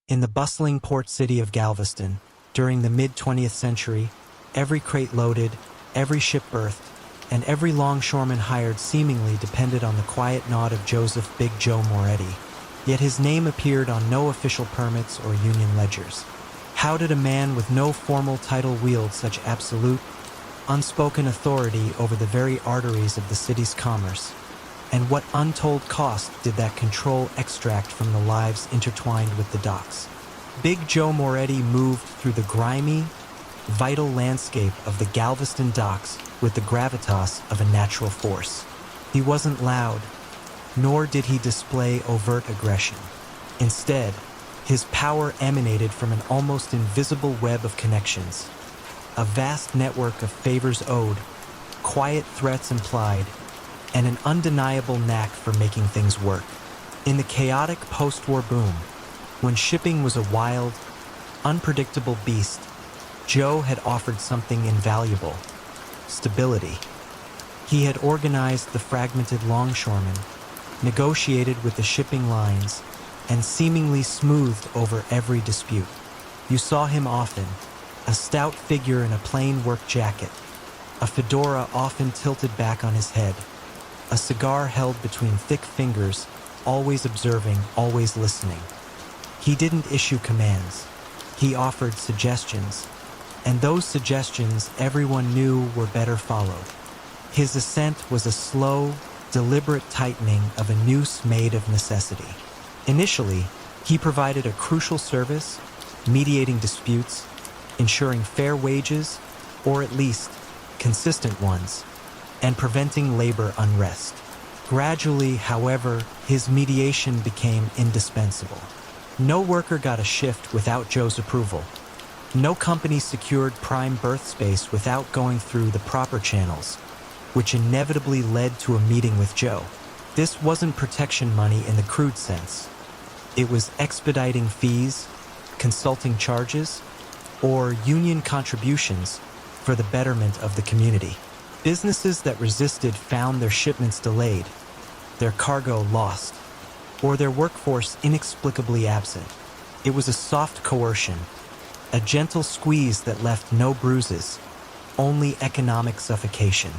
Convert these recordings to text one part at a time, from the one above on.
In the bustling port city of Galveston, during the mid-20th century, every crate loaded, every ship berthed, and every longshoreman hired seemingly depended on the quiet nod of Joseph Big Joe Moretti. Yet his name appeared on no official permits or union ledgers. How did a man with no formal title wield such absolute, unspoken authority over the very arteries of the city's commerce? And what untold cost did that control extract from the lives intertwined with the docks? Big Joe Moretti moved through the grimy, vital landscape of the Galveston docks with the gravitas of a natural force. He wasn't loud, nor did he display overt aggression. Instead, his power emanated from an almost invisible web of connections, a vast network of favors owed, quiet threats implied, and an undeniable knack for making things work. In the chaotic post-war boom, when shipping was a wild, unpredictable beast, Joe had offered something invaluable: stability. He had organized the fragmented longshoremen, negotiated with the shipping lines, and seemingly smoothed over every dispute. You saw him often, a stout figure in a plain work jacket, a fedora often tilted back on his head, a cigar held between thick fingers, always observing, always listening. He didn't issue commands. He offered suggestions, and those suggestions everyone knew were better followed. His ascent was a slow, deliberate tightening of a noose made of necessity. Initially, he provided a crucial service, mediating disputes, ensuring fair wages, or at least consistent ones, and preventing labor unrest. Gradually, however, his mediation became indispensable. No worker got a shift without Joe's approval. No company secured prime berth space without going through the proper channels, which inevitably led to a meeting with Joe. This wasn't protection money in the crude sense. It was expediting fees, consulting charges, or union contributions for the betterment of the community. Businesses that resisted found their shipments delayed, their cargo lost, or their workforce inexplicably absent. It was a soft coercion, a gentle squeeze that left no bruises, only economic suffocation.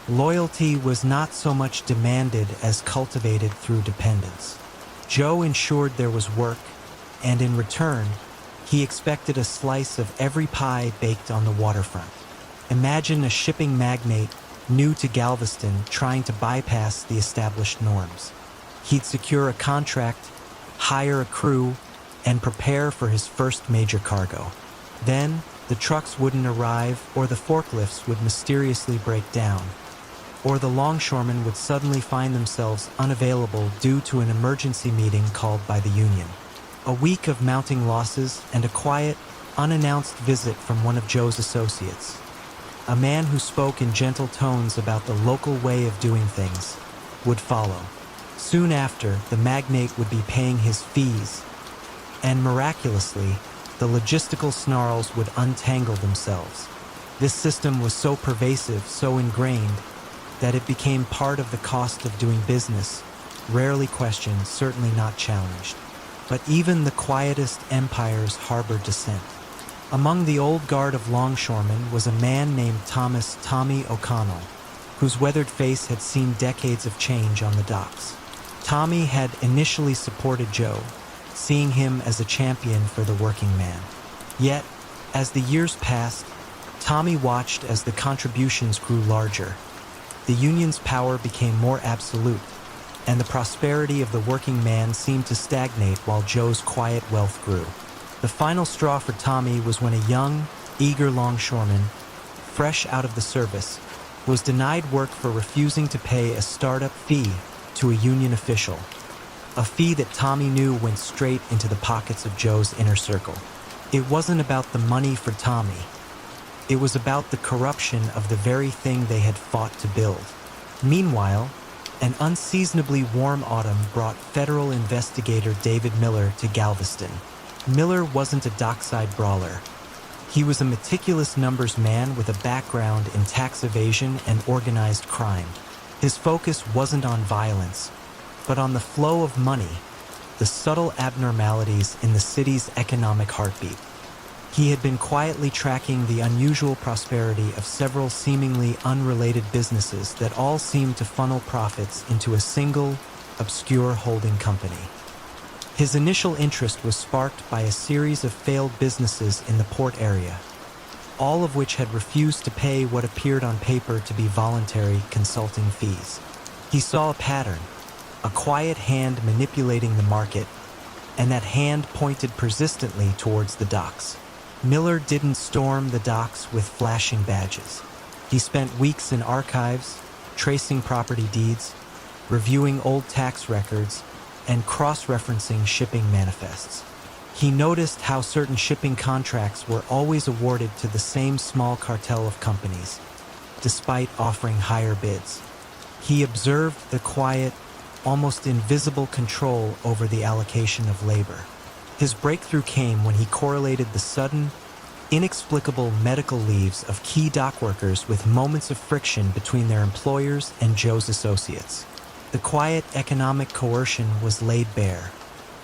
Loyalty was not so much demanded as cultivated through dependence. Joe ensured there was work, and in return, he expected a slice of every pie baked on the waterfront. Imagine a shipping magnate new to Galveston trying to bypass the established norms. He'd secure a contract, hire a crew, and prepare for his first major cargo. Then, the trucks wouldn't arrive, or the forklifts would mysteriously break down, or the longshoremen would suddenly find themselves unavailable due to an emergency meeting called by the union. A week of mounting losses and a quiet, unannounced visit from one of Joe's associates, a man who spoke in gentle tones about the local way of doing things, would follow. Soon after, the magnate would be paying his fees, and miraculously, the logistical snarls would untangle themselves. This system was so pervasive, so ingrained, that it became part of the cost of doing business, rarely questioned, certainly not challenged. But even the quietest empires harbored dissent. Among the old guard of longshoremen was a man named Tommy O'Connell, whose weathered face had seen decades of change on the docks. Tommy had initially supported Joe, seeing him as a champion for the working man. Yet, as the years passed, Tommy watched as the contributions grew larger. The union's power became more absolute, and the prosperity of the working man seemed to stagnate while Joe's quiet wealth grew. The final straw for Tommy was when a young, eager longshoreman, fresh out of the service, was denied work for refusing to pay a startup fee to a union official, a fee that Tommy knew went straight into the pockets of Joe's inner circle. It wasn't about the money for Tommy. It was about the corruption of the very thing they had fought to build. Meanwhile, an unseasonably warm autumn brought federal investigator David Miller to Galveston. Miller wasn't a dockside brawler. He was a meticulous numbers man with a background in tax evasion and organized crime. His focus wasn't on violence, but on the flow of money, the subtle abnormalities in the city's economic heartbeat. He had been quietly tracking the unusual prosperity of several seemingly unrelated businesses that all seemed to funnel profits into a single, obscure holding company. His initial interest was sparked by a series of failed businesses in the port area, all of which had refused to pay what appeared on paper to be voluntary consulting fees. He saw a pattern, a quiet hand manipulating the market, and that hand pointed persistently towards the docks. Miller didn't storm the docks with flashing badges. He spent weeks in archives, tracing property deeds, reviewing old tax records, and cross-referencing shipping manifests. He noticed how certain shipping contracts were always awarded to the same small cartel of companies, despite offering higher bids. He observed the quiet, almost invisible control over the allocation of labor. His breakthrough came when he correlated the sudden, inexplicable medical leaves of key dock workers with moments of friction between their employers and Joe's associates. The quiet economic coercion was laid bare.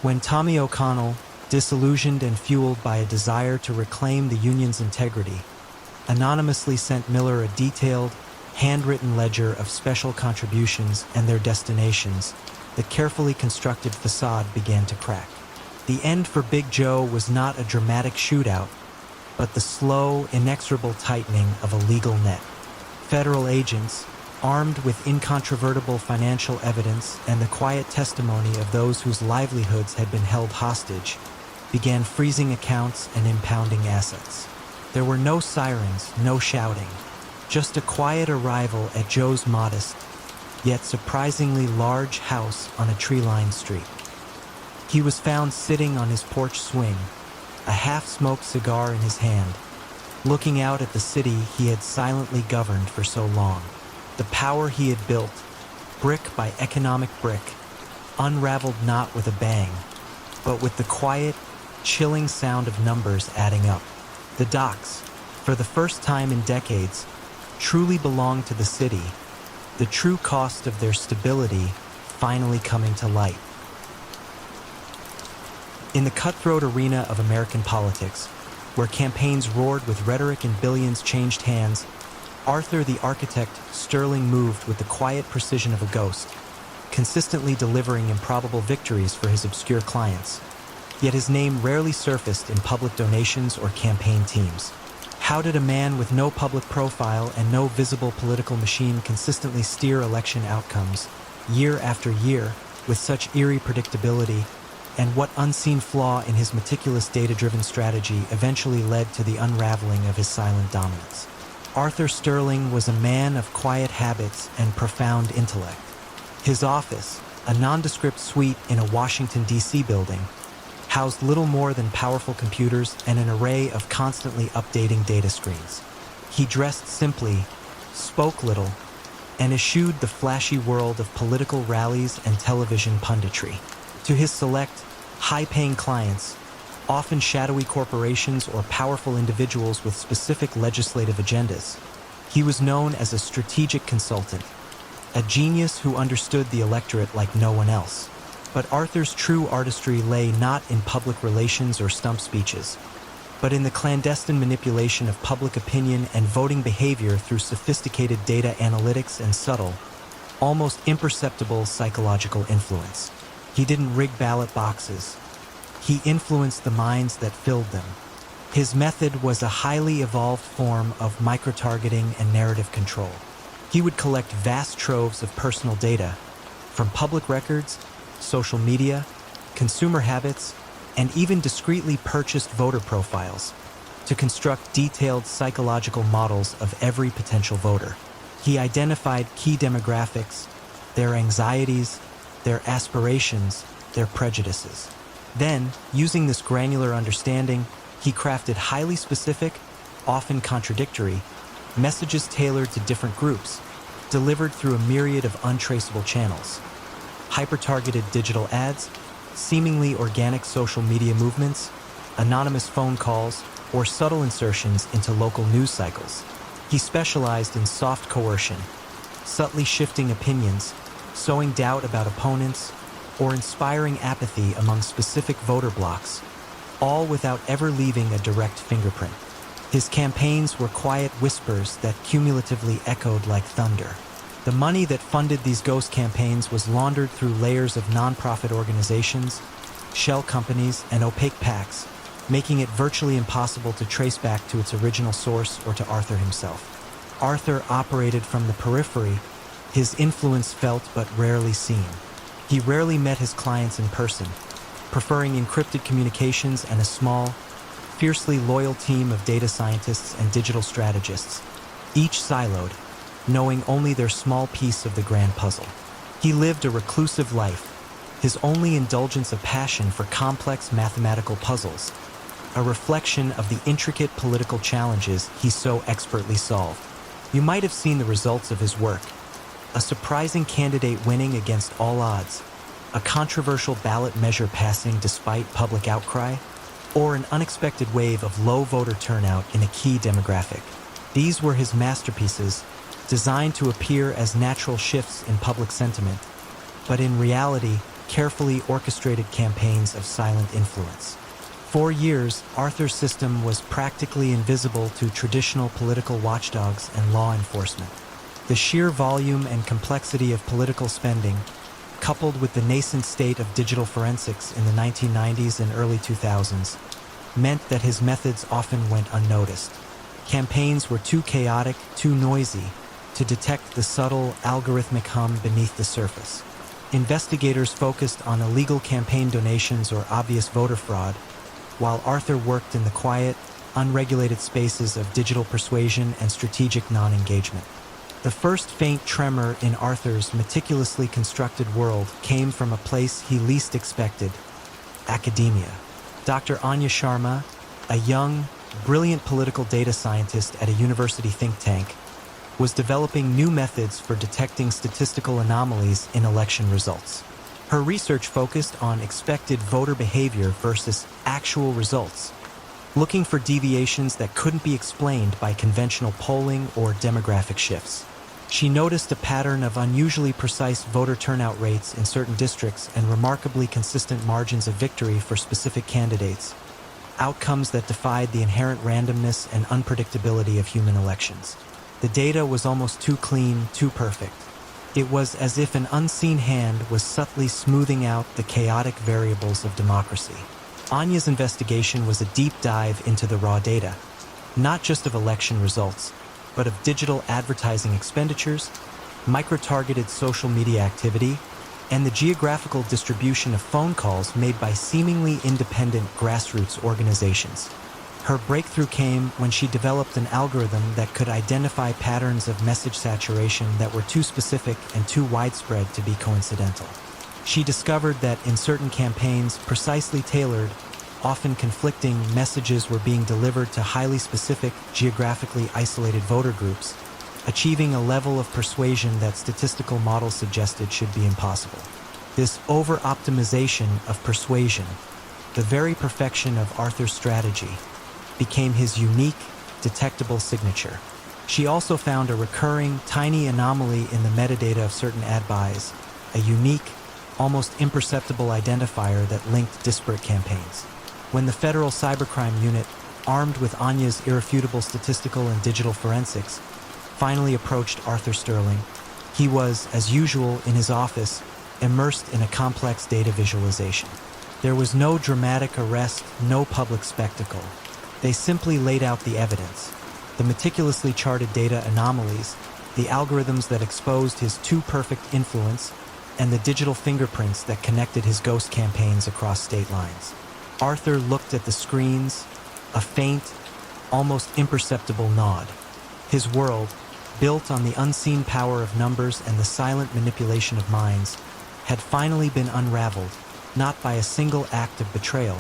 When Tommy O'Connell, disillusioned and fueled by a desire to reclaim the union's integrity, anonymously sent Miller a detailed, handwritten ledger of special contributions and their destinations, the carefully constructed facade began to crack. The end for Big Joe was not a dramatic shootout, but the slow, inexorable tightening of a legal net. Federal agents, armed with incontrovertible financial evidence and the quiet testimony of those whose livelihoods had been held hostage, began freezing accounts and impounding assets. There were no sirens, no shouting, just a quiet arrival at Joe's modest, yet surprisingly large house on a tree-lined street. He was found sitting on his porch swing, a half-smoked cigar in his hand, looking out at the city he had silently governed for so long. The power he had built, brick by economic brick, unraveled not with a bang, but with the quiet, chilling sound of numbers adding up. The docks, for the first time in decades, truly belonged to the city, the true cost of their stability finally coming to light. In the cutthroat arena of American politics, where campaigns roared with rhetoric and billions changed hands, Arthur the architect Sterling moved with the quiet precision of a ghost, consistently delivering improbable victories for his obscure clients. Yet his name rarely surfaced in public donations or campaign teams. How did a man with no public profile and no visible political machine consistently steer election outcomes, year after year, with such eerie predictability, and what unseen flaw in his meticulous data-driven strategy eventually led to the unraveling of his silent dominance? Arthur Sterling was a man of quiet habits and profound intellect. His office, a nondescript suite in a Washington, D.C. building, housed little more than powerful computers and an array of constantly updating data screens. He dressed simply, spoke little, and eschewed the flashy world of political rallies and television punditry. To his select, high-paying clients, often shadowy corporations or powerful individuals with specific legislative agendas, he was known as a strategic consultant, a genius who understood the electorate like no one else. But Arthur's true artistry lay not in public relations or stump speeches, but in the clandestine manipulation of public opinion and voting behavior through sophisticated data analytics and subtle, almost imperceptible psychological influence. He didn't rig ballot boxes. He influenced the minds that filled them. His method was a highly evolved form of micro-targeting and narrative control. He would collect vast troves of personal data, from public records, social media, consumer habits, and even discreetly purchased voter profiles, to construct detailed psychological models of every potential voter. He identified key demographics, their anxieties, their aspirations, their prejudices. Then, using this granular understanding, he crafted highly specific, often contradictory, messages tailored to different groups, delivered through a myriad of untraceable channels. Hyper-targeted digital ads, seemingly organic social media movements, anonymous phone calls, or subtle insertions into local news cycles. He specialized in soft coercion, subtly shifting opinions, sowing doubt about opponents, or inspiring apathy among specific voter blocs, all without ever leaving a direct fingerprint. His campaigns were quiet whispers that cumulatively echoed like thunder. The money that funded these ghost campaigns was laundered through layers of nonprofit organizations, shell companies, and opaque PACs, making it virtually impossible to trace back to its original source or to Arthur himself. Arthur operated from the periphery, his influence felt but rarely seen. He rarely met his clients in person, preferring encrypted communications and a small, fiercely loyal team of data scientists and digital strategists, each siloed, knowing only their small piece of the grand puzzle. He lived a reclusive life, his only indulgence a passion for complex mathematical puzzles, a reflection of the intricate political challenges he so expertly solved. You might have seen the results of his work: a surprising candidate winning against all odds, a controversial ballot measure passing despite public outcry, or an unexpected wave of low voter turnout in a key demographic. These were his masterpieces, designed to appear as natural shifts in public sentiment, but in reality, carefully orchestrated campaigns of silent influence. For years, Arthur's system was practically invisible to traditional political watchdogs and law enforcement. The sheer volume and complexity of political spending, coupled with the nascent state of digital forensics in the 1990s and early 2000s, meant that his methods often went unnoticed. Campaigns were too chaotic, too noisy, to detect the subtle, algorithmic hum beneath the surface. Investigators focused on illegal campaign donations or obvious voter fraud, while Arthur worked in the quiet, unregulated spaces of digital persuasion and strategic non-engagement. The first faint tremor in Arthur's meticulously constructed world came from a place he least expected: academia. Dr. Anya Sharma, a young, brilliant political data scientist at a university think tank, was developing new methods for detecting statistical anomalies in election results. Her research focused on expected voter behavior versus actual results, looking for deviations that couldn't be explained by conventional polling or demographic shifts. She noticed a pattern of unusually precise voter turnout rates in certain districts and remarkably consistent margins of victory for specific candidates, outcomes that defied the inherent randomness and unpredictability of human elections. The data was almost too clean, too perfect. It was as if an unseen hand was subtly smoothing out the chaotic variables of democracy. Anya's investigation was a deep dive into the raw data, not just of election results, but of digital advertising expenditures, micro-targeted social media activity, and the geographical distribution of phone calls made by seemingly independent grassroots organizations. Her breakthrough came when she developed an algorithm that could identify patterns of message saturation that were too specific and too widespread to be coincidental. She discovered that in certain campaigns, precisely tailored, often conflicting messages were being delivered to highly specific, geographically isolated voter groups, achieving a level of persuasion that statistical models suggested should be impossible. This over-optimization of persuasion, the very perfection of Arthur's strategy, became his unique, detectable signature. She also found a recurring, tiny anomaly in the metadata of certain ad buys, a unique, almost imperceptible identifier that linked disparate campaigns. When the Federal Cybercrime Unit, armed with Anya's irrefutable statistical and digital forensics, finally approached Arthur Sterling, he was, as usual in his office, immersed in a complex data visualization. There was no dramatic arrest, no public spectacle. They simply laid out the evidence, the meticulously charted data anomalies, the algorithms that exposed his too-perfect influence, and the digital fingerprints that connected his ghost campaigns across state lines. Arthur looked at the screens, a faint, almost imperceptible nod. His world, built on the unseen power of numbers and the silent manipulation of minds, had finally been unraveled, not by a single act of betrayal,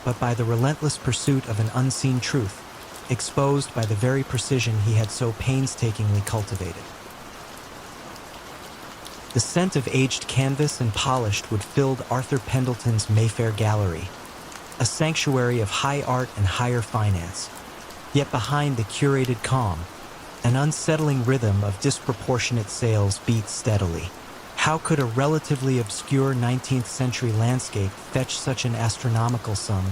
but by the relentless pursuit of an unseen truth, exposed by the very precision he had so painstakingly cultivated. The scent of aged canvas and polished wood filled Arthur Pendleton's Mayfair Gallery, a sanctuary of high art and higher finance. Yet behind the curated calm, an unsettling rhythm of disproportionate sales beat steadily. How could a relatively obscure 19th century landscape fetch such an astronomical sum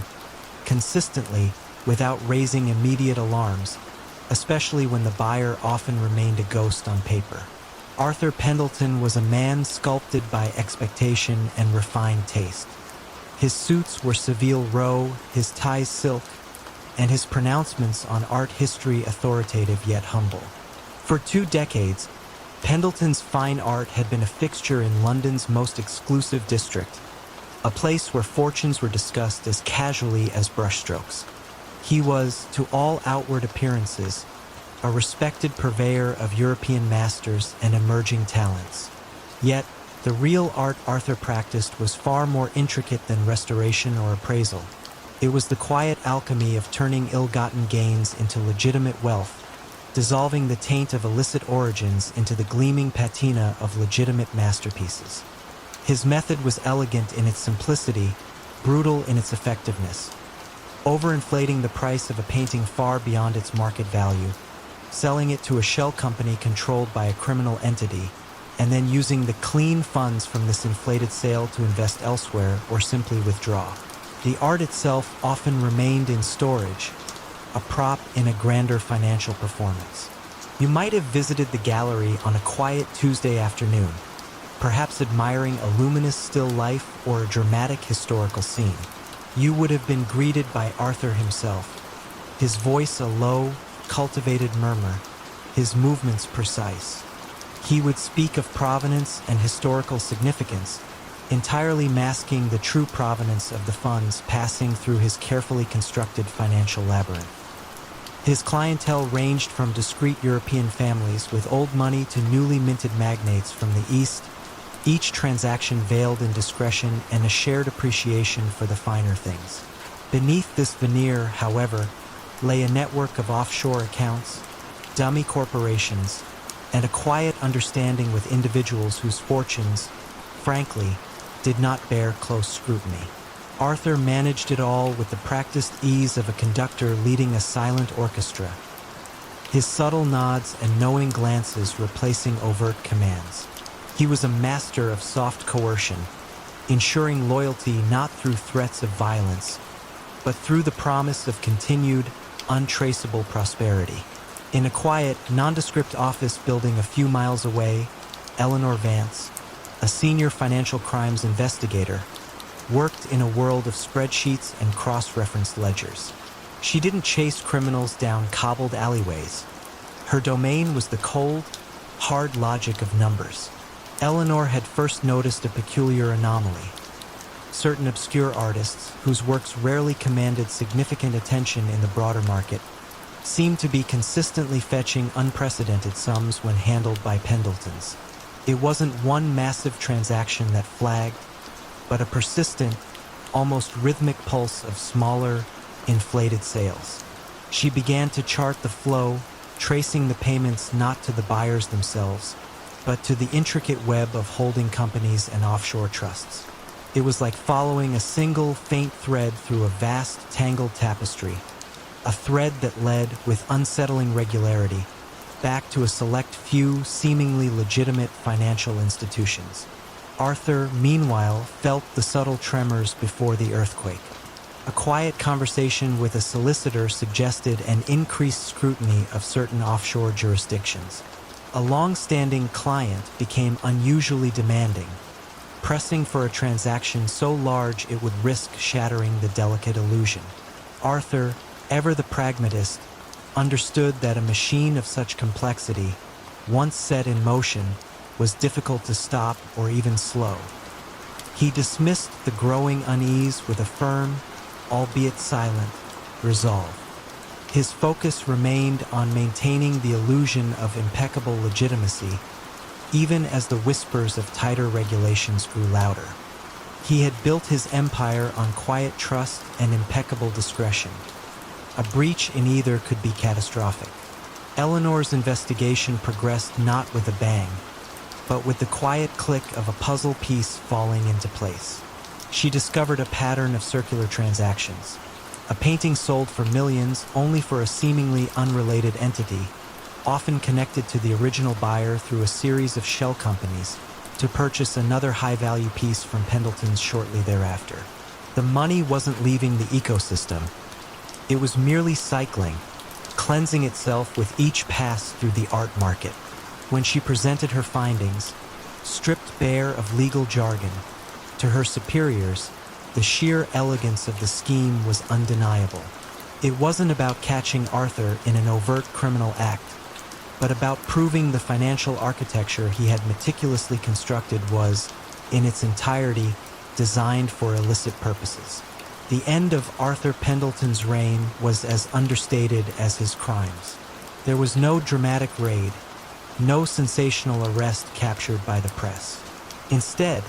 consistently without raising immediate alarms, especially when the buyer often remained a ghost on paper? Arthur Pendleton was a man sculpted by expectation and refined taste. His suits were Seville Row, his ties silk, and his pronouncements on art history authoritative yet humble. For 2 decades, Pendleton's fine art had been a fixture in London's most exclusive district, a place where fortunes were discussed as casually as brushstrokes. He was, to all outward appearances, a respected purveyor of European masters and emerging talents. Yet, the real art Arthur practiced was far more intricate than restoration or appraisal. It was the quiet alchemy of turning ill-gotten gains into legitimate wealth, dissolving the taint of illicit origins into the gleaming patina of legitimate masterpieces. His method was elegant in its simplicity, brutal in its effectiveness, overinflating the price of a painting far beyond its market value, selling it to a shell company controlled by a criminal entity, and then using the clean funds from this inflated sale to invest elsewhere or simply withdraw. The art itself often remained in storage, a prop in a grander financial performance. You might have visited the gallery on a quiet Tuesday afternoon, perhaps admiring a luminous still life or a dramatic historical scene. You would have been greeted by Arthur himself, his voice a low, cultivated murmur, his movements precise. He would speak of provenance and historical significance, entirely masking the true provenance of the funds passing through his carefully constructed financial labyrinth. His clientele ranged from discreet European families with old money to newly minted magnates from the East, each transaction veiled in discretion and a shared appreciation for the finer things. Beneath this veneer, however, lay a network of offshore accounts, dummy corporations, and a quiet understanding with individuals whose fortunes, frankly, did not bear close scrutiny. Arthur managed it all with the practiced ease of a conductor leading a silent orchestra, his subtle nods and knowing glances replacing overt commands. He was a master of soft coercion, ensuring loyalty not through threats of violence, but through the promise of continued, untraceable prosperity. In a quiet, nondescript office building a few miles away, Eleanor Vance, a senior financial crimes investigator, worked in a world of spreadsheets and cross-referenced ledgers. She didn't chase criminals down cobbled alleyways. Her domain was the cold, hard logic of numbers. Eleanor had first noticed a peculiar anomaly. Certain obscure artists, whose works rarely commanded significant attention in the broader market, seemed to be consistently fetching unprecedented sums when handled by Pendletons. It wasn't one massive transaction that flagged, but a persistent, almost rhythmic pulse of smaller, inflated sales. She began to chart the flow, tracing the payments not to the buyers themselves, but to the intricate web of holding companies and offshore trusts. It was like following a single, faint thread through a vast, tangled tapestry, a thread that led, with unsettling regularity, back to a select few seemingly legitimate financial institutions. Arthur, meanwhile, felt the subtle tremors before the earthquake. A quiet conversation with a solicitor suggested an increased scrutiny of certain offshore jurisdictions. A long-standing client became unusually demanding, pressing for a transaction so large it would risk shattering the delicate illusion. Arthur, ever the pragmatist, understood that a machine of such complexity, once set in motion, was difficult to stop or even slow. He dismissed the growing unease with a firm, albeit silent, resolve. His focus remained on maintaining the illusion of impeccable legitimacy, even as the whispers of tighter regulations grew louder. He had built his empire on quiet trust and impeccable discretion. A breach in either could be catastrophic. Eleanor's investigation progressed not with a bang, but with the quiet click of a puzzle piece falling into place. She discovered a pattern of circular transactions. A painting sold for millions only for a seemingly unrelated entity, often connected to the original buyer through a series of shell companies, to purchase another high-value piece from Pendleton's shortly thereafter. The money wasn't leaving the ecosystem. It was merely cycling, cleansing itself with each pass through the art market. When she presented her findings, stripped bare of legal jargon, to her superiors, the sheer elegance of the scheme was undeniable. It wasn't about catching Arthur in an overt criminal act, but about proving the financial architecture he had meticulously constructed was, in its entirety, designed for illicit purposes. The end of Arthur Pendleton's reign was as understated as his crimes. There was no dramatic raid, no sensational arrest captured by the press. Instead,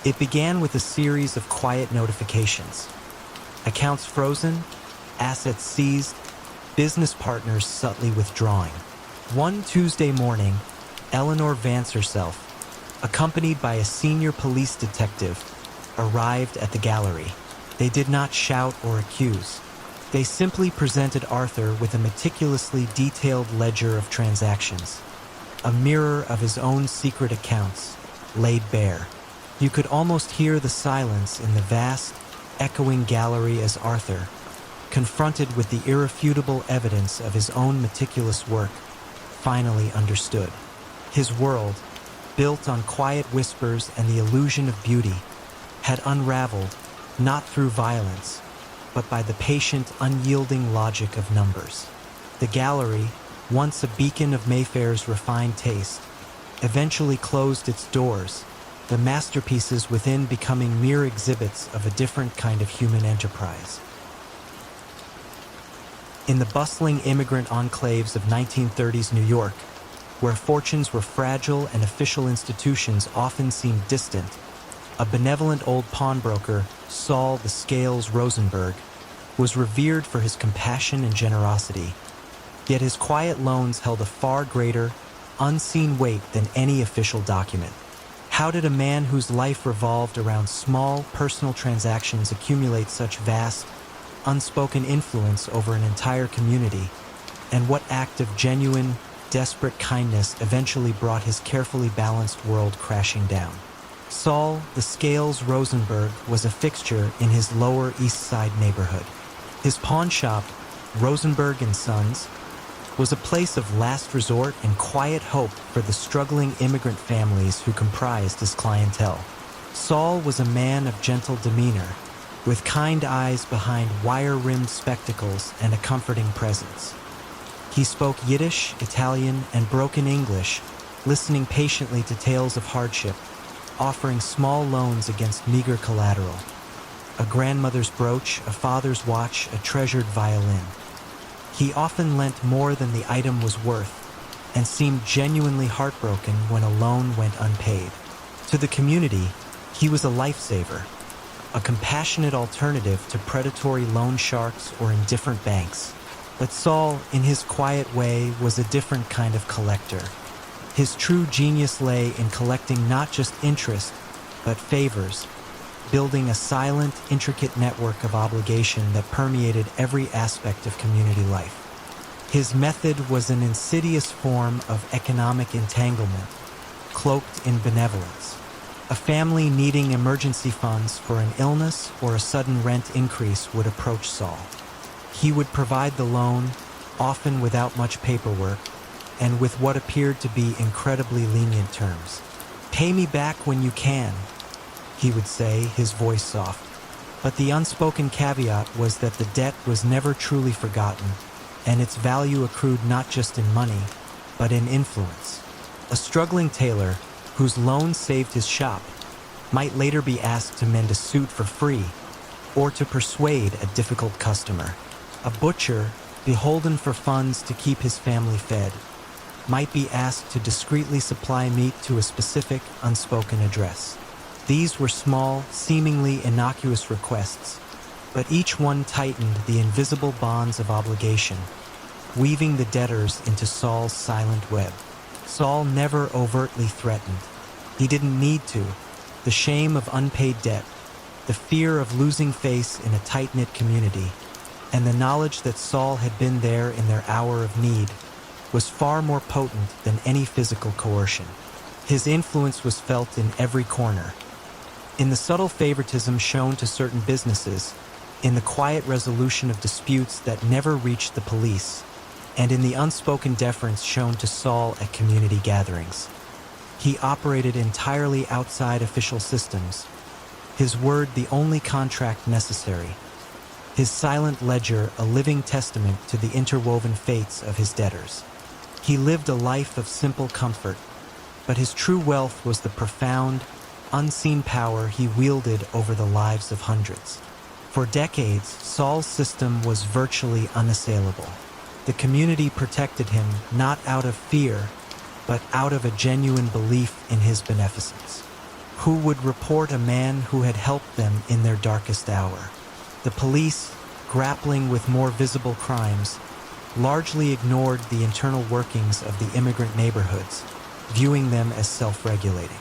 it began with a series of quiet notifications. Accounts frozen, assets seized, business partners subtly withdrawing. One Tuesday morning, Eleanor Vance herself, accompanied by a senior police detective, arrived at the gallery. They did not shout or accuse. They simply presented Arthur with a meticulously detailed ledger of transactions, a mirror of his own secret accounts, laid bare. You could almost hear the silence in the vast, echoing gallery as Arthur, confronted with the irrefutable evidence of his own meticulous work, finally understood. His world, built on quiet whispers and the illusion of beauty, had unraveled, not through violence, but by the patient, unyielding logic of numbers. The gallery, once a beacon of Mayfair's refined taste, eventually closed its doors, the masterpieces within becoming mere exhibits of a different kind of human enterprise. In the bustling immigrant enclaves of 1930s New York, where fortunes were fragile and official institutions often seemed distant, a benevolent old pawnbroker, Saul the Scales Rosenberg, was revered for his compassion and generosity. Yet his quiet loans held a far greater, unseen weight than any official document. How did a man whose life revolved around small, personal transactions accumulate such vast, unspoken influence over an entire community? And what act of genuine, desperate kindness eventually brought his carefully balanced world crashing down? Saul the Scales Rosenberg was a fixture in his Lower East Side neighborhood. His pawn shop, Rosenberg & Sons, was a place of last resort and quiet hope for the struggling immigrant families who comprised his clientele. Saul was a man of gentle demeanor, with kind eyes behind wire-rimmed spectacles and a comforting presence. He spoke Yiddish, Italian, and broken English, listening patiently to tales of hardship, offering small loans against meager collateral. A grandmother's brooch, a father's watch, a treasured violin. He often lent more than the item was worth, and seemed genuinely heartbroken when a loan went unpaid. To the community, he was a lifesaver, a compassionate alternative to predatory loan sharks or indifferent banks. But Saul, in his quiet way, was a different kind of collector. His true genius lay in collecting not just interest, but favors, building a silent, intricate network of obligation that permeated every aspect of community life. His method was an insidious form of economic entanglement, cloaked in benevolence. A family needing emergency funds for an illness or a sudden rent increase would approach Saul. He would provide the loan, often without much paperwork, and with what appeared to be incredibly lenient terms. "Pay me back when you can," he would say, his voice soft. But the unspoken caveat was that the debt was never truly forgotten, and its value accrued not just in money, but in influence. A struggling tailor, whose loan saved his shop, might later be asked to mend a suit for free, or to persuade a difficult customer. A butcher, beholden for funds to keep his family fed, might be asked to discreetly supply meat to a specific, unspoken address. These were small, seemingly innocuous requests, but each one tightened the invisible bonds of obligation, weaving the debtors into Saul's silent web. Saul never overtly threatened. He didn't need to. The shame of unpaid debt, the fear of losing face in a tight-knit community, and the knowledge that Saul had been there in their hour of need was far more potent than any physical coercion. His influence was felt in every corner. In the subtle favoritism shown to certain businesses, in the quiet resolution of disputes that never reached the police, and in the unspoken deference shown to Saul at community gatherings. He operated entirely outside official systems, his word the only contract necessary, his silent ledger a living testament to the interwoven fates of his debtors. He lived a life of simple comfort, but his true wealth was the profound, unseen power he wielded over the lives of hundreds. For decades, Saul's system was virtually unassailable. The community protected him not out of fear, but out of a genuine belief in his beneficence. Who would report a man who had helped them in their darkest hour? The police, grappling with more visible crimes, largely ignored the internal workings of the immigrant neighborhoods, viewing them as self-regulating.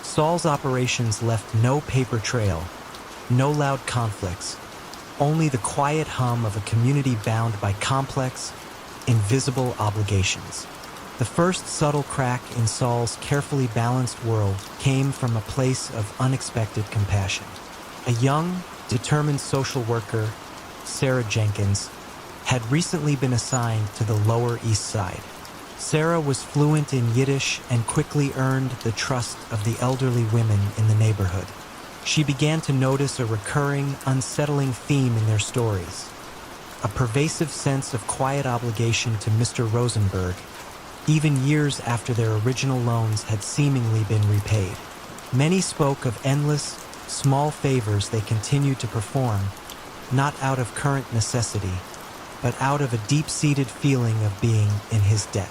Saul's operations left no paper trail, no loud conflicts, only the quiet hum of a community bound by complex, invisible obligations. The first subtle crack in Saul's carefully balanced world came from a place of unexpected compassion. A young, determined social worker, Sarah Jenkins, had recently been assigned to the Lower East Side. Sarah was fluent in Yiddish and quickly earned the trust of the elderly women in the neighborhood. She began to notice a recurring, unsettling theme in their stories, a pervasive sense of quiet obligation to Mr. Rosenberg, even years after their original loans had seemingly been repaid. Many spoke of endless, small favors they continued to perform, not out of current necessity, but out of a deep-seated feeling of being in his debt.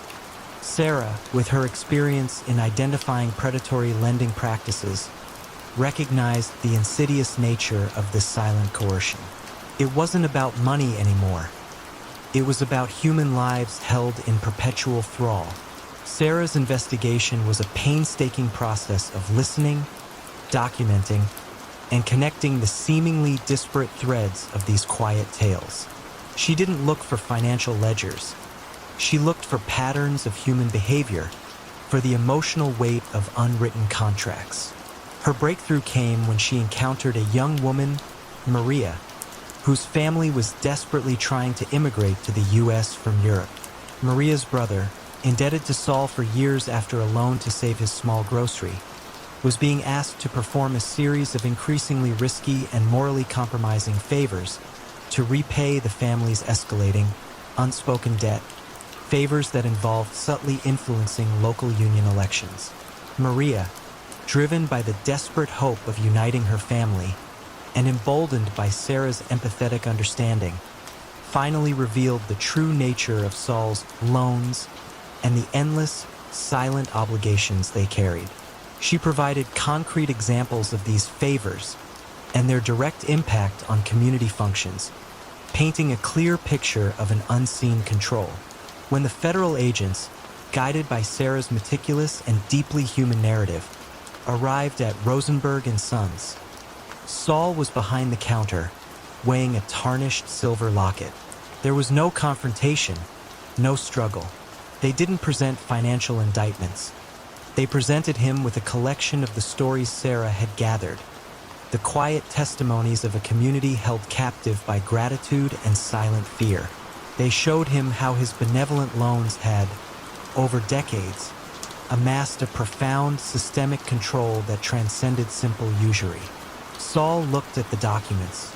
Sarah, with her experience in identifying predatory lending practices, recognized the insidious nature of this silent coercion. It wasn't about money anymore. It was about human lives held in perpetual thrall. Sarah's investigation was a painstaking process of listening, documenting, and connecting the seemingly disparate threads of these quiet tales. She didn't look for financial ledgers. She looked for patterns of human behavior, for the emotional weight of unwritten contracts. Her breakthrough came when she encountered a young woman, Maria, whose family was desperately trying to immigrate to the U.S. from Europe. Maria's brother, indebted to Saul for years after a loan to save his small grocery, was being asked to perform a series of increasingly risky and morally compromising favors to repay the family's escalating, unspoken debt, favors that involved subtly influencing local union elections. Maria, driven by the desperate hope of uniting her family, and emboldened by Sarah's empathetic understanding, finally revealed the true nature of Saul's loans and the endless, silent obligations they carried. She provided concrete examples of these favors and their direct impact on community functions, painting a clear picture of an unseen control. When the federal agents, guided by Sarah's meticulous and deeply human narrative, arrived at Rosenberg and Sons, Saul was behind the counter, weighing a tarnished silver locket. There was no confrontation, no struggle. They didn't present financial indictments. They presented him with a collection of the stories Sarah had gathered, the quiet testimonies of a community held captive by gratitude and silent fear. They showed him how his benevolent loans had, over decades, amassed a profound systemic control that transcended simple usury. Saul looked at the documents,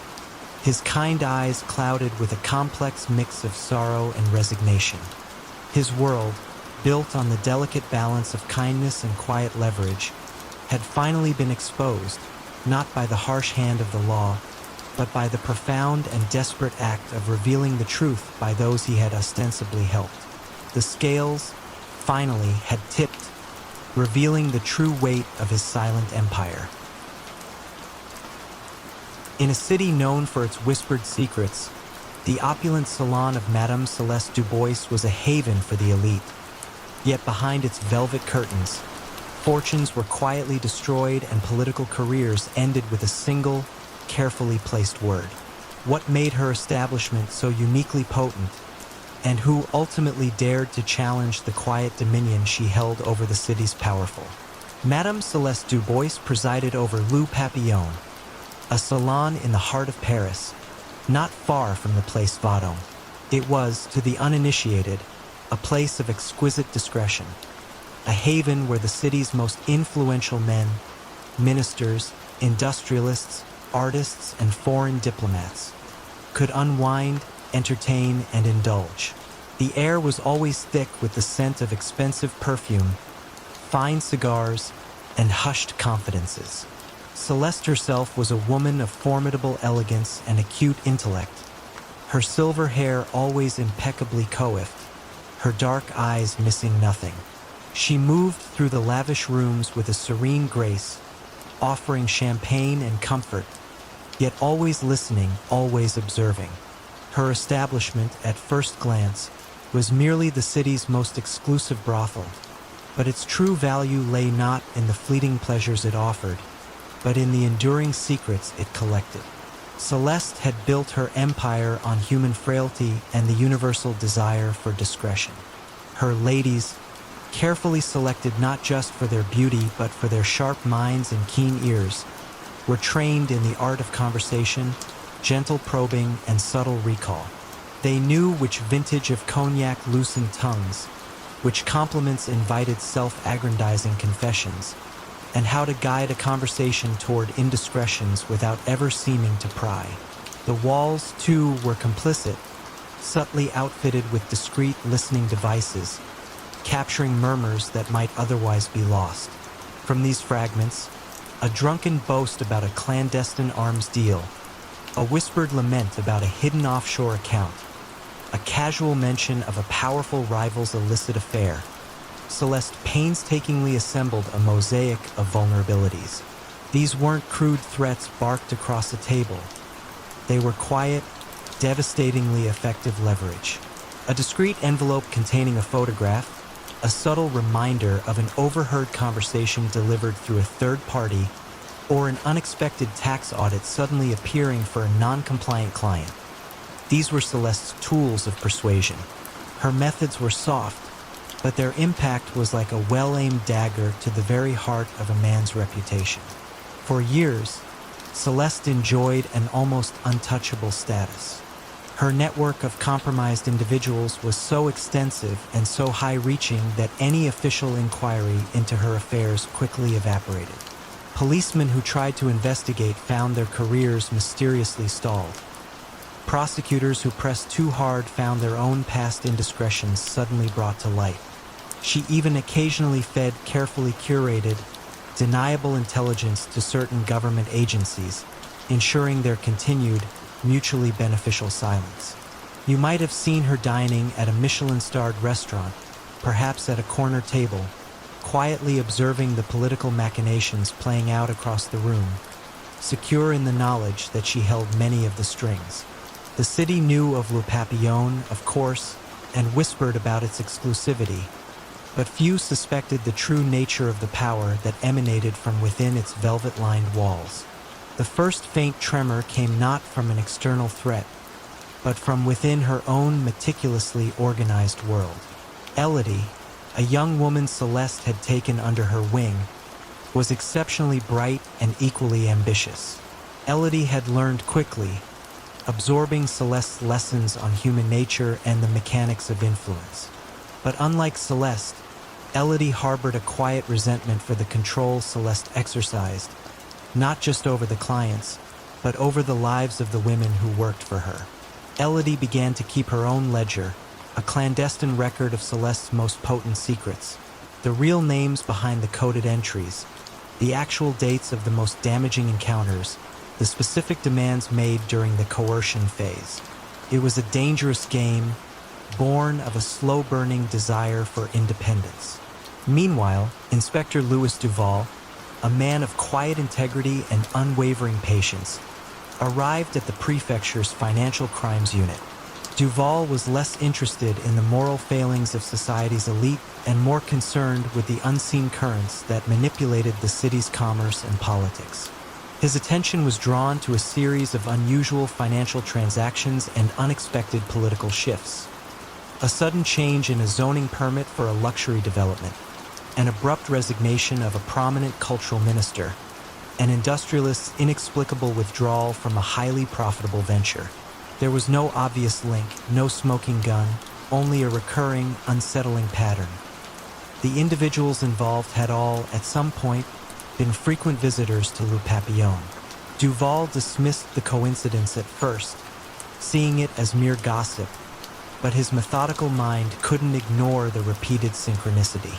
his kind eyes clouded with a complex mix of sorrow and resignation. His world, built on the delicate balance of kindness and quiet leverage, had finally been exposed, not by the harsh hand of the law, but by the profound and desperate act of revealing the truth by those he had ostensibly helped. The scales, finally, had tipped, revealing the true weight of his silent empire. In a city known for its whispered secrets, the opulent salon of Madame Celeste Dubois was a haven for the elite. Yet behind its velvet curtains, fortunes were quietly destroyed and political careers ended with a single, carefully placed word. What made her establishment so uniquely potent, and who ultimately dared to challenge the quiet dominion she held over the city's powerful? Madame Celeste Dubois presided over Le Papillon, a salon in the heart of Paris, not far from the Place Vendôme. It was, to the uninitiated, a place of exquisite discretion, a haven where the city's most influential men, ministers, industrialists, artists, and foreign diplomats could unwind, entertain, and indulge. The air was always thick with the scent of expensive perfume, fine cigars, and hushed confidences. Celeste herself was a woman of formidable elegance and acute intellect, her silver hair always impeccably coiffed, her dark eyes missing nothing. She moved through the lavish rooms with a serene grace, offering champagne and comfort, yet always listening, always observing. Her establishment, at first glance, was merely the city's most exclusive brothel, but its true value lay not in the fleeting pleasures it offered, but in the enduring secrets it collected. Celeste had built her empire on human frailty and the universal desire for discretion. Her ladies, carefully selected not just for their beauty but for their sharp minds and keen ears, were trained in the art of conversation, gentle probing, and subtle recall. They knew which vintage of cognac loosened tongues, which compliments invited self-aggrandizing confessions, and how to guide a conversation toward indiscretions without ever seeming to pry. The walls, too, were complicit, subtly outfitted with discreet listening devices, capturing murmurs that might otherwise be lost. From these fragments, a drunken boast about a clandestine arms deal, a whispered lament about a hidden offshore account, a casual mention of a powerful rival's illicit affair, Celeste painstakingly assembled a mosaic of vulnerabilities. These weren't crude threats barked across a table. They were quiet, devastatingly effective leverage. A discreet envelope containing a photograph, a subtle reminder of an overheard conversation delivered through a third party, or an unexpected tax audit suddenly appearing for a non-compliant client. These were Celeste's tools of persuasion. Her methods were soft, but their impact was like a well-aimed dagger to the very heart of a man's reputation. For years, Celeste enjoyed an almost untouchable status. Her network of compromised individuals was so extensive and so high-reaching that any official inquiry into her affairs quickly evaporated. Policemen who tried to investigate found their careers mysteriously stalled. Prosecutors who pressed too hard found their own past indiscretions suddenly brought to light. She even occasionally fed carefully curated, deniable intelligence to certain government agencies, ensuring their continued, mutually beneficial silence. You might have seen her dining at a Michelin-starred restaurant, perhaps at a corner table, quietly observing the political machinations playing out across the room, secure in the knowledge that she held many of the strings. The city knew of Le Papillon, of course, and whispered about its exclusivity, but few suspected the true nature of the power that emanated from within its velvet-lined walls. The first faint tremor came not from an external threat, but from within her own meticulously organized world. Elodie, a young woman Celeste had taken under her wing, was exceptionally bright and equally ambitious. Elodie had learned quickly, absorbing Celeste's lessons on human nature and the mechanics of influence. But unlike Celeste, Elodie harbored a quiet resentment for the control Celeste exercised, not just over the clients, but over the lives of the women who worked for her. Elodie began to keep her own ledger, a clandestine record of Celeste's most potent secrets, the real names behind the coded entries, the actual dates of the most damaging encounters, the specific demands made during the coercion phase. It was a dangerous game, born of a slow-burning desire for independence. Meanwhile, Inspector Louis Duval, a man of quiet integrity and unwavering patience, arrived at the prefecture's financial crimes unit. Duval was less interested in the moral failings of society's elite and more concerned with the unseen currents that manipulated the city's commerce and politics. His attention was drawn to a series of unusual financial transactions and unexpected political shifts. A sudden change in a zoning permit for a luxury development, an abrupt resignation of a prominent cultural minister, an industrialist's inexplicable withdrawal from a highly profitable venture. There was no obvious link, no smoking gun, only a recurring, unsettling pattern. The individuals involved had all, at some point, been frequent visitors to Le Papillon. Duval dismissed the coincidence at first, seeing it as mere gossip, but his methodical mind couldn't ignore the repeated synchronicity.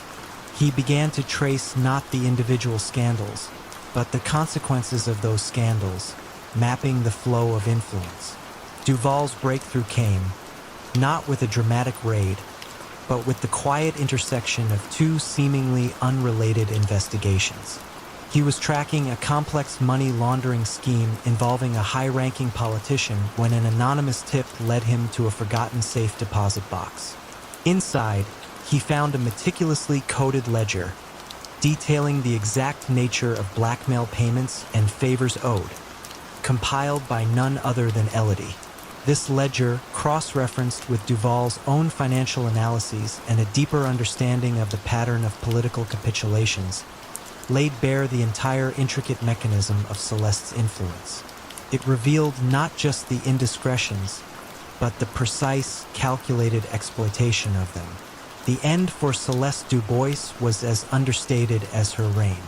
He began to trace not the individual scandals, but the consequences of those scandals, mapping the flow of influence. Duval's breakthrough came, not with a dramatic raid, but with the quiet intersection of two seemingly unrelated investigations. He was tracking a complex money laundering scheme involving a high-ranking politician when an anonymous tip led him to a forgotten safe deposit box. Inside, he found a meticulously coded ledger, detailing the exact nature of blackmail payments and favors owed, compiled by none other than Elodie. This ledger, cross-referenced with Duval's own financial analyses and a deeper understanding of the pattern of political capitulations, laid bare the entire intricate mechanism of Celeste's influence. It revealed not just the indiscretions, but the precise, calculated exploitation of them. The end for Celeste Dubois was as understated as her reign.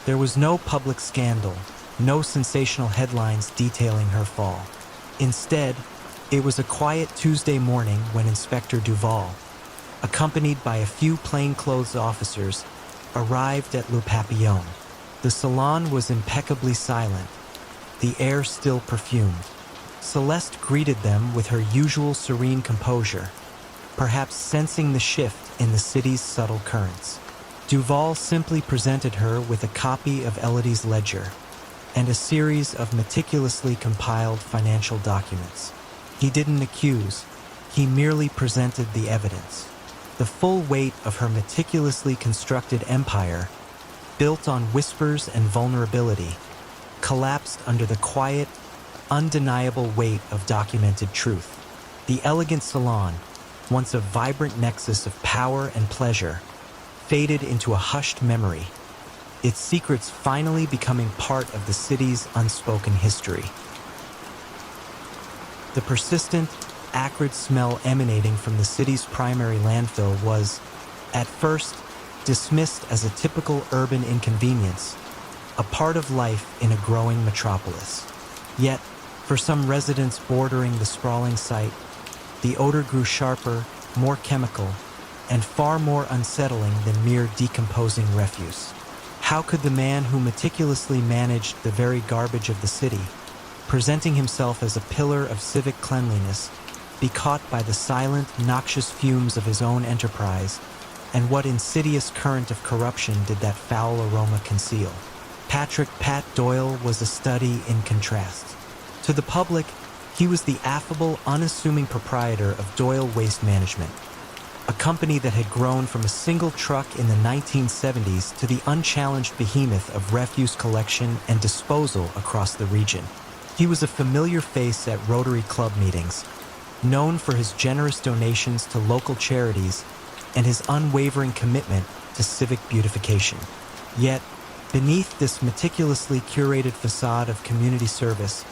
There was no public scandal, no sensational headlines detailing her fall. Instead, it was a quiet Tuesday morning when Inspector Duval, accompanied by a few plainclothes officers, arrived at Le Papillon. The salon was impeccably silent, the air still perfumed. Celeste greeted them with her usual serene composure, perhaps sensing the shift in the city's subtle currents. Duval simply presented her with a copy of Elodie's ledger and a series of meticulously compiled financial documents. He didn't accuse, he merely presented the evidence. The full weight of her meticulously constructed empire, built on whispers and vulnerability, collapsed under the quiet, undeniable weight of documented truth. The elegant salon, once a vibrant nexus of power and pleasure, faded into a hushed memory, its secrets finally becoming part of the city's unspoken history. The persistent, acrid smell emanating from the city's primary landfill was, at first, dismissed as a typical urban inconvenience, a part of life in a growing metropolis. Yet, for some residents bordering the sprawling site, the odor grew sharper, more chemical, and far more unsettling than mere decomposing refuse. How could the man who meticulously managed the very garbage of the city, presenting himself as a pillar of civic cleanliness, be caught by the silent, noxious fumes of his own enterprise, and what insidious current of corruption did that foul aroma conceal? Pat Doyle was a study in contrast. To the public, he was the affable, unassuming proprietor of Doyle Waste Management, a company that had grown from a single truck in the 1970s to the unchallenged behemoth of refuse collection and disposal across the region. He was a familiar face at Rotary Club meetings, known for his generous donations to local charities and his unwavering commitment to civic beautification. Yet, beneath this meticulously curated facade of community service,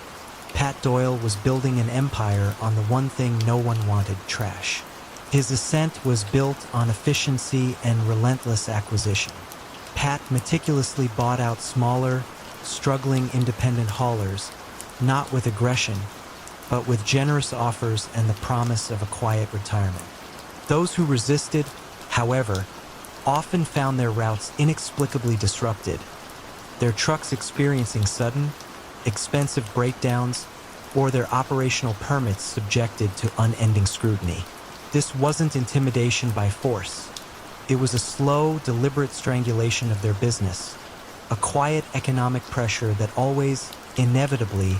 Pat Doyle was building an empire on the one thing no one wanted: trash. His ascent was built on efficiency and relentless acquisition. Pat meticulously bought out smaller, struggling independent haulers, not with aggression, but with generous offers and the promise of a quiet retirement. Those who resisted, however, often found their routes inexplicably disrupted, their trucks experiencing sudden, expensive breakdowns, or their operational permits subjected to unending scrutiny. This wasn't intimidation by force. It was a slow, deliberate strangulation of their business, a quiet economic pressure that always, inevitably,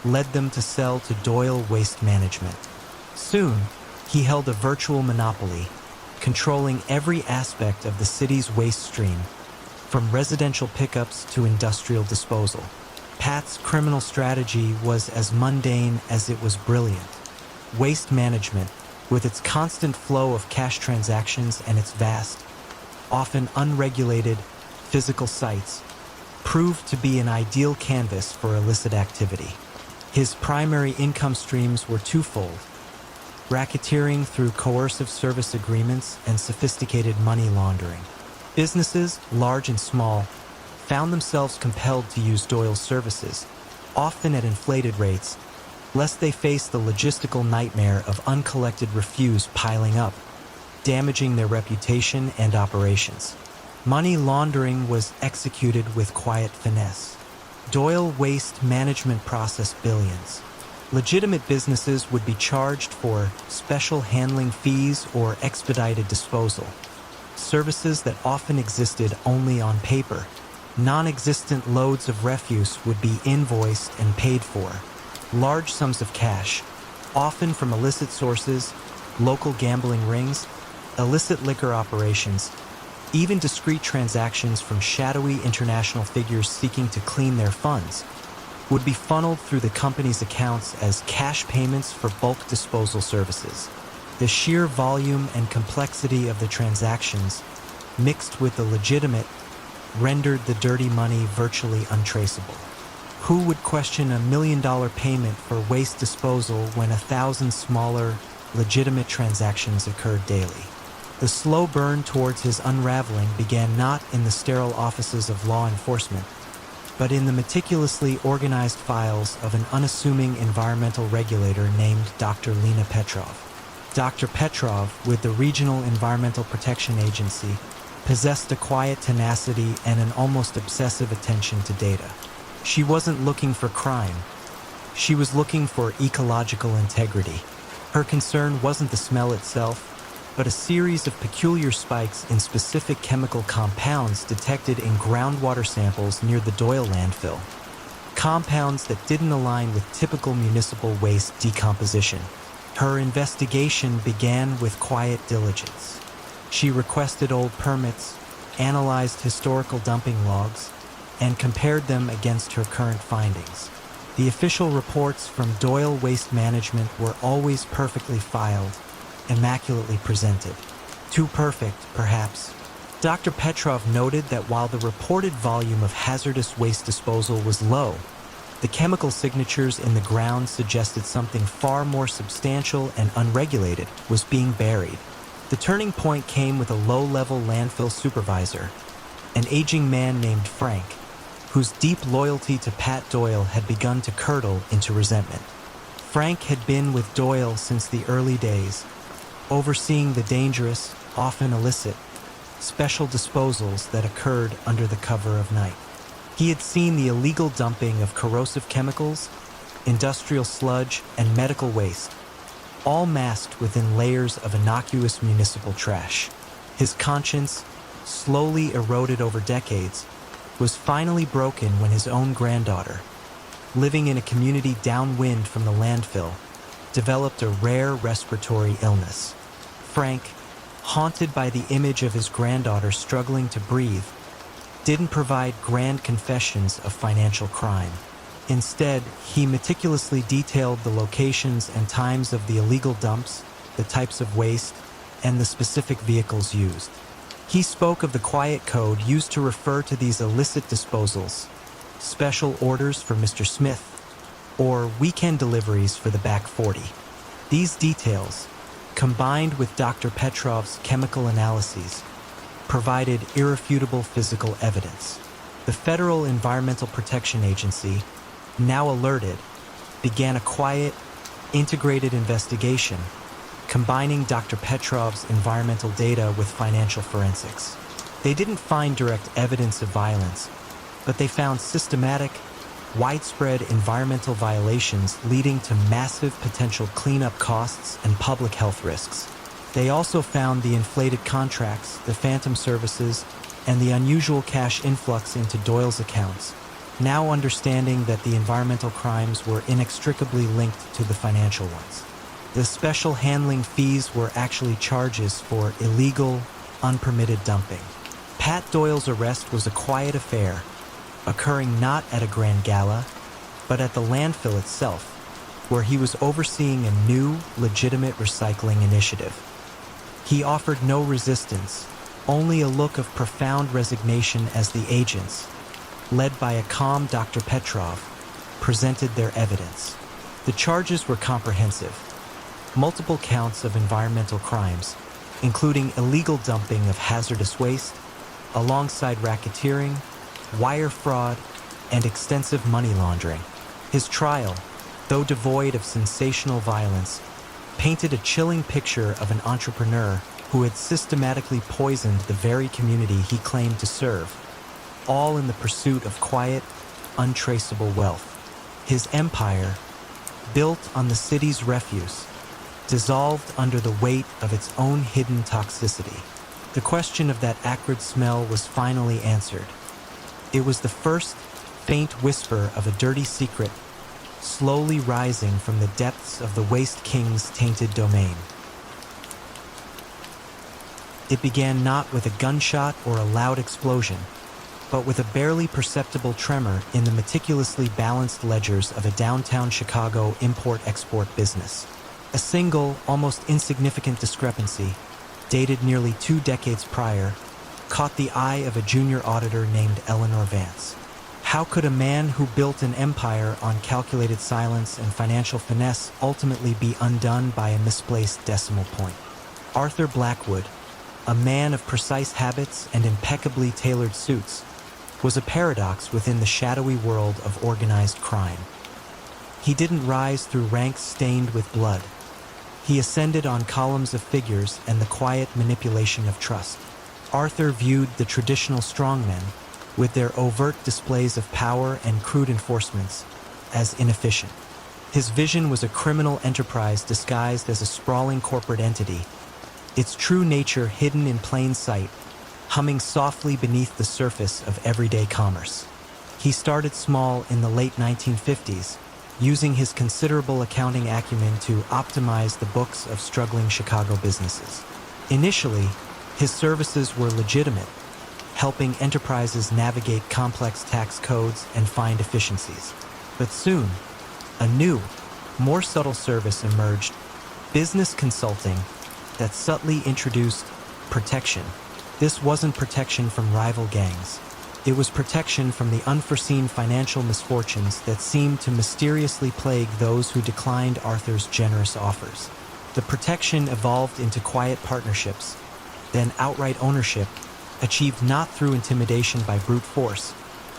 led them to sell to Doyle Waste Management. Soon, he held a virtual monopoly, controlling every aspect of the city's waste stream, from residential pickups to industrial disposal. Pat's criminal strategy was as mundane as it was brilliant. Waste management, with its constant flow of cash transactions and its vast, often unregulated, physical sites, proved to be an ideal canvas for illicit activity. His primary income streams were twofold: racketeering through coercive service agreements and sophisticated money laundering. Businesses, large and small, found themselves compelled to use Doyle's services, often at inflated rates, lest they face the logistical nightmare of uncollected refuse piling up, damaging their reputation and operations. Money laundering was executed with quiet finesse. Doyle Waste Management processed billions. Legitimate businesses would be charged for special handling fees or expedited disposal, services that often existed only on paper. Non-existent loads of refuse would be invoiced and paid for. Large sums of cash, often from illicit sources, local gambling rings, illicit liquor operations, even discrete transactions from shadowy international figures seeking to clean their funds, would be funneled through the company's accounts as cash payments for bulk disposal services. The sheer volume and complexity of the transactions, mixed with the legitimate, rendered the dirty money virtually untraceable. Who would question $1 million payment for waste disposal when 1,000 smaller, legitimate transactions occurred daily? The slow burn towards his unraveling began not in the sterile offices of law enforcement, but in the meticulously organized files of an unassuming environmental regulator named Dr. Lena Petrov. Dr. Petrov, with the Regional Environmental Protection Agency, possessed a quiet tenacity and an almost obsessive attention to data. She wasn't looking for crime. She was looking for ecological integrity. Her concern wasn't the smell itself, but a series of peculiar spikes in specific chemical compounds detected in groundwater samples near the Doyle landfill. Compounds that didn't align with typical municipal waste decomposition. Her investigation began with quiet diligence. She requested old permits, analyzed historical dumping logs, and compared them against her current findings. The official reports from Doyle Waste Management were always perfectly filed, immaculately presented. Too perfect, perhaps. Dr. Petrov noted that while the reported volume of hazardous waste disposal was low, the chemical signatures in the ground suggested something far more substantial and unregulated was being buried. The turning point came with a low-level landfill supervisor, an aging man named Frank, whose deep loyalty to Pat Doyle had begun to curdle into resentment. Frank had been with Doyle since the early days, overseeing the dangerous, often illicit, special disposals that occurred under the cover of night. He had seen the illegal dumping of corrosive chemicals, industrial sludge, and medical waste, all masked within layers of innocuous municipal trash. His conscience, slowly eroded over decades, was finally broken when his own granddaughter, living in a community downwind from the landfill, developed a rare respiratory illness. Frank, haunted by the image of his granddaughter struggling to breathe, didn't provide grand confessions of financial crime. Instead, he meticulously detailed the locations and times of the illegal dumps, the types of waste, and the specific vehicles used. He spoke of the quiet code used to refer to these illicit disposals, special orders for Mr. Smith, or weekend deliveries for the back 40. These details, combined with Dr. Petrov's chemical analyses, provided irrefutable physical evidence. The Federal Environmental Protection Agency, now alerted, began a quiet, integrated investigation, combining Dr. Petrov's environmental data with financial forensics. They didn't find direct evidence of violence, but they found systematic, widespread environmental violations leading to massive potential cleanup costs and public health risks. They also found the inflated contracts, the phantom services, and the unusual cash influx into Doyle's accounts, now understanding that the environmental crimes were inextricably linked to the financial ones. The special handling fees were actually charges for illegal, unpermitted dumping. Pat Doyle's arrest was a quiet affair, occurring not at a grand gala, but at the landfill itself, where he was overseeing a new, legitimate recycling initiative. He offered no resistance, only a look of profound resignation as the agents, led by a calm Dr. Petrov, presented their evidence. The charges were comprehensive. Multiple counts of environmental crimes, including illegal dumping of hazardous waste, alongside racketeering, wire fraud, and extensive money laundering. His trial, though devoid of sensational violence, painted a chilling picture of an entrepreneur who had systematically poisoned the very community he claimed to serve, all in the pursuit of quiet, untraceable wealth. His empire, built on the city's refuse, dissolved under the weight of its own hidden toxicity. The question of that acrid smell was finally answered. It was the first faint whisper of a dirty secret slowly rising from the depths of the Waste King's tainted domain. It began not with a gunshot or a loud explosion, but with a barely perceptible tremor in the meticulously balanced ledgers of a downtown Chicago import-export business. A single, almost insignificant discrepancy, dated nearly 2 decades prior, caught the eye of a junior auditor named Eleanor Vance. How could a man who built an empire on calculated silence and financial finesse ultimately be undone by a misplaced decimal point? Arthur Blackwood, a man of precise habits and impeccably tailored suits, was a paradox within the shadowy world of organized crime. He didn't rise through ranks stained with blood. He ascended on columns of figures and the quiet manipulation of trust. Arthur viewed the traditional strongmen, with their overt displays of power and crude enforcements, as inefficient. His vision was a criminal enterprise disguised as a sprawling corporate entity, its true nature hidden in plain sight, humming softly beneath the surface of everyday commerce. He started small in the late 1950s, using his considerable accounting acumen to optimize the books of struggling Chicago businesses. Initially, his services were legitimate, helping enterprises navigate complex tax codes and find efficiencies. But soon, a new, more subtle service emerged, business consulting, that subtly introduced protection. This wasn't protection from rival gangs. It was protection from the unforeseen financial misfortunes that seemed to mysteriously plague those who declined Arthur's generous offers. The protection evolved into quiet partnerships, then outright ownership, achieved not through intimidation by brute force,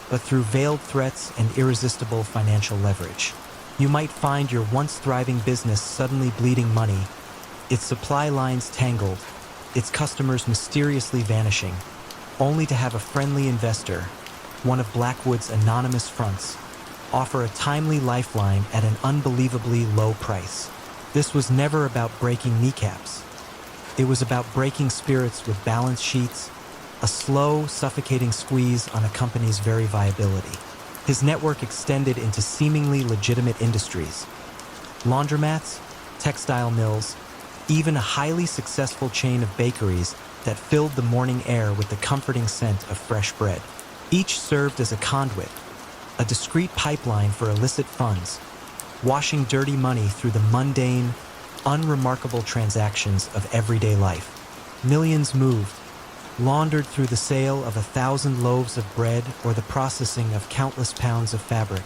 but through veiled threats and irresistible financial leverage. You might find your once thriving business suddenly bleeding money, its supply lines tangled, its customers mysteriously vanishing, only to have a friendly investor, one of Blackwood's anonymous fronts, offer a timely lifeline at an unbelievably low price. This was never about breaking kneecaps. It was about breaking spirits with balance sheets, a slow, suffocating squeeze on a company's very viability. His network extended into seemingly legitimate industries: laundromats, textile mills, even a highly successful chain of bakeries that filled the morning air with the comforting scent of fresh bread. Each served as a conduit, a discreet pipeline for illicit funds, washing dirty money through the mundane, unremarkable transactions of everyday life. Millions moved, laundered through the sale of 1,000 loaves of bread or the processing of countless pounds of fabric,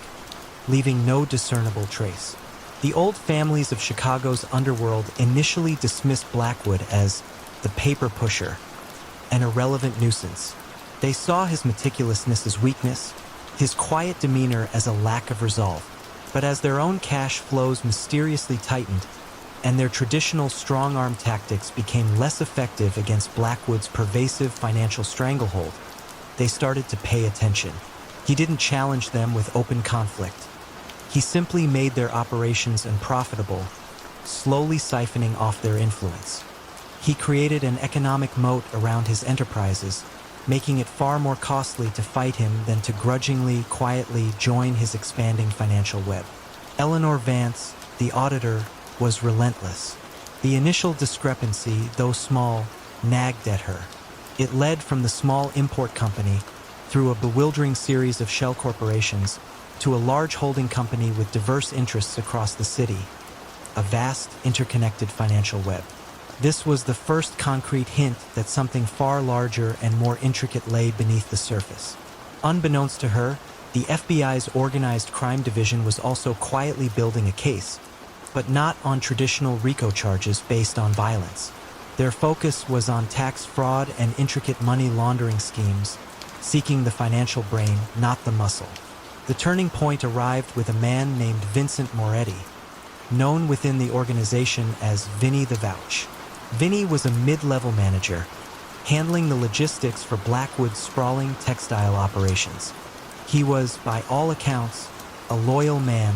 leaving no discernible trace. The old families of Chicago's underworld initially dismissed Blackwood as the paper pusher, an irrelevant nuisance. They saw his meticulousness as weakness, his quiet demeanor as a lack of resolve. But as their own cash flows mysteriously tightened, and their traditional strong-arm tactics became less effective against Blackwood's pervasive financial stranglehold, they started to pay attention. He didn't challenge them with open conflict. He simply made their operations unprofitable, slowly siphoning off their influence. He created an economic moat around his enterprises, making it far more costly to fight him than to grudgingly, quietly join his expanding financial web. Eleanor Vance, the auditor, was relentless. The initial discrepancy, though small, nagged at her. It led from the small import company, through a bewildering series of shell corporations, to a large holding company with diverse interests across the city, a vast, interconnected financial web. This was the first concrete hint that something far larger and more intricate lay beneath the surface. Unbeknownst to her, the FBI's organized crime division was also quietly building a case, but not on traditional RICO charges based on violence. Their focus was on tax fraud and intricate money laundering schemes, seeking the financial brain, not the muscle. The turning point arrived with a man named Vincent Moretti, known within the organization as Vinny the Vouch. Vinny was a mid-level manager, handling the logistics for Blackwood's sprawling textile operations. He was, by all accounts, a loyal man,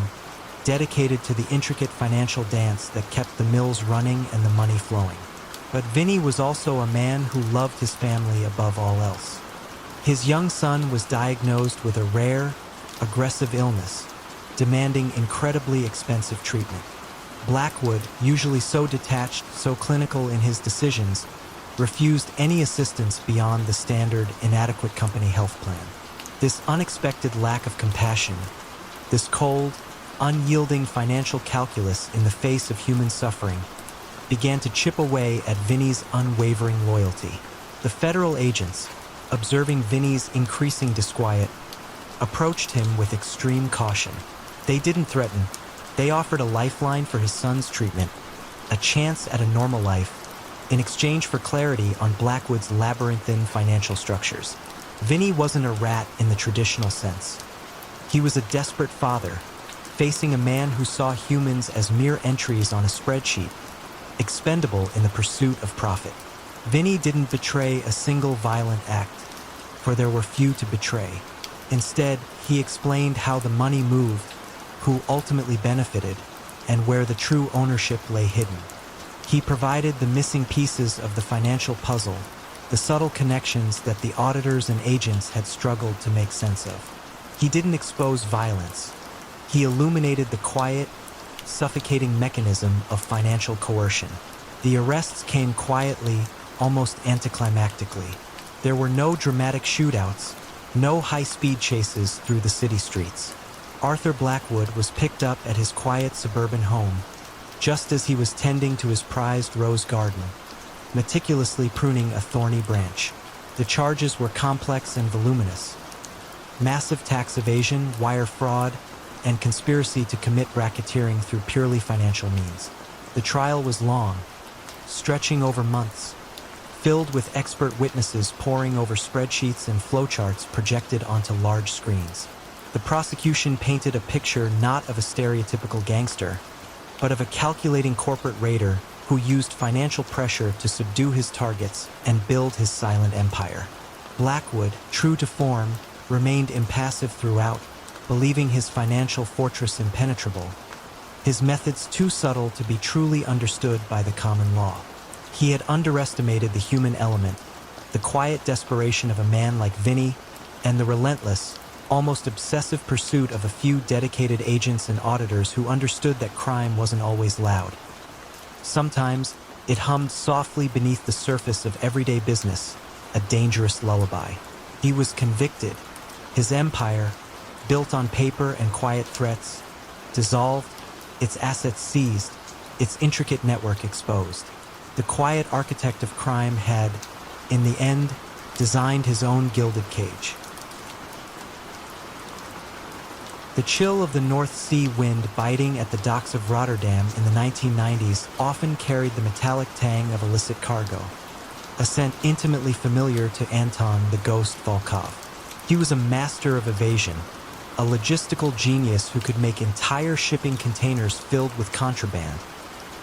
dedicated to the intricate financial dance that kept the mills running and the money flowing. But Vinny was also a man who loved his family above all else. His young son was diagnosed with a rare, aggressive illness, demanding incredibly expensive treatment. Blackwood, usually so detached, so clinical in his decisions, refused any assistance beyond the standard, inadequate company health plan. This unexpected lack of compassion, this cold, unyielding financial calculus in the face of human suffering, began to chip away at Vinny's unwavering loyalty. The federal agents, observing Vinny's increasing disquiet, approached him with extreme caution. They didn't threaten. They offered a lifeline for his son's treatment, a chance at a normal life, in exchange for clarity on Blackwood's labyrinthine financial structures. Vinny wasn't a rat in the traditional sense. He was a desperate father, facing a man who saw humans as mere entries on a spreadsheet, expendable in the pursuit of profit. Vinny didn't betray a single violent act, for there were few to betray. Instead, he explained how the money moved, who ultimately benefited, and where the true ownership lay hidden. He provided the missing pieces of the financial puzzle, the subtle connections that the auditors and agents had struggled to make sense of. He didn't expose violence. He illuminated the quiet, suffocating mechanism of financial coercion. The arrests came quietly, almost anticlimactically. There were no dramatic shootouts, no high-speed chases through the city streets. Arthur Blackwood was picked up at his quiet suburban home, just as he was tending to his prized rose garden, meticulously pruning a thorny branch. The charges were complex and voluminous. Massive tax evasion, wire fraud, and conspiracy to commit racketeering through purely financial means. The trial was long, stretching over months, filled with expert witnesses poring over spreadsheets and flowcharts projected onto large screens. The prosecution painted a picture not of a stereotypical gangster, but of a calculating corporate raider who used financial pressure to subdue his targets and build his silent empire. Blackwood, true to form, remained impassive throughout, believing his financial fortress impenetrable, his methods too subtle to be truly understood by the common law. He had underestimated the human element, the quiet desperation of a man like Vinny, and the relentless, almost obsessive pursuit of a few dedicated agents and auditors who understood that crime wasn't always loud. Sometimes, it hummed softly beneath the surface of everyday business, a dangerous lullaby. He was convicted. His empire, built on paper and quiet threats, dissolved, its assets seized, its intricate network exposed. The quiet architect of crime had, in the end, designed his own gilded cage. The chill of the North Sea wind biting at the docks of Rotterdam in the 1990s often carried the metallic tang of illicit cargo, a scent intimately familiar to Anton the Ghost Volkov. He was a master of evasion, a logistical genius who could make entire shipping containers filled with contraband,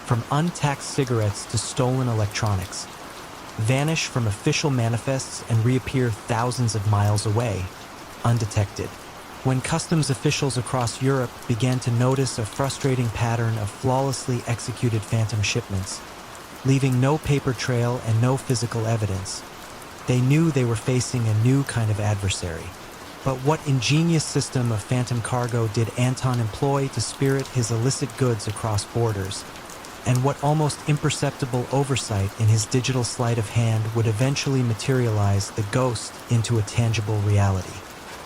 from untaxed cigarettes to stolen electronics, vanish from official manifests and reappear thousands of miles away, undetected. When customs officials across Europe began to notice a frustrating pattern of flawlessly executed phantom shipments, leaving no paper trail and no physical evidence, they knew they were facing a new kind of adversary. But what ingenious system of phantom cargo did Anton employ to spirit his illicit goods across borders? And what almost imperceptible oversight in his digital sleight of hand would eventually materialize the ghost into a tangible reality?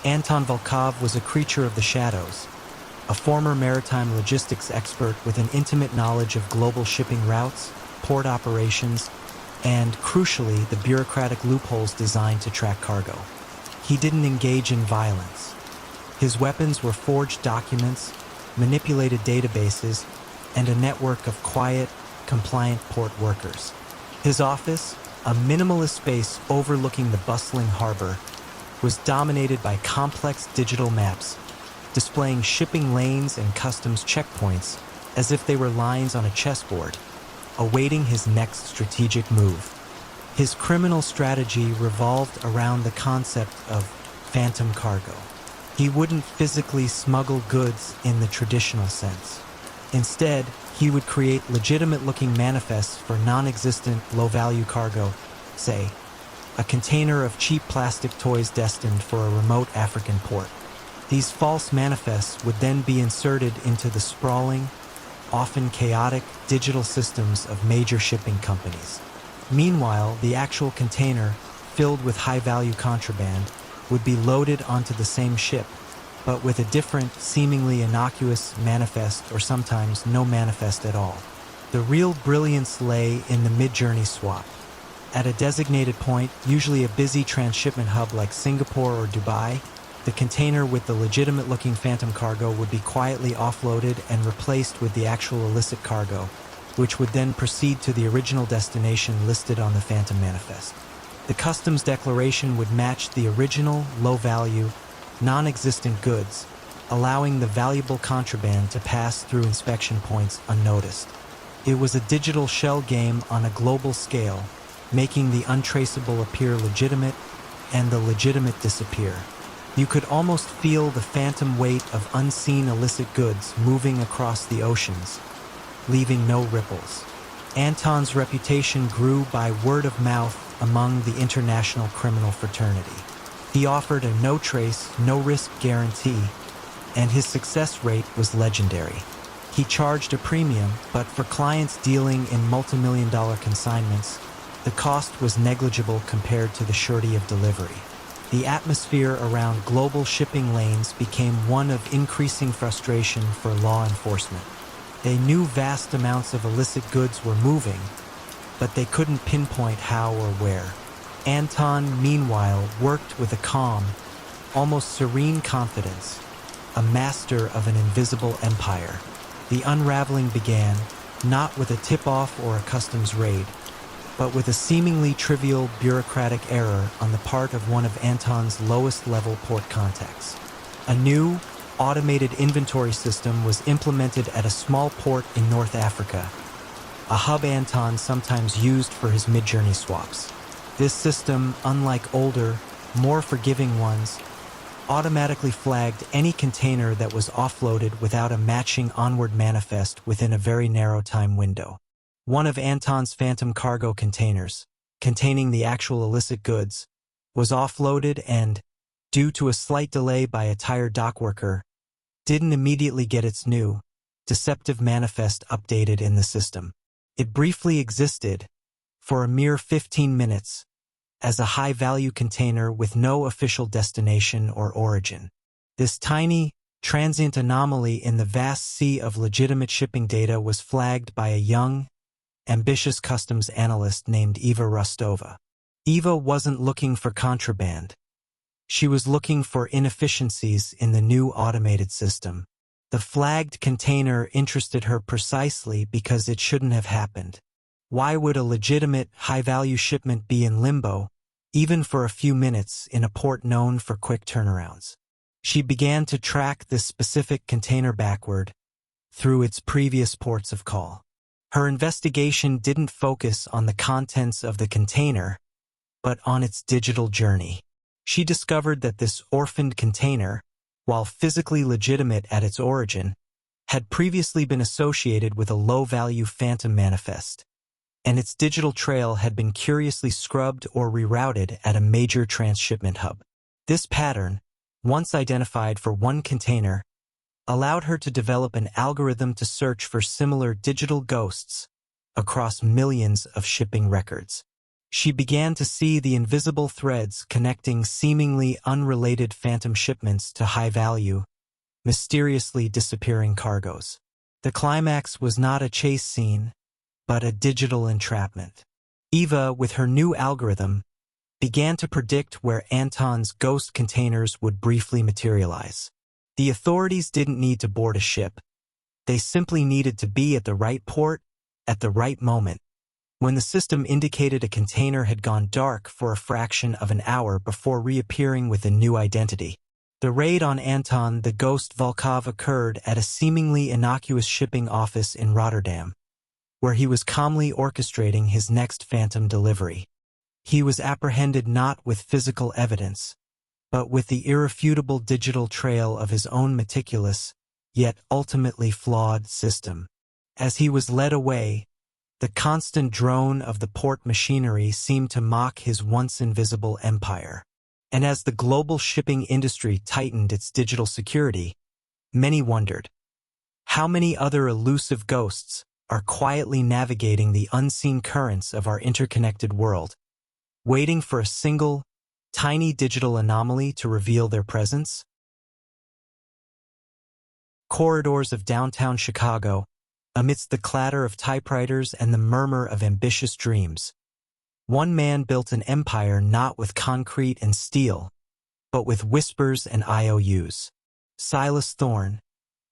Anton Volkov was a creature of the shadows, a former maritime logistics expert with an intimate knowledge of global shipping routes, port operations, and, crucially, the bureaucratic loopholes designed to track cargo. He didn't engage in violence. His weapons were forged documents, manipulated databases, and a network of quiet, compliant port workers. His office, a minimalist space overlooking the bustling harbor, was dominated by complex digital maps, displaying shipping lanes and customs checkpoints as if they were lines on a chessboard, awaiting his next strategic move. His criminal strategy revolved around the concept of phantom cargo. He wouldn't physically smuggle goods in the traditional sense. Instead, he would create legitimate-looking manifests for non-existent, low-value cargo, say, a container of cheap plastic toys destined for a remote African port. These false manifests would then be inserted into the sprawling, often chaotic, digital systems of major shipping companies. Meanwhile, the actual container, filled with high-value contraband, would be loaded onto the same ship, but with a different, seemingly innocuous manifest or sometimes no manifest at all. The real brilliance lay in the mid-journey swap. At a designated point, usually a busy transshipment hub like Singapore or Dubai, the container with the legitimate-looking phantom cargo would be quietly offloaded and replaced with the actual illicit cargo, which would then proceed to the original destination listed on the phantom manifest. The customs declaration would match the original, low-value, non-existent goods, allowing the valuable contraband to pass through inspection points unnoticed. It was a digital shell game on a global scale, making the untraceable appear legitimate and the legitimate disappear. You could almost feel the phantom weight of unseen illicit goods moving across the oceans, leaving no ripples. Anton's reputation grew by word of mouth among the international criminal fraternity. He offered a no-trace, no-risk guarantee, and his success rate was legendary. He charged a premium, but for clients dealing in multi-million-dollar consignments, the cost was negligible compared to the surety of delivery. The atmosphere around global shipping lanes became one of increasing frustration for law enforcement. They knew vast amounts of illicit goods were moving, but they couldn't pinpoint how or where. Anton, meanwhile, worked with a calm, almost serene confidence, a master of an invisible empire. The unraveling began, not with a tip-off or a customs raid, but with a seemingly trivial bureaucratic error on the part of one of Anton's lowest-level port contacts. A new, automated inventory system was implemented at a small port in North Africa, a hub Anton sometimes used for his mid-journey swaps. This system, unlike older, more forgiving ones, automatically flagged any container that was offloaded without a matching onward manifest within a very narrow time window. One of Anton's phantom cargo containers, containing the actual illicit goods, was offloaded and, due to a slight delay by a tired dock worker, didn't immediately get its new, deceptive manifest updated in the system. It briefly existed, for a mere 15 minutes, as a high-value container with no official destination or origin. This tiny, transient anomaly in the vast sea of legitimate shipping data was flagged by a young, ambitious customs analyst named Eva Rostova. Eva wasn't looking for contraband. She was looking for inefficiencies in the new automated system. The flagged container interested her precisely because it shouldn't have happened. Why would a legitimate, high-value shipment be in limbo, even for a few minutes, in a port known for quick turnarounds? She began to track this specific container backward, through its previous ports of call. Her investigation didn't focus on the contents of the container, but on its digital journey. She discovered that this orphaned container, while physically legitimate at its origin, had previously been associated with a low-value phantom manifest, and its digital trail had been curiously scrubbed or rerouted at a major transshipment hub. This pattern, once identified for one container, allowed her to develop an algorithm to search for similar digital ghosts across millions of shipping records. She began to see the invisible threads connecting seemingly unrelated phantom shipments to high-value, mysteriously disappearing cargoes. The climax was not a chase scene, but a digital entrapment. Eva, with her new algorithm, began to predict where Anton's ghost containers would briefly materialize. The authorities didn't need to board a ship. They simply needed to be at the right port, at the right moment. When the system indicated a container had gone dark for a fraction of an hour before reappearing with a new identity. The raid on Anton the Ghost Volkov occurred at a seemingly innocuous shipping office in Rotterdam, where he was calmly orchestrating his next phantom delivery. He was apprehended not with physical evidence, but with the irrefutable digital trail of his own meticulous, yet ultimately flawed system. As he was led away, the constant drone of the port machinery seemed to mock his once invisible empire. And as the global shipping industry tightened its digital security, many wondered, how many other elusive ghosts are quietly navigating the unseen currents of our interconnected world, waiting for a single, tiny digital anomaly to reveal their presence? Corridors of downtown Chicago, amidst the clatter of typewriters and the murmur of ambitious dreams, one man built an empire not with concrete and steel, but with whispers and IOUs. Silas Thorne,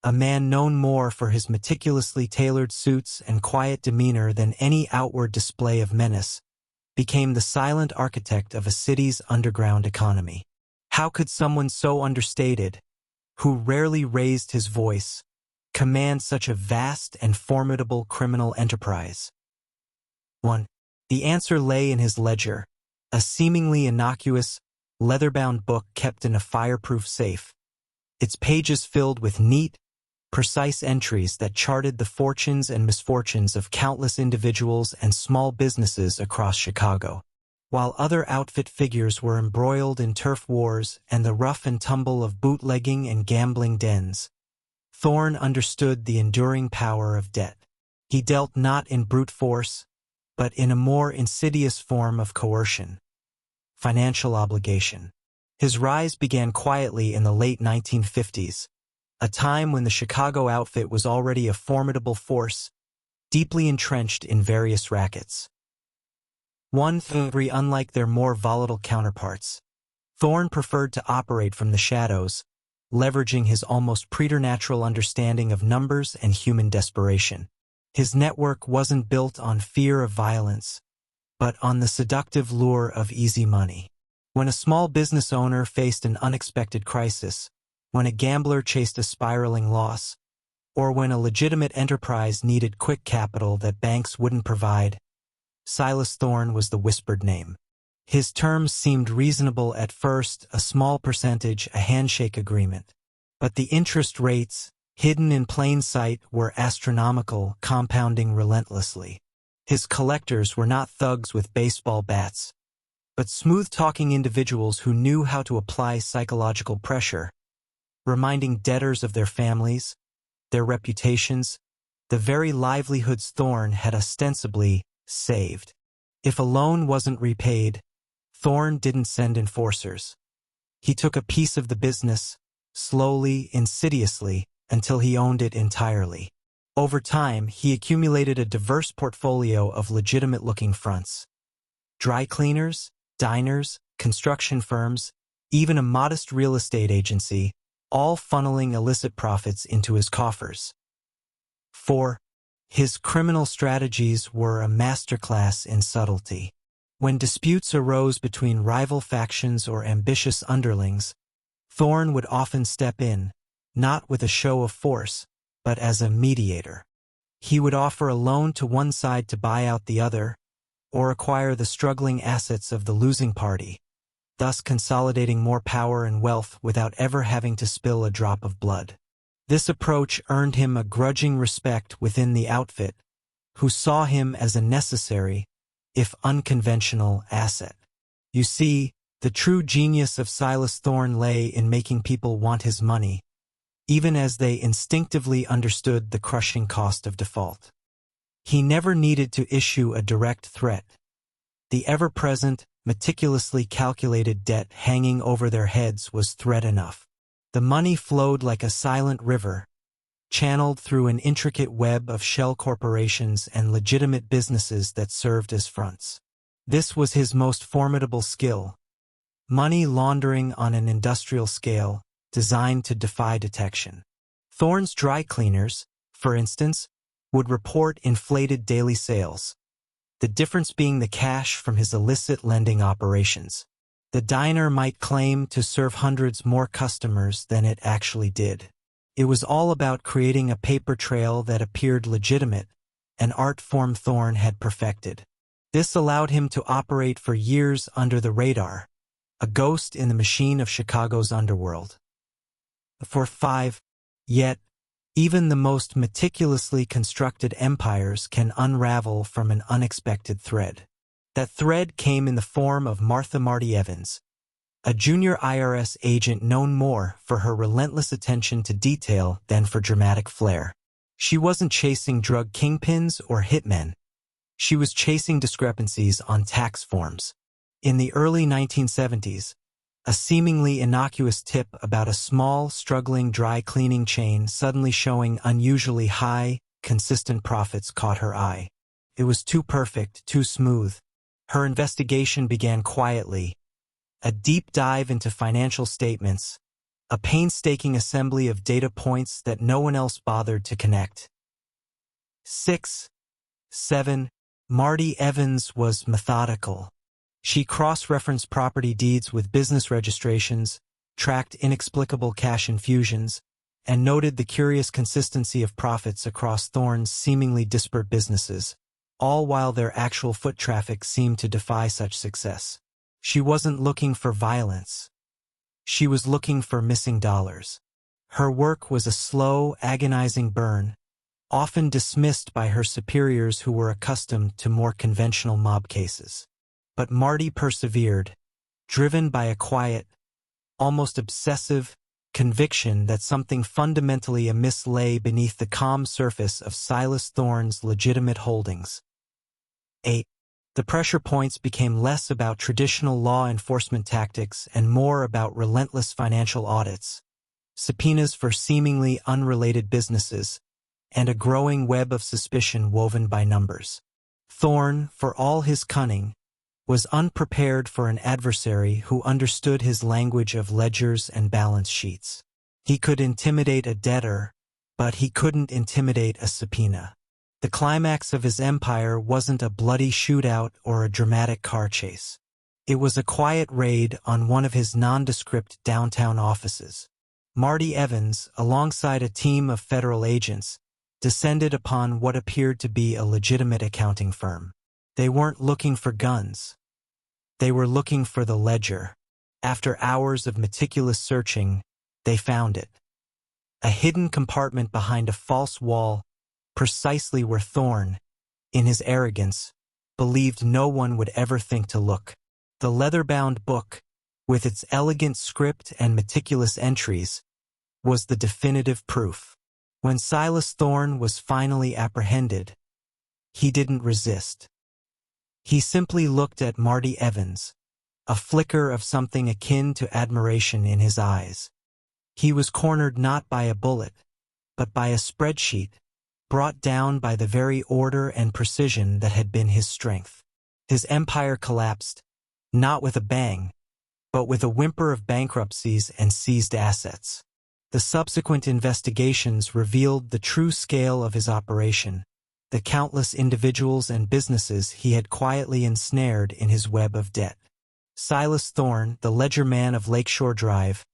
a man known more for his meticulously tailored suits and quiet demeanor than any outward display of menace, became the silent architect of a city's underground economy. How could someone so understated, who rarely raised his voice, command such a vast and formidable criminal enterprise? 1. The answer lay in his ledger, a seemingly innocuous, leather-bound book kept in a fireproof safe, its pages filled with neat, precise entries that charted the fortunes and misfortunes of countless individuals and small businesses across Chicago. While other outfit figures were embroiled in turf wars and the rough and tumble of bootlegging and gambling dens, Thorne understood the enduring power of debt. He dealt not in brute force, but in a more insidious form of coercion: financial obligation. His rise began quietly in the late 1950s, a time when the Chicago outfit was already a formidable force, deeply entrenched in various rackets. Unlike their more volatile counterparts, Thorne preferred to operate from the shadows, leveraging his almost preternatural understanding of numbers and human desperation. His network wasn't built on fear of violence, but on the seductive lure of easy money. When a small business owner faced an unexpected crisis, when a gambler chased a spiraling loss, or when a legitimate enterprise needed quick capital that banks wouldn't provide, Silas Thorne was the whispered name. His terms seemed reasonable at first, a small percentage, a handshake agreement. But the interest rates, hidden in plain sight, were astronomical, compounding relentlessly. His collectors were not thugs with baseball bats, but smooth-talking individuals who knew how to apply psychological pressure, reminding debtors of their families, their reputations, the very livelihoods Thorne had ostensibly saved. If a loan wasn't repaid, Thorne didn't send enforcers. He took a piece of the business, slowly, insidiously, until he owned it entirely. Over time, he accumulated a diverse portfolio of legitimate-looking fronts: dry cleaners, diners, construction firms, even a modest real estate agency, all funneling illicit profits into his coffers. 4. His criminal strategies were a masterclass in subtlety. When disputes arose between rival factions or ambitious underlings, Thorne would often step in, not with a show of force, but as a mediator. He would offer a loan to one side to buy out the other, or acquire the struggling assets of the losing party, thus consolidating more power and wealth without ever having to spill a drop of blood. This approach earned him a grudging respect within the outfit, who saw him as a necessary, if unconventional, asset. You see, the true genius of Silas Thorne lay in making people want his money, even as they instinctively understood the crushing cost of default. He never needed to issue a direct threat. The ever-present, meticulously calculated debt hanging over their heads was threat enough. The money flowed like a silent river, channeled through an intricate web of shell corporations and legitimate businesses that served as fronts. This was his most formidable skill: money laundering on an industrial scale, designed to defy detection. Thorne's dry cleaners, for instance, would report inflated daily sales, the difference being the cash from his illicit lending operations. The diner might claim to serve hundreds more customers than it actually did. It was all about creating a paper trail that appeared legitimate, an art form Thorne had perfected. This allowed him to operate for years under the radar, a ghost in the machine of Chicago's underworld. Yet, even the most meticulously constructed empires can unravel from an unexpected thread. That thread came in the form of Marty Evans, a junior IRS agent known more for her relentless attention to detail than for dramatic flair. She wasn't chasing drug kingpins or hitmen. She was chasing discrepancies on tax forms. In the early 1970s, a seemingly innocuous tip about a small, struggling dry cleaning chain suddenly showing unusually high, consistent profits caught her eye. It was too perfect, too smooth. Her investigation began quietly, a deep dive into financial statements, a painstaking assembly of data points that no one else bothered to connect. 7. Marty Evans was methodical. She cross-referenced property deeds with business registrations, tracked inexplicable cash infusions, and noted the curious consistency of profits across Thorne's seemingly disparate businesses, all while their actual foot traffic seemed to defy such success. She wasn't looking for violence. She was looking for missing dollars. Her work was a slow, agonizing burn, often dismissed by her superiors who were accustomed to more conventional mob cases. But Marty persevered, driven by a quiet, almost obsessive, conviction that something fundamentally amiss lay beneath the calm surface of Silas Thorne's legitimate holdings. 8. The pressure points became less about traditional law enforcement tactics and more about relentless financial audits, subpoenas for seemingly unrelated businesses, and a growing web of suspicion woven by numbers. Thorne, for all his cunning, was unprepared for an adversary who understood his language of ledgers and balance sheets. He could intimidate a debtor, but he couldn't intimidate a subpoena. The climax of his empire wasn't a bloody shootout or a dramatic car chase. It was a quiet raid on one of his nondescript downtown offices. Marty Evans, alongside a team of federal agents, descended upon what appeared to be a legitimate accounting firm. They weren't looking for guns. They were looking for the ledger. After hours of meticulous searching, they found it. A hidden compartment behind a false wall, precisely where Thorne, in his arrogance, believed no one would ever think to look. The leather-bound book, with its elegant script and meticulous entries, was the definitive proof. When Silas Thorne was finally apprehended, he didn't resist. He simply looked at Marty Evans, a flicker of something akin to admiration in his eyes. He was cornered not by a bullet, but by a spreadsheet, brought down by the very order and precision that had been his strength. His empire collapsed, not with a bang, but with a whimper of bankruptcies and seized assets. The subsequent investigations revealed the true scale of his operation, the countless individuals and businesses he had quietly ensnared in his web of debt. Silas Thorne, the ledger man of Lakeshore Drive,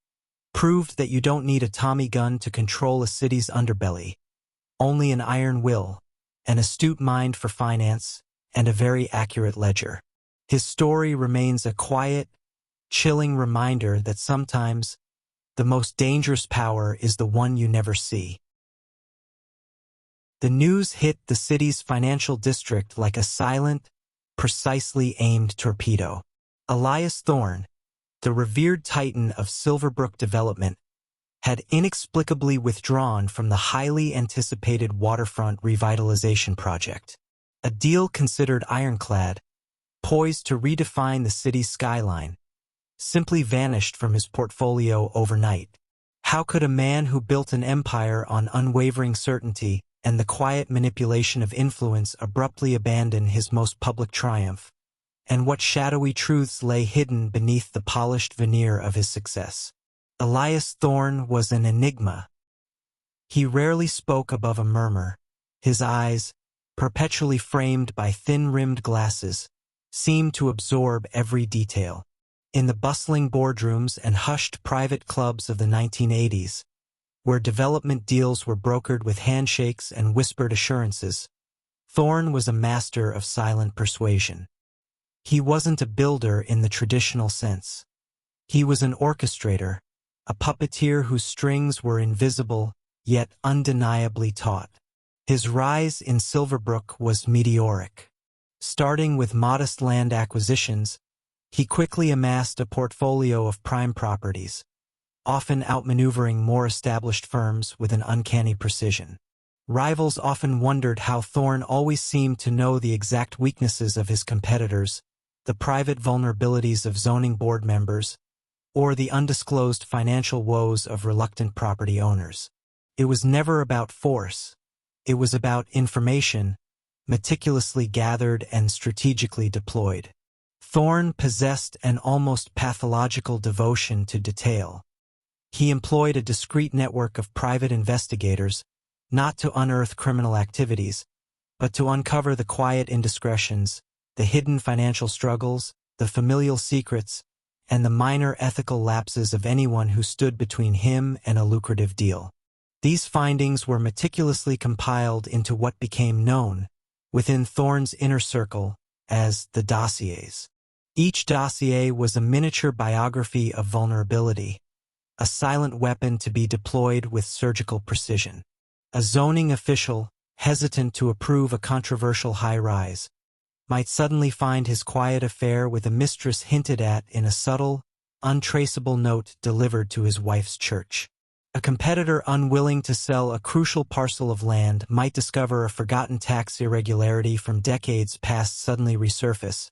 proved that you don't need a Tommy gun to control a city's underbelly, only an iron will, an astute mind for finance, and a very accurate ledger. His story remains a quiet, chilling reminder that sometimes the most dangerous power is the one you never see. The news hit the city's financial district like a silent, precisely aimed torpedo. Elias Thorne, the revered titan of Silverbrook development, had inexplicably withdrawn from the highly anticipated waterfront revitalization project. A deal considered ironclad, poised to redefine the city's skyline, simply vanished from his portfolio overnight. How could a man who built an empire on unwavering certainty and the quiet manipulation of influence abruptly abandon his most public triumph? And what shadowy truths lay hidden beneath the polished veneer of his success? Elias Thorne was an enigma. He rarely spoke above a murmur. His eyes, perpetually framed by thin-rimmed glasses, seemed to absorb every detail. In the bustling boardrooms and hushed private clubs of the 1980s, where development deals were brokered with handshakes and whispered assurances, Thorne was a master of silent persuasion. He wasn't a builder in the traditional sense. He was an orchestrator, a puppeteer whose strings were invisible, yet undeniably taut. His rise in Silverbrook was meteoric. Starting with modest land acquisitions, he quickly amassed a portfolio of prime properties, often outmaneuvering more established firms with an uncanny precision. Rivals often wondered how Thorne always seemed to know the exact weaknesses of his competitors, the private vulnerabilities of zoning board members, or the undisclosed financial woes of reluctant property owners. It was never about force. It was about information, meticulously gathered and strategically deployed. Thorne possessed an almost pathological devotion to detail. He employed a discreet network of private investigators, not to unearth criminal activities, but to uncover the quiet indiscretions, the hidden financial struggles, the familial secrets, and the minor ethical lapses of anyone who stood between him and a lucrative deal. These findings were meticulously compiled into what became known, within Thorne's inner circle, as the dossiers. Each dossier was a miniature biography of vulnerability, a silent weapon to be deployed with surgical precision. A zoning official, hesitant to approve a controversial high-rise, might suddenly find his quiet affair with a mistress hinted at in a subtle, untraceable note delivered to his wife's church. A competitor unwilling to sell a crucial parcel of land might discover a forgotten tax irregularity from decades past suddenly resurface,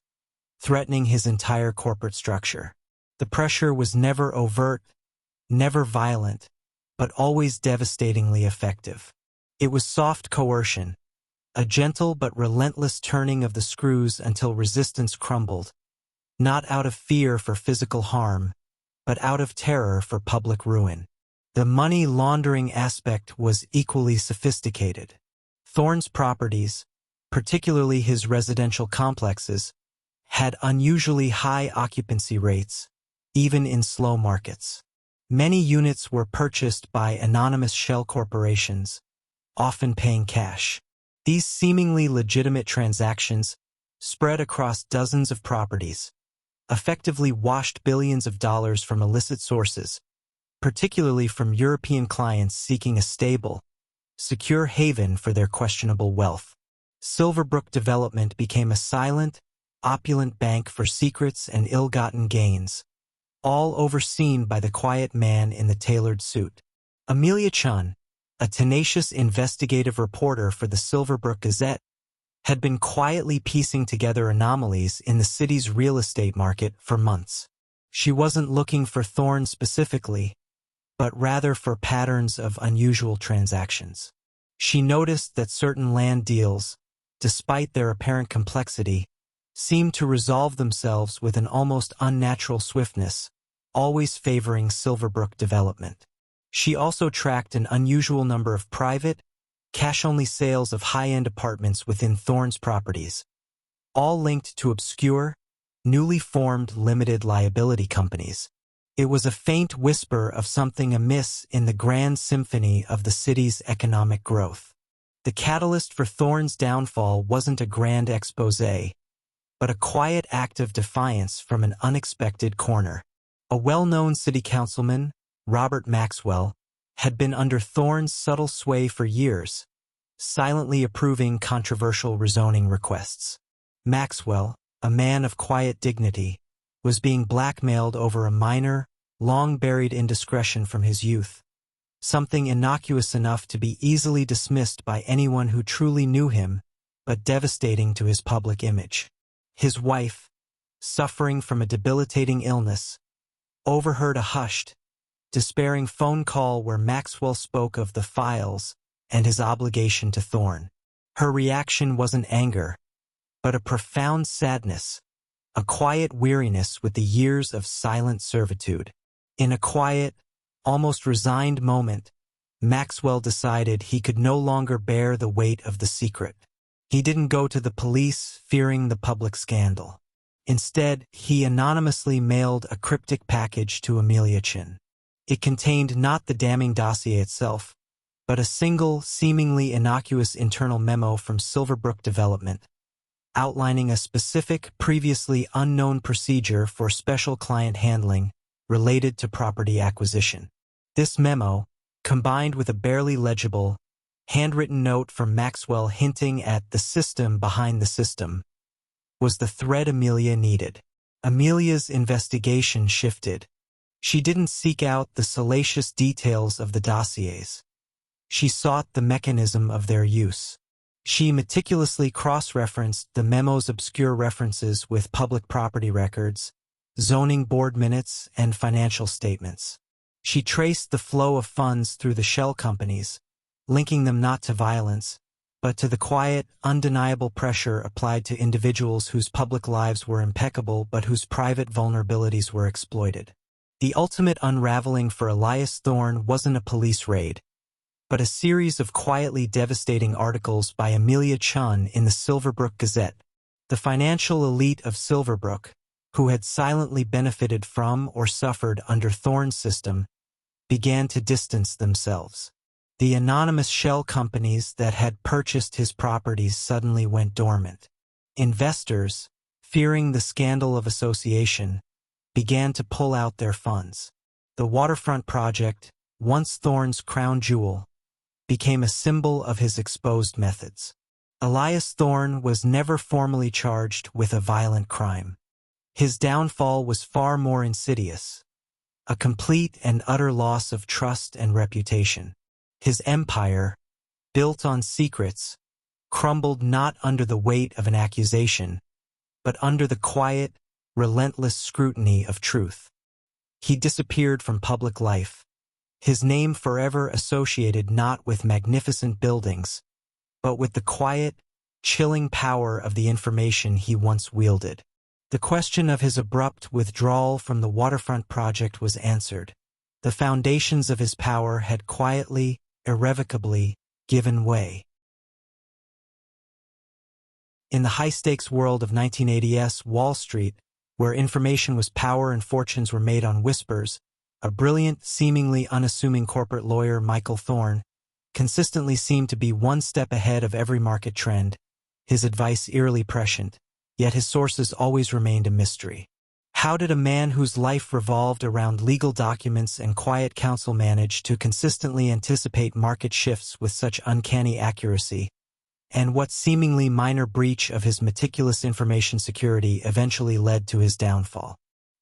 threatening his entire corporate structure. The pressure was never overt, never violent, but always devastatingly effective. It was soft coercion, a gentle but relentless turning of the screws until resistance crumbled, not out of fear for physical harm, but out of terror for public ruin. The money laundering aspect was equally sophisticated. Thorne's properties, particularly his residential complexes, had unusually high occupancy rates, even in slow markets. Many units were purchased by anonymous shell corporations, often paying cash. These seemingly legitimate transactions, spread across dozens of properties, effectively washed billions of dollars from illicit sources, particularly from European clients seeking a stable, secure haven for their questionable wealth. Silverbrook Development became a silent, opulent bank for secrets and ill-gotten gains, all overseen by the quiet man in the tailored suit. Amelia Chun, a tenacious investigative reporter for the Silverbrook Gazette, had been quietly piecing together anomalies in the city's real estate market for months. She wasn't looking for Thorne specifically, but rather for patterns of unusual transactions. She noticed that certain land deals, despite their apparent complexity, seemed to resolve themselves with an almost unnatural swiftness, always favoring Silverbrook Development. She also tracked an unusual number of private, cash-only sales of high-end apartments within Thorne's properties, all linked to obscure, newly formed limited liability companies. It was a faint whisper of something amiss in the grand symphony of the city's economic growth. The catalyst for Thorne's downfall wasn't a grand exposé, but a quiet act of defiance from an unexpected corner. A well-known city councilman, Robert Maxwell, had been under Thorne's subtle sway for years, silently approving controversial rezoning requests. Maxwell, a man of quiet dignity, was being blackmailed over a minor, long-buried indiscretion from his youth, something innocuous enough to be easily dismissed by anyone who truly knew him, but devastating to his public image. His wife, suffering from a debilitating illness, overheard a hushed, despairing phone call where Maxwell spoke of the files and his obligation to Thorne. Her reaction wasn't anger, but a profound sadness, a quiet weariness with the years of silent servitude. In a quiet, almost resigned moment, Maxwell decided he could no longer bear the weight of the secret. He didn't go to the police, fearing the public scandal. Instead, he anonymously mailed a cryptic package to Amelia Chin. It contained not the damning dossier itself, but a single, seemingly innocuous internal memo from Silverbrook Development, outlining a specific, previously unknown procedure for special client handling related to property acquisition. This memo, combined with a barely legible, handwritten note from Maxwell hinting at the system behind the system, was the thread Amelia needed. Amelia's investigation shifted. She didn't seek out the salacious details of the dossiers. She sought the mechanism of their use. She meticulously cross-referenced the memo's obscure references with public property records, zoning board minutes, and financial statements. She traced the flow of funds through the shell companies, linking them not to violence, but to the quiet, undeniable pressure applied to individuals whose public lives were impeccable but whose private vulnerabilities were exploited. The ultimate unraveling for Elias Thorne wasn't a police raid, but a series of quietly devastating articles by Amelia Chun in the Silverbrook Gazette. The financial elite of Silverbrook, who had silently benefited from or suffered under Thorne's system, began to distance themselves. The anonymous shell companies that had purchased his properties suddenly went dormant. Investors, fearing the scandal of association, began to pull out their funds. The waterfront project, once Thorne's crown jewel, became a symbol of his exposed methods. Elias Thorne was never formally charged with a violent crime. His downfall was far more insidious, a complete and utter loss of trust and reputation. His empire, built on secrets, crumbled not under the weight of an accusation, but under the quiet, relentless scrutiny of truth. He disappeared from public life, his name forever associated not with magnificent buildings, but with the quiet, chilling power of the information he once wielded. The question of his abrupt withdrawal from the waterfront project was answered. The foundations of his power had quietly, irrevocably given way. In the high-stakes world of 1980s Wall Street, where information was power and fortunes were made on whispers, a brilliant, seemingly unassuming corporate lawyer, Michael Thorne, consistently seemed to be one step ahead of every market trend, his advice eerily prescient, yet his sources always remained a mystery. How did a man whose life revolved around legal documents and quiet counsel manage to consistently anticipate market shifts with such uncanny accuracy? And what seemingly minor breach of his meticulous information security eventually led to his downfall?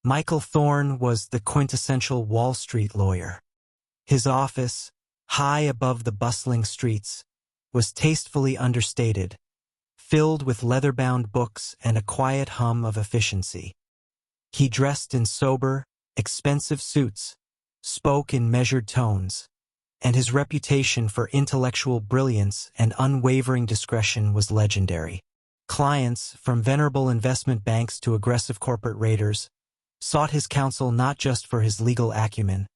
Michael Thorne was the quintessential Wall Street lawyer. His office, high above the bustling streets, was tastefully understated, filled with leather-bound books and a quiet hum of efficiency. He dressed in sober, expensive suits, spoke in measured tones, and his reputation for intellectual brilliance and unwavering discretion was legendary. Clients, from venerable investment banks to aggressive corporate raiders, sought his counsel not just for his legal acumen,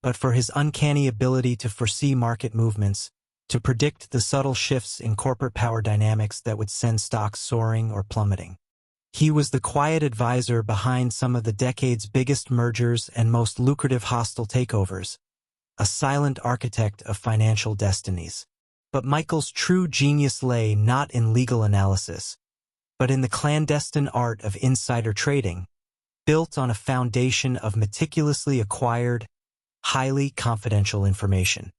but for his uncanny ability to foresee market movements, to predict the subtle shifts in corporate power dynamics that would send stocks soaring or plummeting. He was the quiet advisor behind some of the decade's biggest mergers and most lucrative hostile takeovers, a silent architect of financial destinies. But Michael's true genius lay not in legal analysis, but in the clandestine art of insider trading, built on a foundation of meticulously acquired, highly confidential information.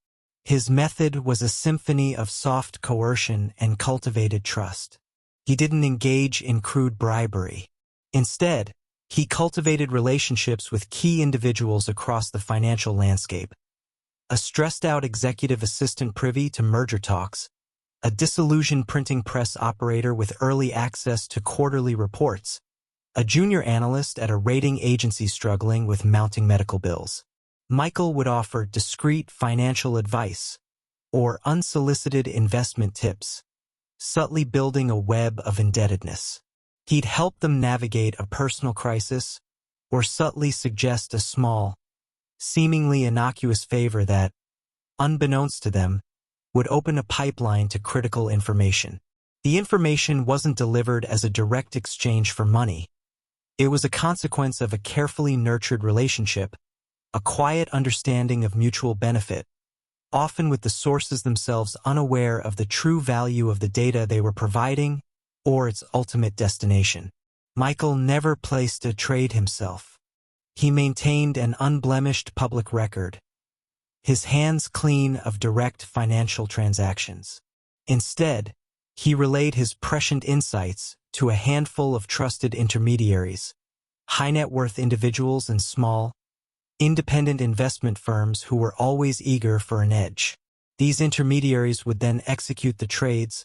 His method was a symphony of soft coercion and cultivated trust. He didn't engage in crude bribery. Instead, he cultivated relationships with key individuals across the financial landscape. A stressed-out executive assistant privy to merger talks, a disillusioned printing press operator with early access to quarterly reports, a junior analyst at a rating agency struggling with mounting medical bills. Michael would offer discreet financial advice or unsolicited investment tips, subtly building a web of indebtedness. He'd help them navigate a personal crisis or subtly suggest a small, seemingly innocuous favor that, unbeknownst to them, would open a pipeline to critical information. The information wasn't delivered as a direct exchange for money. It was a consequence of a carefully nurtured relationship, a quiet understanding of mutual benefit, often with the sources themselves unaware of the true value of the data they were providing or its ultimate destination. Michael never placed a trade himself. He maintained an unblemished public record, his hands clean of direct financial transactions. Instead, he relayed his prescient insights to a handful of trusted intermediaries, high-net-worth individuals and small, independent investment firms who were always eager for an edge. These intermediaries would then execute the trades,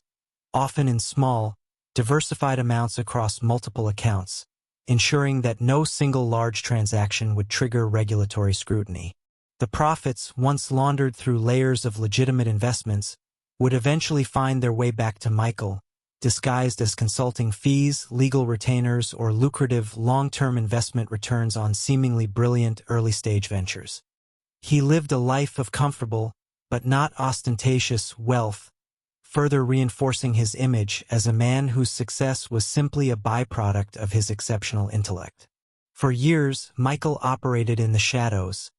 often in small, diversified amounts across multiple accounts, ensuring that no single large transaction would trigger regulatory scrutiny. The profits, once laundered through layers of legitimate investments, would eventually find their way back to Michael, disguised as consulting fees, legal retainers, or lucrative long-term investment returns on seemingly brilliant early-stage ventures. He lived a life of comfortable, but not ostentatious, wealth, further reinforcing his image as a man whose success was simply a byproduct of his exceptional intellect. For years, Michael operated in the shadows,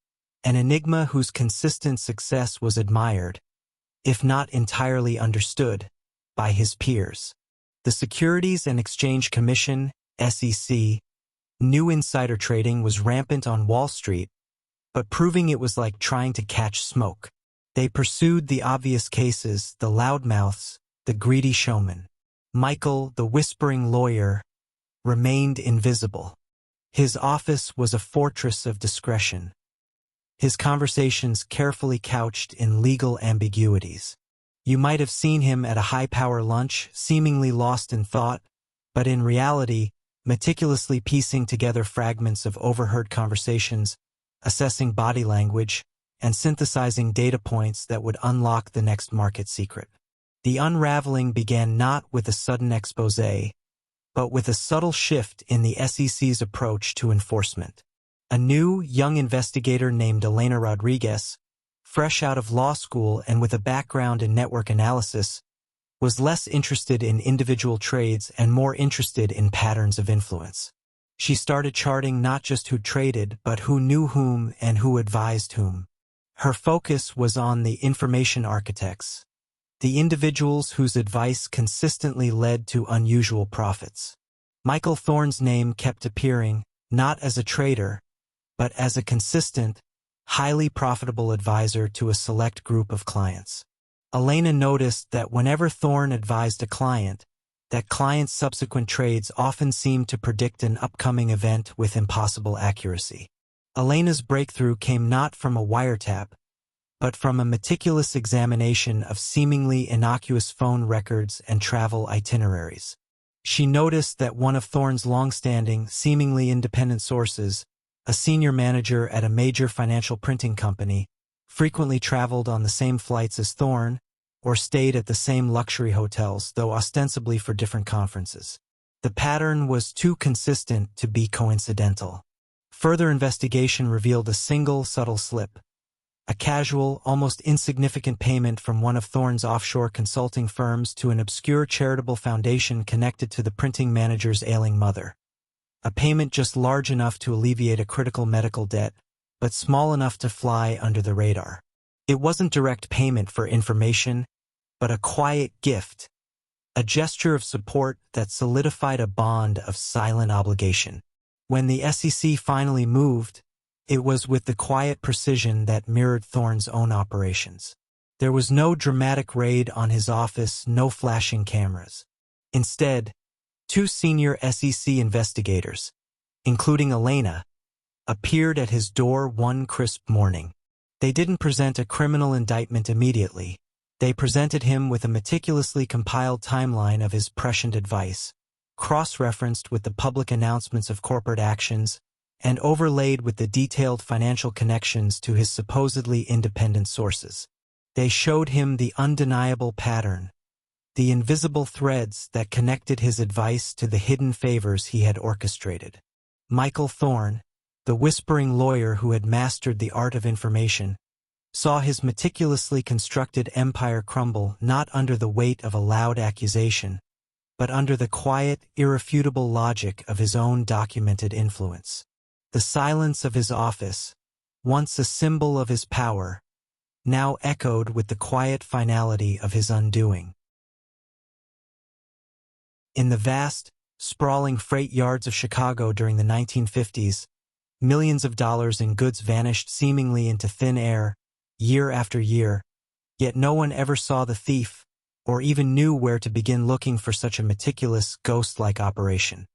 an enigma whose consistent success was admired, if not entirely understood, by his peers. The Securities and Exchange Commission, SEC, knew insider trading was rampant on Wall Street, but proving it was like trying to catch smoke. They pursued the obvious cases, the loudmouths, the greedy showmen. Michael, the whispering lawyer, remained invisible. His office was a fortress of discretion, his conversations carefully couched in legal ambiguities. You might have seen him at a high-power lunch, seemingly lost in thought, but in reality, meticulously piecing together fragments of overheard conversations, assessing body language, and synthesizing data points that would unlock the next market secret. The unraveling began not with a sudden exposé, but with a subtle shift in the SEC's approach to enforcement. A new, young investigator named Elena Rodriguez, fresh out of law school and with a background in network analysis, was less interested in individual trades and more interested in patterns of influence. She started charting not just who traded, but who knew whom and who advised whom. Her focus was on the information architects, the individuals whose advice consistently led to unusual profits. Michael Thorne's name kept appearing, not as a trader, but as a consistent, highly profitable advisor to a select group of clients. Elena noticed that whenever Thorne advised a client, that client's subsequent trades often seemed to predict an upcoming event with impossible accuracy. Elena's breakthrough came not from a wiretap, but from a meticulous examination of seemingly innocuous phone records and travel itineraries. She noticed that one of Thorne's long-standing, seemingly independent sources, a senior manager at a major financial printing company, frequently traveled on the same flights as Thorne or stayed at the same luxury hotels, though ostensibly for different conferences. The pattern was too consistent to be coincidental. Further investigation revealed a single subtle slip, a casual, almost insignificant payment from one of Thorne's offshore consulting firms to an obscure charitable foundation connected to the printing manager's ailing mother. A payment just large enough to alleviate a critical medical debt, but small enough to fly under the radar. It wasn't direct payment for information, but a quiet gift, a gesture of support that solidified a bond of silent obligation. When the SEC finally moved, it was with the quiet precision that mirrored Thorne's own operations. There was no dramatic raid on his office, no flashing cameras. Instead, two senior SEC investigators, including Elena, appeared at his door one crisp morning. They didn't present a criminal indictment immediately. They presented him with a meticulously compiled timeline of his prescient advice, cross-referenced with the public announcements of corporate actions, and overlaid with the detailed financial connections to his supposedly independent sources. They showed him the undeniable pattern, the invisible threads that connected his advice to the hidden favors he had orchestrated. Michael Thorne, the whispering lawyer who had mastered the art of information, saw his meticulously constructed empire crumble not under the weight of a loud accusation, but under the quiet, irrefutable logic of his own documented influence. The silence of his office, once a symbol of his power, now echoed with the quiet finality of his undoing. In the vast, sprawling freight yards of Chicago during the 1950s, millions of dollars in goods vanished seemingly into thin air, year after year, yet no one ever saw the thief, or even knew where to begin looking for such a meticulous, ghost-like operation.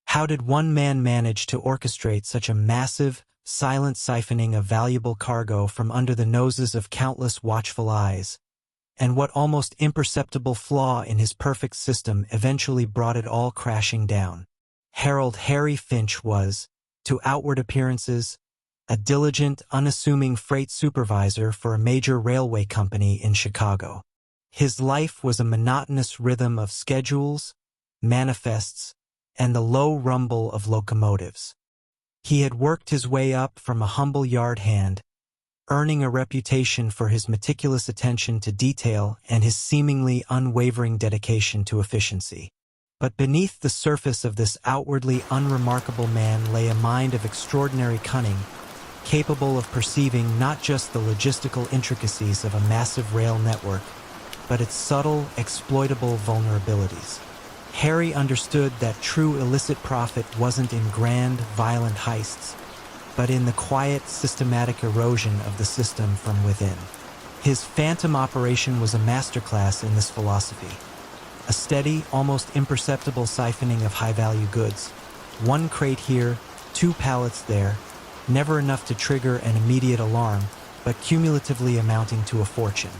How did one man manage to orchestrate such a massive, silent siphoning of valuable cargo from under the noses of countless watchful eyes? And what almost imperceptible flaw in his perfect system eventually brought it all crashing down? Harold Harry Finch was, to outward appearances, a diligent, unassuming freight supervisor for a major railway company in Chicago. His life was a monotonous rhythm of schedules, manifests, and the low rumble of locomotives. He had worked his way up from a humble yard hand, earning a reputation for his meticulous attention to detail and his seemingly unwavering dedication to efficiency. But beneath the surface of this outwardly unremarkable man lay a mind of extraordinary cunning, capable of perceiving not just the logistical intricacies of a massive rail network, but its subtle, exploitable vulnerabilities. Harry understood that true illicit profit wasn't in grand, violent heists, but in the quiet, systematic erosion of the system from within. His phantom operation was a masterclass in this philosophy. A steady, almost imperceptible siphoning of high-value goods. One crate here, 2 pallets there, never enough to trigger an immediate alarm, but cumulatively amounting to a fortune.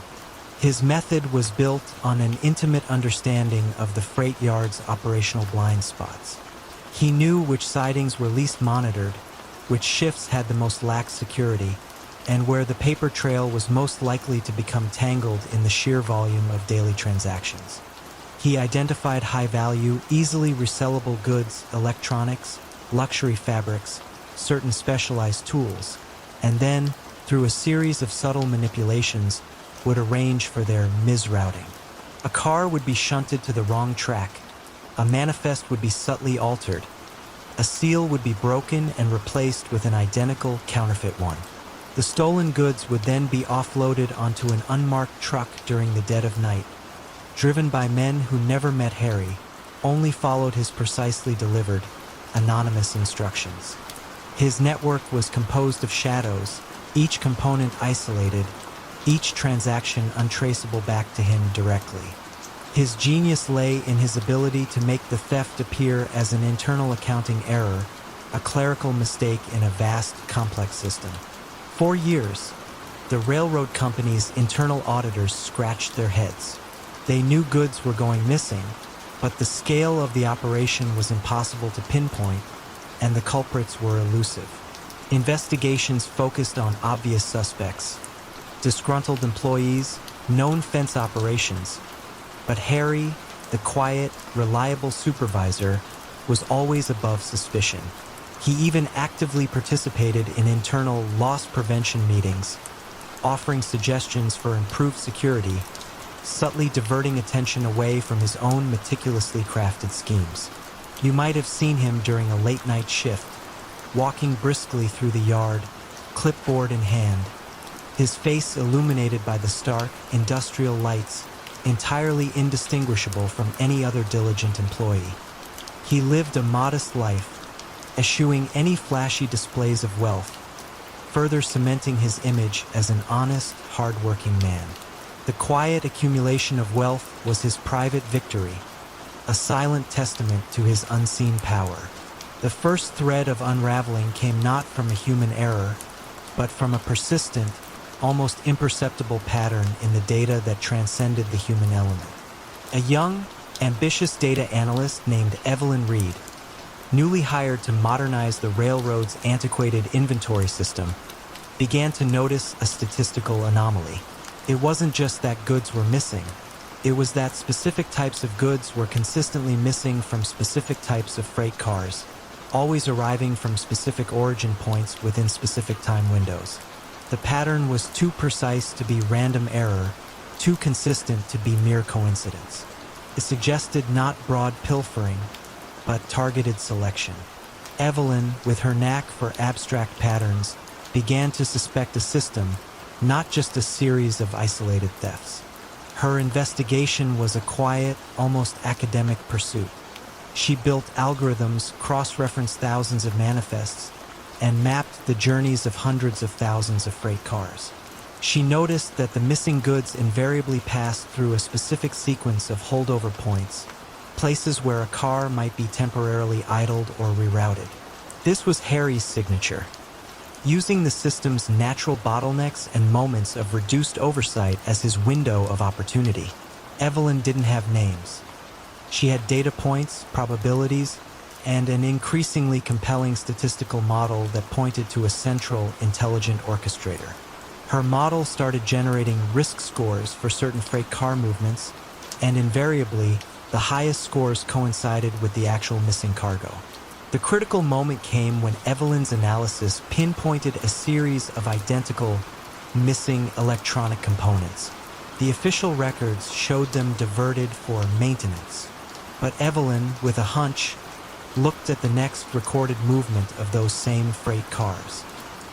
His method was built on an intimate understanding of the freight yard's operational blind spots. He knew which sidings were least monitored, which shifts had the most lax security, and where the paper trail was most likely to become tangled in the sheer volume of daily transactions. He identified high-value, easily resellable goods, electronics, luxury fabrics, certain specialized tools, and then, through a series of subtle manipulations, would arrange for their misrouting. A car would be shunted to the wrong track, a manifest would be subtly altered, a seal would be broken and replaced with an identical counterfeit one. The stolen goods would then be offloaded onto an unmarked truck during the dead of night, driven by men who never met Harry, only followed his precisely delivered, anonymous instructions. His network was composed of shadows, each component isolated, each transaction untraceable back to him directly. His genius lay in his ability to make the theft appear as an internal accounting error, a clerical mistake in a vast, complex system. For years, the railroad company's internal auditors scratched their heads. They knew goods were going missing, but the scale of the operation was impossible to pinpoint, and the culprits were elusive. Investigations focused on obvious suspects, disgruntled employees, known fence operations, but Harry, the quiet, reliable supervisor, was always above suspicion. He even actively participated in internal loss prevention meetings, offering suggestions for improved security, subtly diverting attention away from his own meticulously crafted schemes. You might have seen him during a late-night shift, walking briskly through the yard, clipboard in hand, his face illuminated by the stark, industrial lights, entirely indistinguishable from any other diligent employee. He lived a modest life, eschewing any flashy displays of wealth, further cementing his image as an honest, hard-working man. The quiet accumulation of wealth was his private victory, a silent testament to his unseen power. The first thread of unraveling came not from a human error, but from a persistent, almost imperceptible pattern in the data that transcended the human element. A young, ambitious data analyst named Evelyn Reed, newly hired to modernize the railroad's antiquated inventory system, began to notice a statistical anomaly. It wasn't just that goods were missing. It was that specific types of goods were consistently missing from specific types of freight cars, always arriving from specific origin points within specific time windows. The pattern was too precise to be random error, too consistent to be mere coincidence. It suggested not broad pilfering, but targeted selection. Evelyn, with her knack for abstract patterns, began to suspect a system, not just a series of isolated thefts. Her investigation was a quiet, almost academic pursuit. She built algorithms, cross-referenced thousands of manifests, and mapped the journeys of hundreds of thousands of freight cars. She noticed that the missing goods invariably passed through a specific sequence of holdover points, places where a car might be temporarily idled or rerouted. This was Harry's signature. Using the system's natural bottlenecks and moments of reduced oversight as his window of opportunity. Evelyn didn't have names. She had data points, probabilities, and an increasingly compelling statistical model that pointed to a central, intelligent orchestrator. Her model started generating risk scores for certain freight car movements, and invariably, the highest scores coincided with the actual missing cargo. The critical moment came when Evelyn's analysis pinpointed a series of identical, missing electronic components. The official records showed them diverted for maintenance. But Evelyn, with a hunch, looked at the next recorded movement of those same freight cars.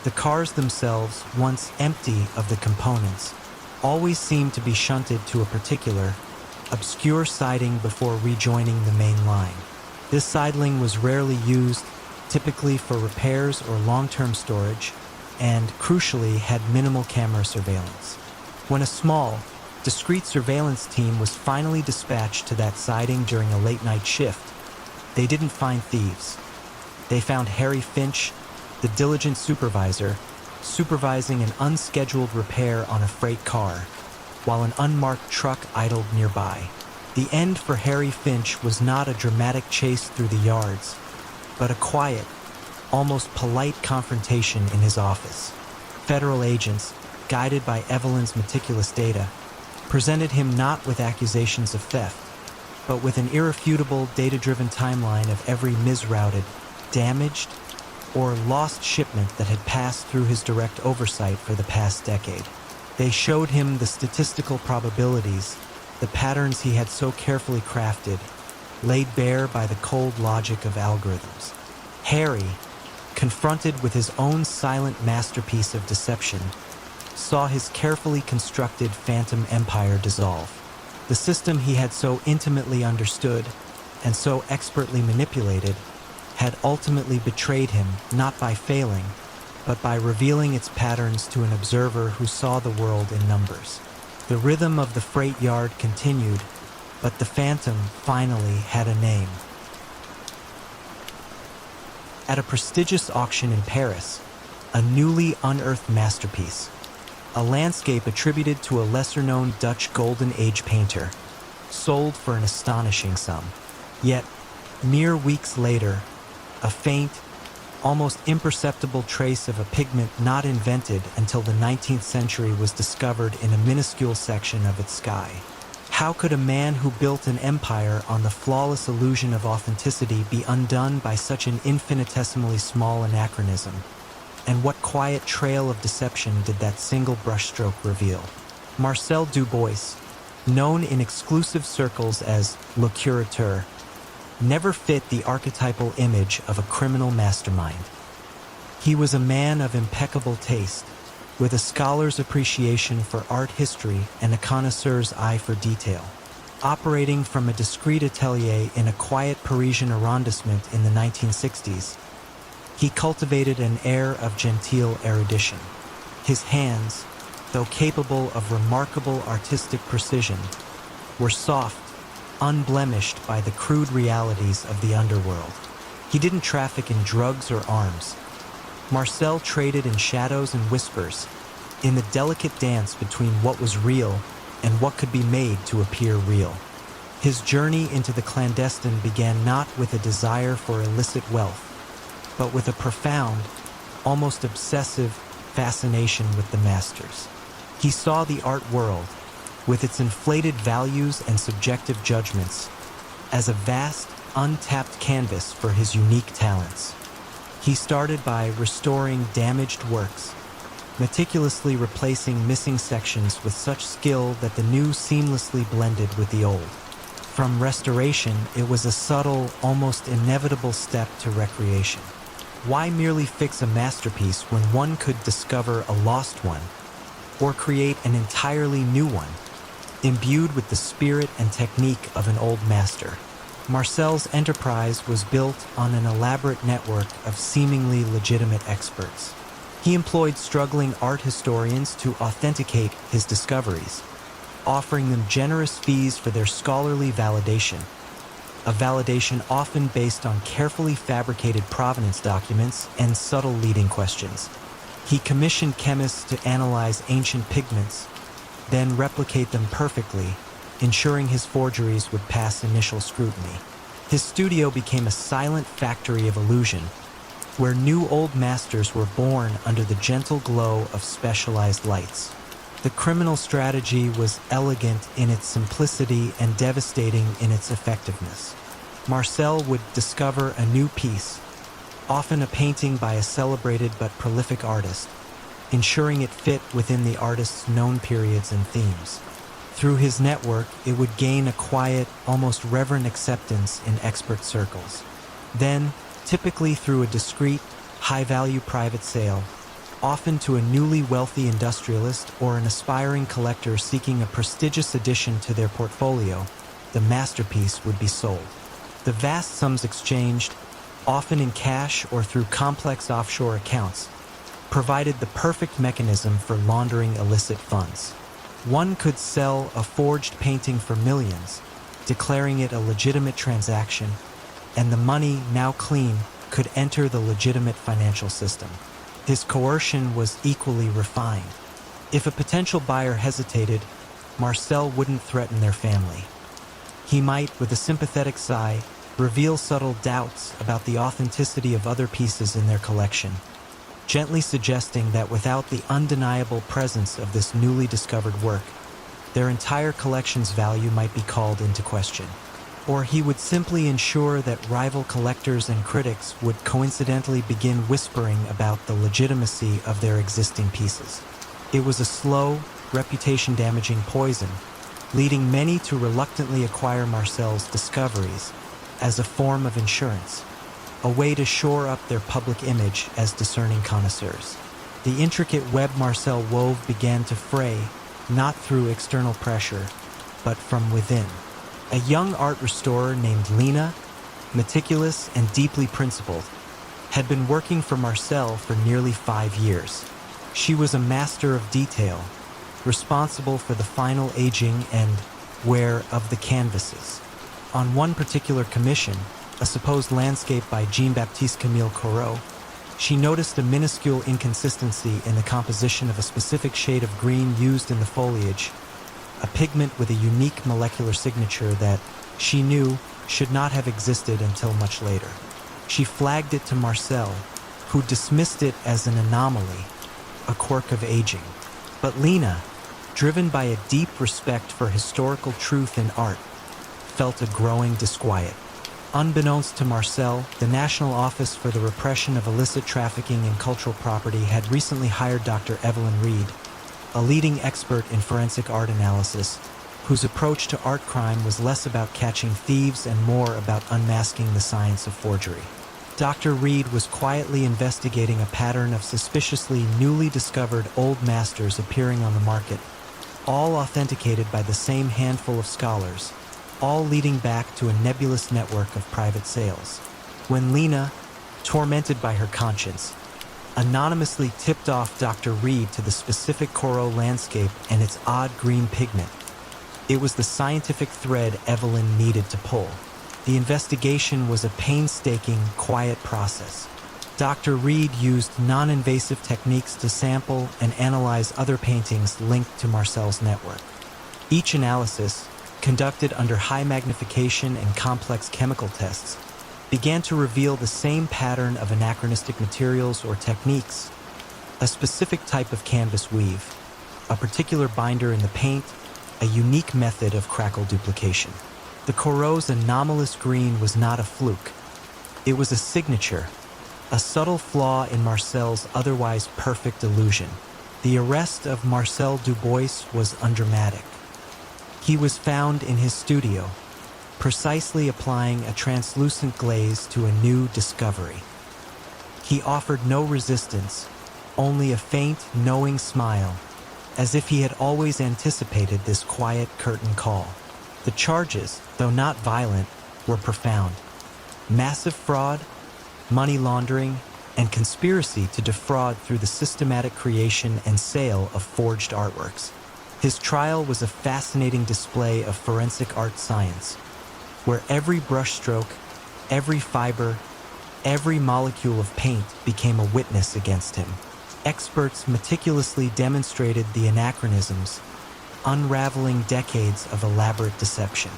The cars themselves, once empty of the components, always seemed to be shunted to a particular, obscure siding before rejoining the main line. This sidling was rarely used, typically for repairs or long-term storage, and, crucially, had minimal camera surveillance. When a small, discreet surveillance team was finally dispatched to that siding during a late-night shift, they didn't find thieves. They found Harry Finch, the diligent supervisor, supervising an unscheduled repair on a freight car, while an unmarked truck idled nearby. The end for Harry Finch was not a dramatic chase through the yards, but a quiet, almost polite confrontation in his office. Federal agents, guided by Evelyn's meticulous data, presented him not with accusations of theft, but with an irrefutable, data-driven timeline of every misrouted, damaged, or lost shipment that had passed through his direct oversight for the past decade. They showed him the statistical probabilities, the patterns he had so carefully crafted, laid bare by the cold logic of algorithms. Harry, confronted with his own silent masterpiece of deception, saw his carefully constructed phantom empire dissolve. The system he had so intimately understood and so expertly manipulated had ultimately betrayed him, not by failing, but by revealing its patterns to an observer who saw the world in numbers. The rhythm of the freight yard continued, but the phantom finally had a name. At a prestigious auction in Paris, a newly unearthed masterpiece, a landscape attributed to a lesser-known Dutch Golden Age painter, sold for an astonishing sum. Yet, mere weeks later, a faint, almost imperceptible trace of a pigment not invented until the 19th century was discovered in a minuscule section of its sky. How could a man who built an empire on the flawless illusion of authenticity be undone by such an infinitesimally small anachronism? And what quiet trail of deception did that single brushstroke reveal? Marcel Dubois, known in exclusive circles as Le Curateur, never fit the archetypal image of a criminal mastermind. He was a man of impeccable taste, with a scholar's appreciation for art history and a connoisseur's eye for detail. Operating from a discreet atelier in a quiet Parisian arrondissement in the 1960s, he cultivated an air of genteel erudition. His hands, though capable of remarkable artistic precision, were soft, unblemished by the crude realities of the underworld. He didn't traffic in drugs or arms. Marcel traded in shadows and whispers, in the delicate dance between what was real and what could be made to appear real. His journey into the clandestine began not with a desire for illicit wealth, but with a profound, almost obsessive fascination with the masters. He saw the art world, with its inflated values and subjective judgments, as a vast, untapped canvas for his unique talents. He started by restoring damaged works, meticulously replacing missing sections with such skill that the new seamlessly blended with the old. From restoration, it was a subtle, almost inevitable step to recreation. Why merely fix a masterpiece when one could discover a lost one, or create an entirely new one, imbued with the spirit and technique of an old master? Marcel's enterprise was built on an elaborate network of seemingly legitimate experts. He employed struggling art historians to authenticate his discoveries, offering them generous fees for their scholarly validation, a validation often based on carefully fabricated provenance documents and subtle leading questions. He commissioned chemists to analyze ancient pigments, then replicate them perfectly, ensuring his forgeries would pass initial scrutiny. His studio became a silent factory of illusion, where new old masters were born under the gentle glow of specialized lights. The criminal strategy was elegant in its simplicity and devastating in its effectiveness. Marcel would discover a new piece, often a painting by a celebrated but prolific artist, ensuring it fit within the artist's known periods and themes. Through his network, it would gain a quiet, almost reverent acceptance in expert circles. Then, typically through a discreet, high-value private sale, often to a newly wealthy industrialist or an aspiring collector seeking a prestigious addition to their portfolio, the masterpiece would be sold. The vast sums exchanged, often in cash or through complex offshore accounts, provided the perfect mechanism for laundering illicit funds. One could sell a forged painting for millions, declaring it a legitimate transaction, and the money, now clean, could enter the legitimate financial system. His coercion was equally refined. If a potential buyer hesitated, Marcel wouldn't threaten their family. He might, with a sympathetic sigh, reveal subtle doubts about the authenticity of other pieces in their collection, gently suggesting that without the undeniable presence of this newly discovered work, their entire collection's value might be called into question. Or he would simply ensure that rival collectors and critics would coincidentally begin whispering about the legitimacy of their existing pieces. It was a slow, reputation-damaging poison, leading many to reluctantly acquire Marcel's discoveries as a form of insurance, a way to shore up their public image as discerning connoisseurs. The intricate web Marcel wove began to fray, not through external pressure, but from within. A young art restorer named Lena, meticulous and deeply principled, had been working for Marcel for nearly 5 years. She was a master of detail, responsible for the final aging and wear of the canvases. On one particular commission, a supposed landscape by Jean-Baptiste Camille Corot, she noticed a minuscule inconsistency in the composition of a specific shade of green used in the foliage, a pigment with a unique molecular signature that, she knew, should not have existed until much later. She flagged it to Marcel, who dismissed it as an anomaly, a quirk of aging. But Lena, driven by a deep respect for historical truth in art, felt a growing disquiet. Unbeknownst to Marcel, the National Office for the Repression of Illicit Trafficking in Cultural Property had recently hired Dr. Evelyn Reed, a leading expert in forensic art analysis, whose approach to art crime was less about catching thieves and more about unmasking the science of forgery. Dr. Reed was quietly investigating a pattern of suspiciously newly discovered old masters appearing on the market, all authenticated by the same handful of scholars, all leading back to a nebulous network of private sales. When Lena, tormented by her conscience, anonymously tipped off Dr. Reed to the specific Corot landscape and its odd green pigment, it was the scientific thread Evelyn needed to pull. The investigation was a painstaking, quiet process. Dr. Reed used non-invasive techniques to sample and analyze other paintings linked to Marcel's network. Each analysis, conducted under high magnification and complex chemical tests, began to reveal the same pattern of anachronistic materials or techniques: a specific type of canvas weave, a particular binder in the paint, a unique method of crackle duplication. The Corot's anomalous green was not a fluke. It was a signature, a subtle flaw in Marcel's otherwise perfect illusion. The arrest of Marcel Dubois was undramatic. He was found in his studio, precisely applying a translucent glaze to a new discovery. He offered no resistance, only a faint, knowing smile, as if he had always anticipated this quiet curtain call. The charges, though not violent, were profound. Massive fraud, money laundering, and conspiracy to defraud through the systematic creation and sale of forged artworks. His trial was a fascinating display of forensic art science, where every brushstroke, every fiber, every molecule of paint became a witness against him. Experts meticulously demonstrated the anachronisms, unraveling decades of elaborate deception.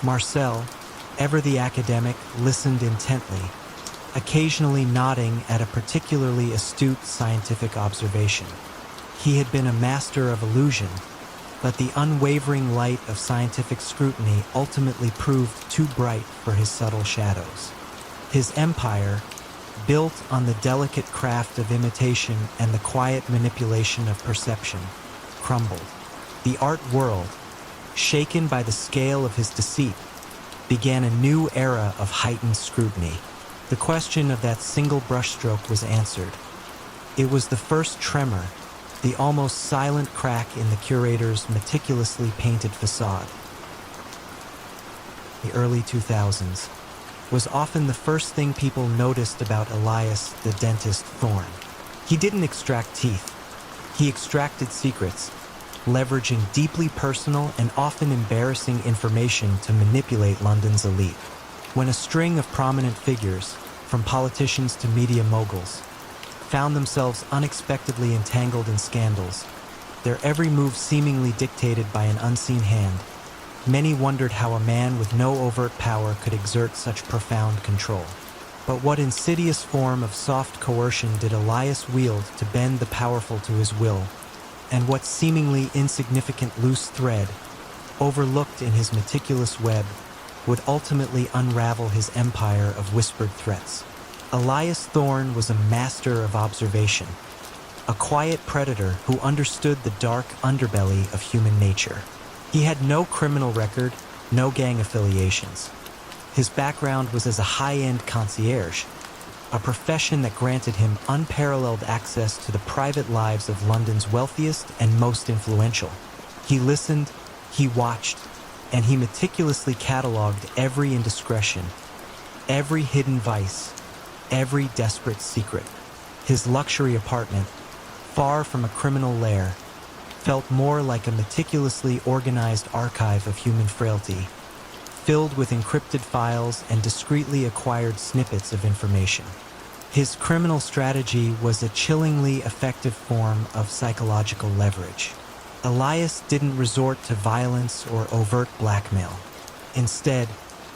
Marcel, ever the academic, listened intently, occasionally nodding at a particularly astute scientific observation. He had been a master of illusion, but the unwavering light of scientific scrutiny ultimately proved too bright for his subtle shadows. His empire, built on the delicate craft of imitation and the quiet manipulation of perception, crumbled. The art world, shaken by the scale of his deceit, began a new era of heightened scrutiny. The question of that single brushstroke was answered. It was the first tremor, the almost silent crack in the curator's meticulously painted facade. The early 2000s was often the first thing people noticed about Elias the dentist Thorne. He didn't extract teeth. He extracted secrets, leveraging deeply personal and often embarrassing information to manipulate London's elite. When a string of prominent figures, from politicians to media moguls, found themselves unexpectedly entangled in scandals, their every move seemingly dictated by an unseen hand, many wondered how a man with no overt power could exert such profound control. But what insidious form of soft coercion did Elias wield to bend the powerful to his will, and what seemingly insignificant loose thread, overlooked in his meticulous web, would ultimately unravel his empire of whispered threats? Elias Thorne was a master of observation, a quiet predator who understood the dark underbelly of human nature. He had no criminal record, no gang affiliations. His background was as a high-end concierge, a profession that granted him unparalleled access to the private lives of London's wealthiest and most influential. He listened, he watched, and he meticulously cataloged every indiscretion, every hidden vice, every desperate secret. His luxury apartment, far from a criminal lair, felt more like a meticulously organized archive of human frailty, filled with encrypted files and discreetly acquired snippets of information. His criminal strategy was a chillingly effective form of psychological leverage. Elias didn't resort to violence or overt blackmail. Instead,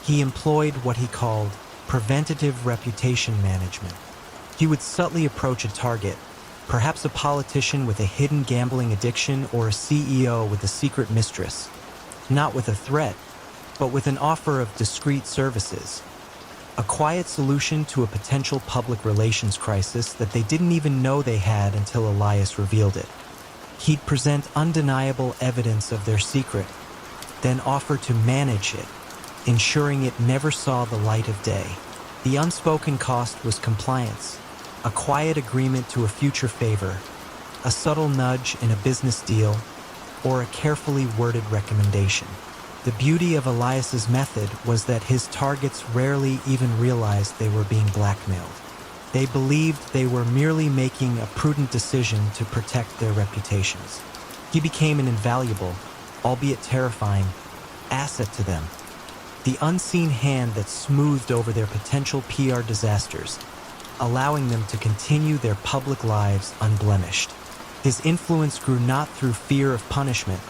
he employed what he called preventative reputation management. He would subtly approach a target, perhaps a politician with a hidden gambling addiction or a CEO with a secret mistress, not with a threat, but with an offer of discreet services, a quiet solution to a potential public relations crisis that they didn't even know they had until Elias revealed it. He'd present undeniable evidence of their secret, then offer to manage it, ensuring it never saw the light of day. The unspoken cost was compliance, a quiet agreement to a future favor, a subtle nudge in a business deal, or a carefully worded recommendation. The beauty of Elias's method was that his targets rarely even realized they were being blackmailed. They believed they were merely making a prudent decision to protect their reputations. He became an invaluable, albeit terrifying, asset to them, the unseen hand that smoothed over their potential PR disasters, allowing them to continue their public lives unblemished. His influence grew not through fear of punishment,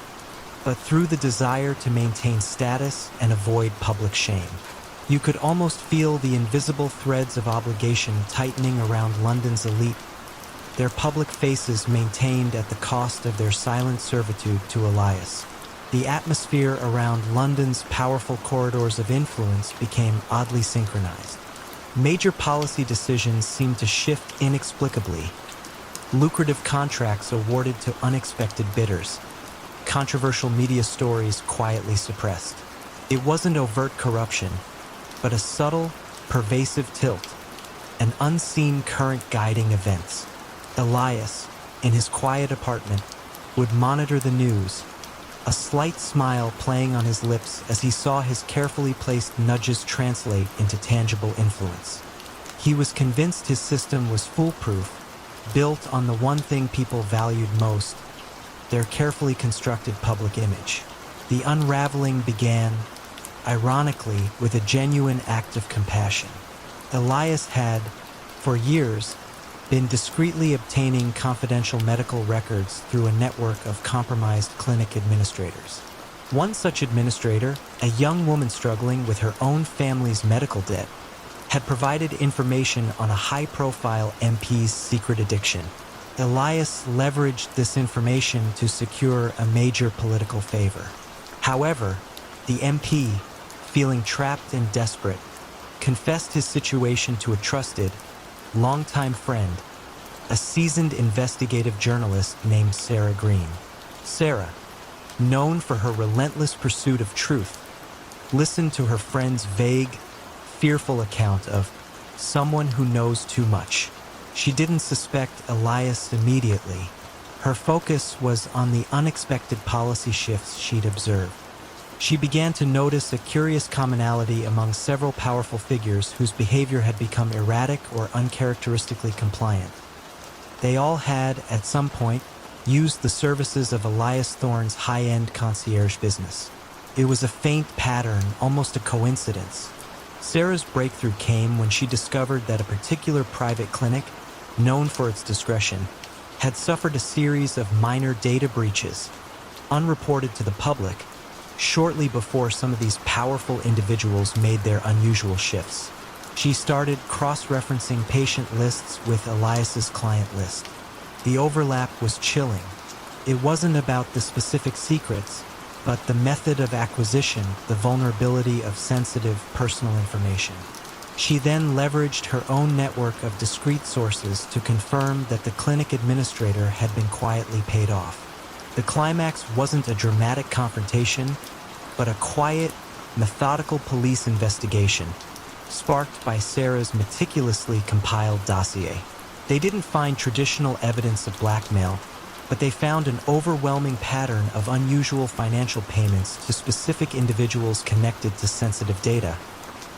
but through the desire to maintain status and avoid public shame. You could almost feel the invisible threads of obligation tightening around London's elite, their public faces maintained at the cost of their silent servitude to Elias. The atmosphere around London's powerful corridors of influence became oddly synchronized. Major policy decisions seemed to shift inexplicably. Lucrative contracts awarded to unexpected bidders. Controversial media stories quietly suppressed. It wasn't overt corruption, but a subtle, pervasive tilt, an unseen current guiding events. Elias, in his quiet apartment, would monitor the news, a slight smile playing on his lips as he saw his carefully placed nudges translate into tangible influence. He was convinced his system was foolproof, built on the one thing people valued most, their carefully constructed public image. The unraveling began, ironically, with a genuine act of compassion. Elias had, for years, been discreetly obtaining confidential medical records through a network of compromised clinic administrators. One such administrator, a young woman struggling with her own family's medical debt, had provided information on a high-profile MP's secret addiction. Elias leveraged this information to secure a major political favor. However, the MP, feeling trapped and desperate, confessed his situation to a trusted, longtime friend, a seasoned investigative journalist named Sarah Green. Sarah, known for her relentless pursuit of truth, listened to her friend's vague, fearful account of someone who knows too much. She didn't suspect Elias immediately. Her focus was on the unexpected policy shifts she'd observed. She began to notice a curious commonality among several powerful figures whose behavior had become erratic or uncharacteristically compliant. They all had, at some point, used the services of Elias Thorne's high-end concierge business. It was a faint pattern, almost a coincidence. Sarah's breakthrough came when she discovered that a particular private clinic, known for its discretion, had suffered a series of minor data breaches, unreported to the public, shortly before some of these powerful individuals made their unusual shifts. She started cross-referencing patient lists with Elias's client list. The overlap was chilling. It wasn't about the specific secrets, but the method of acquisition, the vulnerability of sensitive personal information. She then leveraged her own network of discrete sources to confirm that the clinic administrator had been quietly paid off. The climax wasn't a dramatic confrontation, but a quiet, methodical police investigation, sparked by Sarah's meticulously compiled dossier. They didn't find traditional evidence of blackmail, but they found an overwhelming pattern of unusual financial payments to specific individuals connected to sensitive data,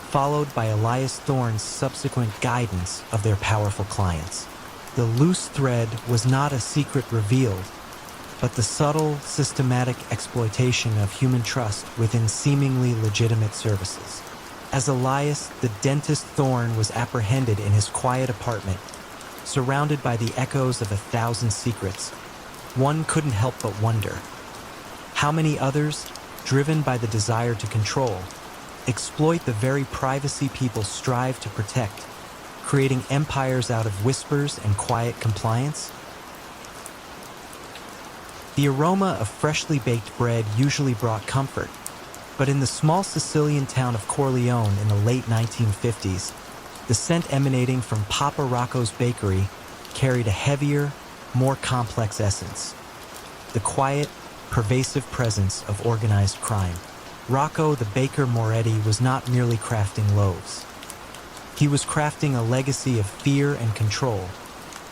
followed by Elias Thorne's subsequent guidance of their powerful clients. The loose thread was not a secret revealed, but the subtle, systematic exploitation of human trust within seemingly legitimate services. As Elias, the dentist Thorne, was apprehended in his quiet apartment, surrounded by the echoes of 1,000 secrets, one couldn't help but wonder, how many others, driven by the desire to control, exploit the very privacy people strive to protect, creating empires out of whispers and quiet compliance? The aroma of freshly baked bread usually brought comfort, but in the small Sicilian town of Corleone in the late 1950s, the scent emanating from Papa Rocco's bakery carried a heavier, more complex essence. The quiet, pervasive presence of organized crime. Rocco the Baker Moretti was not merely crafting loaves. He was crafting a legacy of fear and control,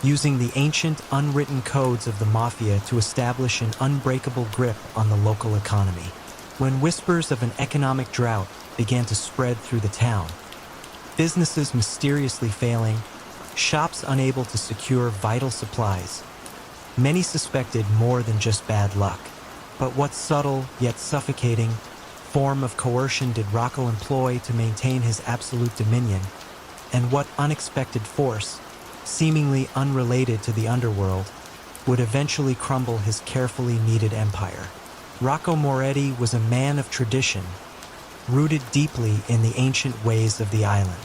using the ancient, unwritten codes of the Mafia to establish an unbreakable grip on the local economy. When whispers of an economic drought began to spread through the town, businesses mysteriously failing, shops unable to secure vital supplies, many suspected more than just bad luck. But what subtle, yet suffocating, form of coercion did Rocco employ to maintain his absolute dominion, and what unexpected force, seemingly unrelated to the Underworld, would eventually crumble his carefully kneaded empire? Rocco Moretti was a man of tradition, rooted deeply in the ancient ways of the island.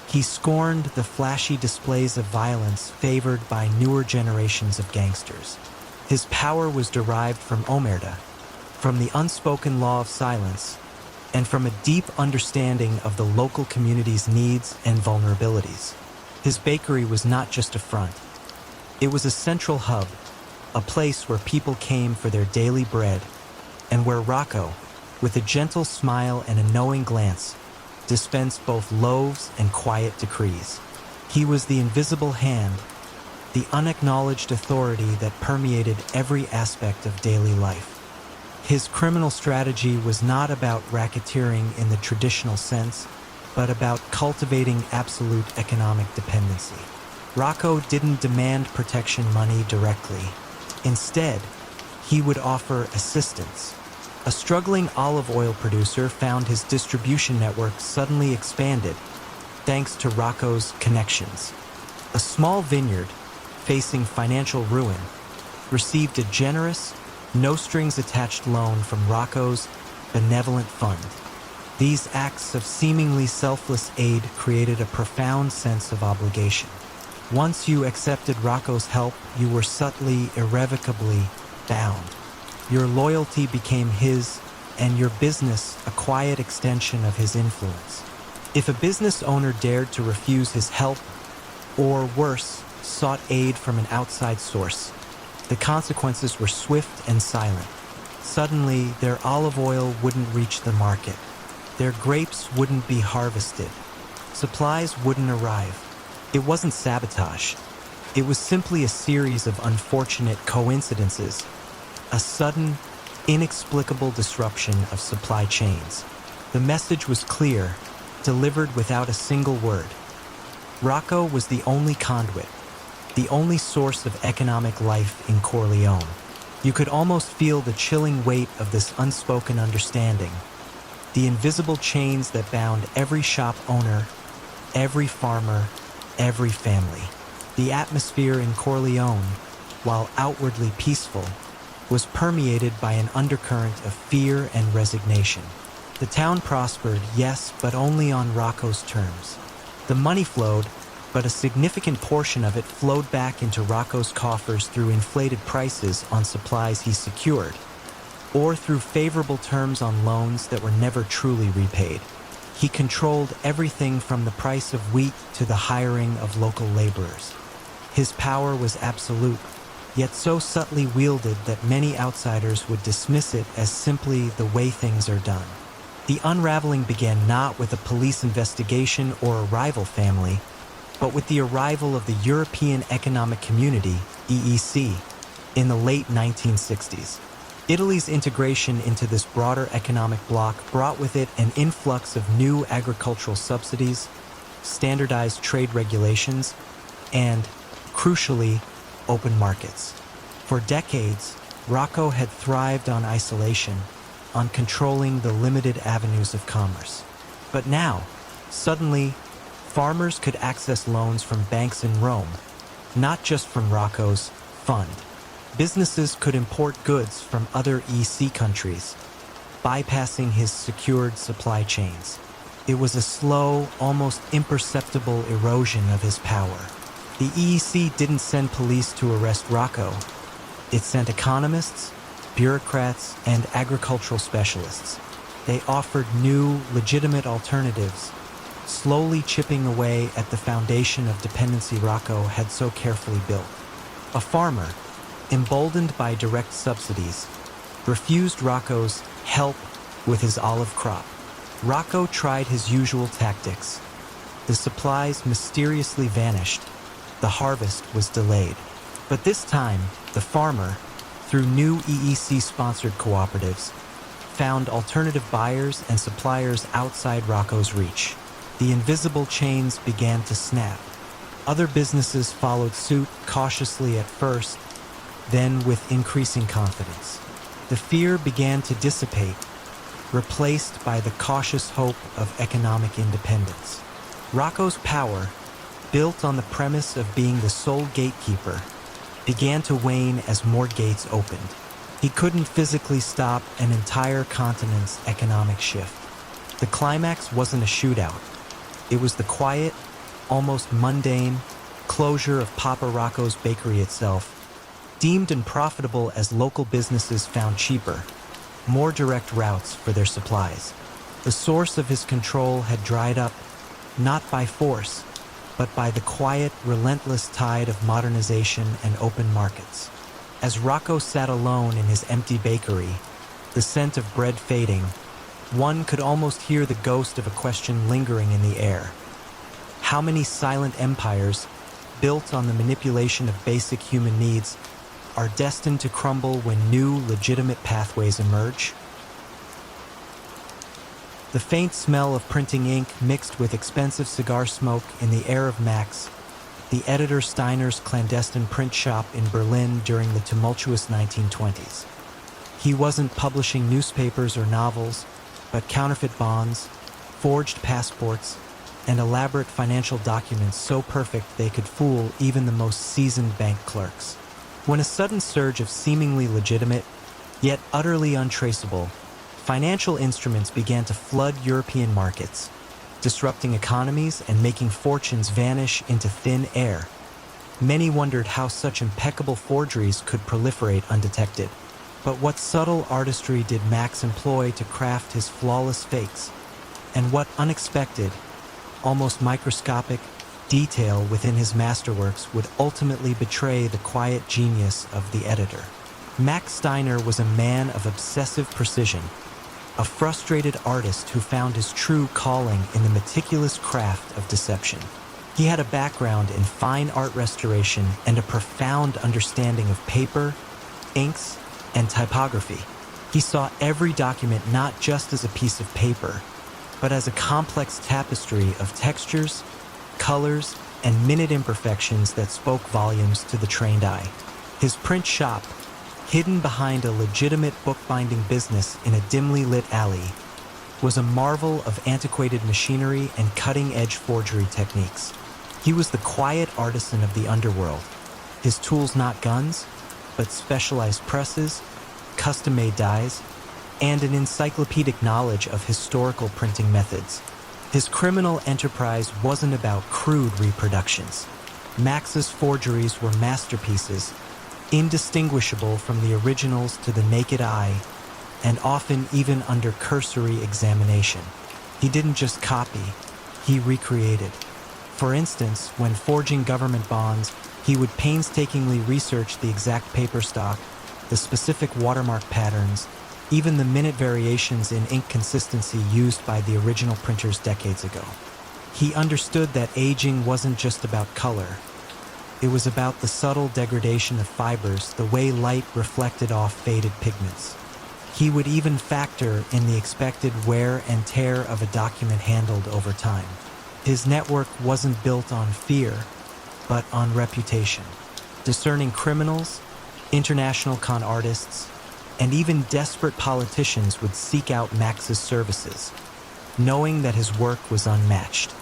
He scorned the flashy displays of violence favored by newer generations of gangsters. His power was derived from omerta, from the unspoken law of silence, and from a deep understanding of the local community's needs and vulnerabilities. His bakery was not just a front. It was a central hub, a place where people came for their daily bread, and where Rocco, with a gentle smile and a knowing glance, dispensed both loaves and quiet decrees. He was the invisible hand, the unacknowledged authority that permeated every aspect of daily life. His criminal strategy was not about racketeering in the traditional sense, but about cultivating absolute economic dependency. Rocco didn't demand protection money directly. Instead, he would offer assistance. A struggling olive oil producer found his distribution network suddenly expanded, thanks to Rocco's connections. A small vineyard, facing financial ruin, received a generous, no-strings-attached loan from Rocco's benevolent fund. These acts of seemingly selfless aid created a profound sense of obligation. Once you accepted Rocco's help, you were subtly, irrevocably bound. Your loyalty became his, and your business a quiet extension of his influence. If a business owner dared to refuse his help, or worse, sought aid from an outside source, the consequences were swift and silent. Suddenly, their olive oil wouldn't reach the market. Their grapes wouldn't be harvested. Supplies wouldn't arrive. It wasn't sabotage. It was simply a series of unfortunate coincidences, a sudden, inexplicable disruption of supply chains. The message was clear, delivered without a single word. Rocco was the only conduit, the only source of economic life in Corleone. You could almost feel the chilling weight of this unspoken understanding, the invisible chains that bound every shop owner, every farmer, every family. The atmosphere in Corleone, while outwardly peaceful, was permeated by an undercurrent of fear and resignation. The town prospered, yes, but only on Rocco's terms. The money flowed, but a significant portion of it flowed back into Rocco's coffers through inflated prices on supplies he secured, or through favorable terms on loans that were never truly repaid. He controlled everything from the price of wheat to the hiring of local laborers. His power was absolute, yet so subtly wielded that many outsiders would dismiss it as simply the way things are done. The unraveling began not with a police investigation or a rival family, but with the arrival of the European Economic Community, EEC, in the late 1960s. Italy's integration into this broader economic bloc brought with it an influx of new agricultural subsidies, standardized trade regulations, and, crucially, open markets. For decades, Rocco had thrived on isolation, on controlling the limited avenues of commerce. But now, suddenly, farmers could access loans from banks in Rome, not just from Rocco's fund. Businesses could import goods from other EC countries, bypassing his secured supply chains. It was a slow, almost imperceptible erosion of his power. The EEC didn't send police to arrest Rocco. It sent economists, bureaucrats, and agricultural specialists. They offered new, legitimate alternatives, slowly chipping away at the foundation of dependency Rocco had so carefully built. A farmer, emboldened by direct subsidies, refused Rocco's help with his olive crop. Rocco tried his usual tactics. The supplies mysteriously vanished. The harvest was delayed. But this time, the farmer, through new EEC-sponsored cooperatives, found alternative buyers and suppliers outside Rocco's reach. The invisible chains began to snap. Other businesses followed suit, cautiously at first, then with increasing confidence. The fear began to dissipate, replaced by the cautious hope of economic independence. Rocco's power, built on the premise of being the sole gatekeeper, began to wane as more gates opened. He couldn't physically stop an entire continent's economic shift. The climax wasn't a shootout. It was the quiet, almost mundane, closure of Papa Rocco's bakery itself, deemed unprofitable as local businesses found cheaper, more direct routes for their supplies. The source of his control had dried up, not by force, but by the quiet, relentless tide of modernization and open markets. As Rocco sat alone in his empty bakery, the scent of bread fading, one could almost hear the ghost of a question lingering in the air. How many silent empires, built on the manipulation of basic human needs, are destined to crumble when new, legitimate pathways emerge? The faint smell of printing ink mixed with expensive cigar smoke in the air of Max, the editor Steiner's clandestine print shop in Berlin during the tumultuous 1920s. He wasn't publishing newspapers or novels, but counterfeit bonds, forged passports, and elaborate financial documents so perfect they could fool even the most seasoned bank clerks. When a sudden surge of seemingly legitimate, yet utterly untraceable, financial instruments began to flood European markets, disrupting economies and making fortunes vanish into thin air, many wondered how such impeccable forgeries could proliferate undetected. But what subtle artistry did Max employ to craft his flawless fakes? And what unexpected, almost microscopic, detail within his masterworks would ultimately betray the quiet genius of the editor? Max Steiner was a man of obsessive precision, a frustrated artist who found his true calling in the meticulous craft of deception. He had a background in fine art restoration and a profound understanding of paper, inks, and typography. He saw every document not just as a piece of paper, but as a complex tapestry of textures, colors, and minute imperfections that spoke volumes to the trained eye. His print shop, hidden behind a legitimate bookbinding business in a dimly lit alley, was a marvel of antiquated machinery and cutting-edge forgery techniques. He was the quiet artisan of the underworld, his tools not guns, but specialized presses, custom-made dies, and an encyclopedic knowledge of historical printing methods. His criminal enterprise wasn't about crude reproductions. Max's forgeries were masterpieces, indistinguishable from the originals to the naked eye, and often even under cursory examination. He didn't just copy, he recreated. For instance, when forging government bonds, he would painstakingly research the exact paper stock, the specific watermark patterns, even the minute variations in ink consistency used by the original printers decades ago. He understood that aging wasn't just about color. It was about the subtle degradation of fibers, the way light reflected off faded pigments. He would even factor in the expected wear and tear of a document handled over time. His network wasn't built on fear, but on reputation. Discerning criminals, international con artists, and even desperate politicians would seek out Max's services, knowing that his work was unmatched.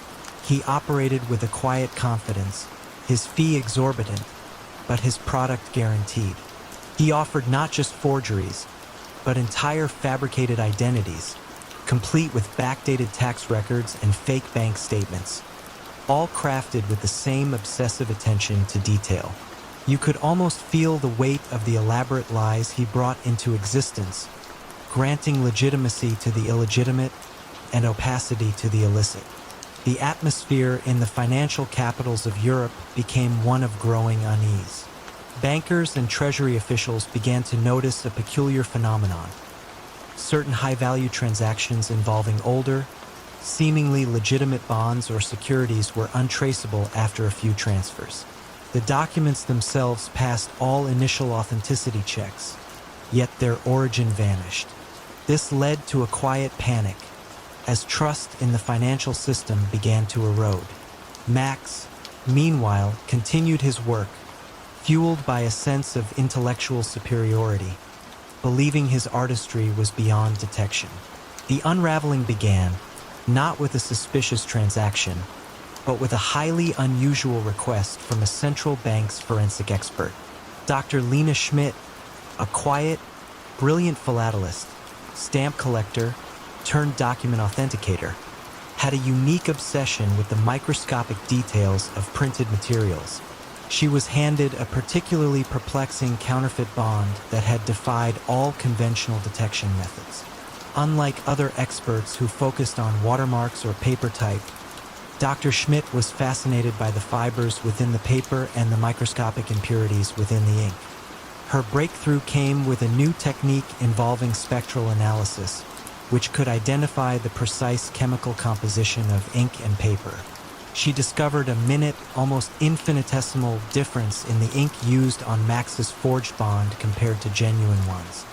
He operated with a quiet confidence, his fee exorbitant, but his product guaranteed. He offered not just forgeries, but entire fabricated identities, complete with backdated tax records and fake bank statements, all crafted with the same obsessive attention to detail. You could almost feel the weight of the elaborate lies he brought into existence, granting legitimacy to the illegitimate and opacity to the illicit. The atmosphere in the financial capitals of Europe became one of growing unease. Bankers and treasury officials began to notice a peculiar phenomenon. Certain high-value transactions involving older, seemingly legitimate bonds or securities were untraceable after a few transfers. The documents themselves passed all initial authenticity checks, yet their origin vanished. This led to a quiet panic, as trust in the financial system began to erode. Max, meanwhile, continued his work, fueled by a sense of intellectual superiority, believing his artistry was beyond detection. The unraveling began, not with a suspicious transaction, but with a highly unusual request from a central bank's forensic expert. Dr. Lena Schmidt, a quiet, brilliant philatelist, stamp collector, turned document authenticator, had a unique obsession with the microscopic details of printed materials. She was handed a particularly perplexing counterfeit bond that had defied all conventional detection methods. Unlike other experts who focused on watermarks or paper type, Dr. Schmidt was fascinated by the fibers within the paper and the microscopic impurities within the ink. Her breakthrough came with a new technique involving spectral analysis, which could identify the precise chemical composition of ink and paper. She discovered a minute, almost infinitesimal difference in the ink used on Max's forged bond compared to genuine ones.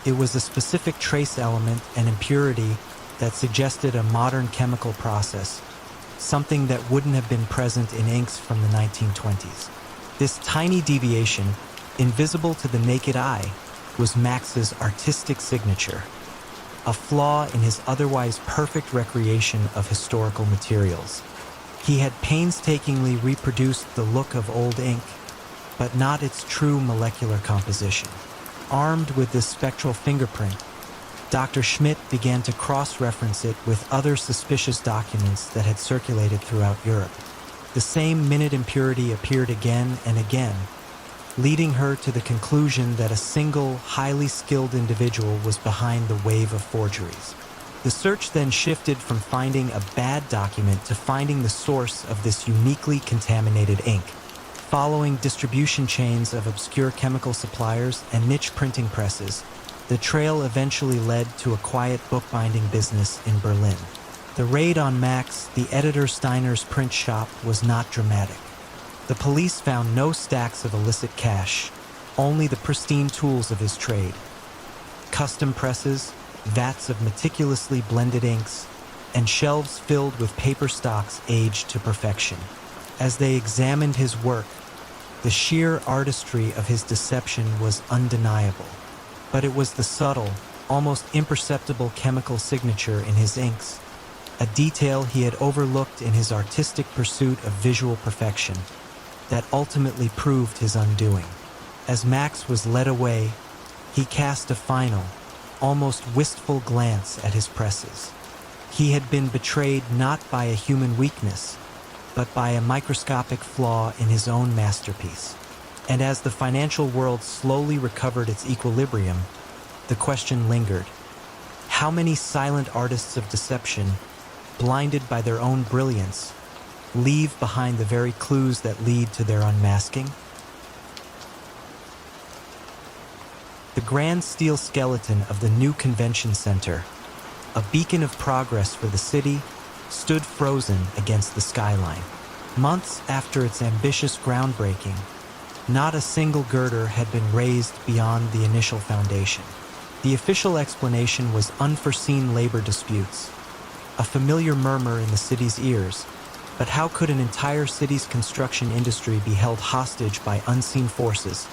It was a specific trace element and impurity that suggested a modern chemical process, something that wouldn't have been present in inks from the 1920s. This tiny deviation, invisible to the naked eye, was Max's artistic signature, a flaw in his otherwise perfect recreation of historical materials. He had painstakingly reproduced the look of old ink, but not its true molecular composition. Armed with this spectral fingerprint, Dr. Schmidt began to cross-reference it with other suspicious documents that had circulated throughout Europe. The same minute impurity appeared again and again, leading her to the conclusion that a single, highly skilled individual was behind the wave of forgeries. The search then shifted from finding a bad document to finding the source of this uniquely contaminated ink. Following distribution chains of obscure chemical suppliers and niche printing presses, the trail eventually led to a quiet bookbinding business in Berlin. The raid on Max, the editor Steiner's print shop, was not dramatic. The police found no stacks of illicit cash, only the pristine tools of his trade. Custom presses, vats of meticulously blended inks, and shelves filled with paper stocks aged to perfection. As they examined his work, the sheer artistry of his deception was undeniable. But it was the subtle, almost imperceptible chemical signature in his inks, a detail he had overlooked in his artistic pursuit of visual perfection, that ultimately proved his undoing. As Max was led away, he cast a final, almost wistful glance at his presses. He had been betrayed not by a human weakness, but by a microscopic flaw in his own masterpiece. And as the financial world slowly recovered its equilibrium, the question lingered: how many silent artists of deception, blinded by their own brilliance, leave behind the very clues that lead to their unmasking? The grand steel skeleton of the new convention center, a beacon of progress for the city, stood frozen against the skyline. Months after its ambitious groundbreaking, not a single girder had been raised beyond the initial foundation. The official explanation was unforeseen labor disputes, a familiar murmur in the city's ears. But how could an entire city's construction industry be held hostage by unseen forces?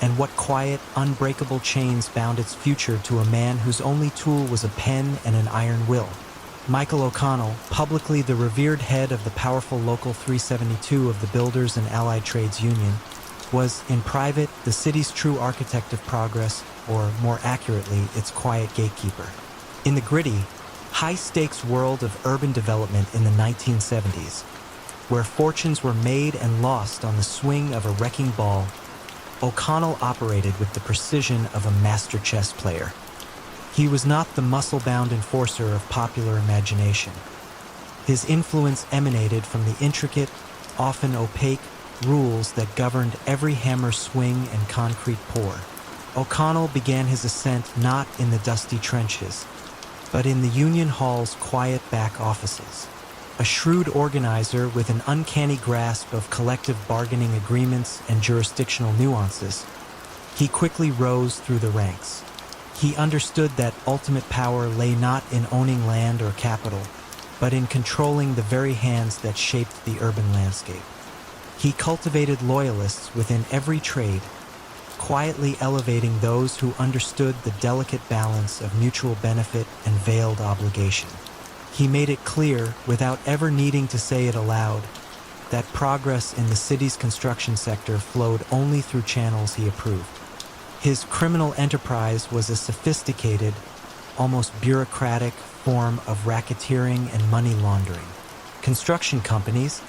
And what quiet, unbreakable chains bound its future to a man whose only tool was a pen and an iron will? Michael O'Connell, publicly the revered head of the powerful Local 372 of the Builders and Allied Trades Union, was, in private, the city's true architect of progress, or more accurately, its quiet gatekeeper. In the gritty, high-stakes world of urban development in the 1970s, where fortunes were made and lost on the swing of a wrecking ball, O'Connell operated with the precision of a master chess player. He was not the muscle-bound enforcer of popular imagination. His influence emanated from the intricate, often opaque, rules that governed every hammer swing and concrete pour. O'Connell began his ascent not in the dusty trenches, but in the Union Hall's quiet back offices. A shrewd organizer with an uncanny grasp of collective bargaining agreements and jurisdictional nuances, he quickly rose through the ranks. He understood that ultimate power lay not in owning land or capital, but in controlling the very hands that shaped the urban landscape. He cultivated loyalists within every trade, quietly elevating those who understood the delicate balance of mutual benefit and veiled obligation. He made it clear, without ever needing to say it aloud, that progress in the city's construction sector flowed only through channels he approved. His criminal enterprise was a sophisticated, almost bureaucratic form of racketeering and money laundering. Construction companies,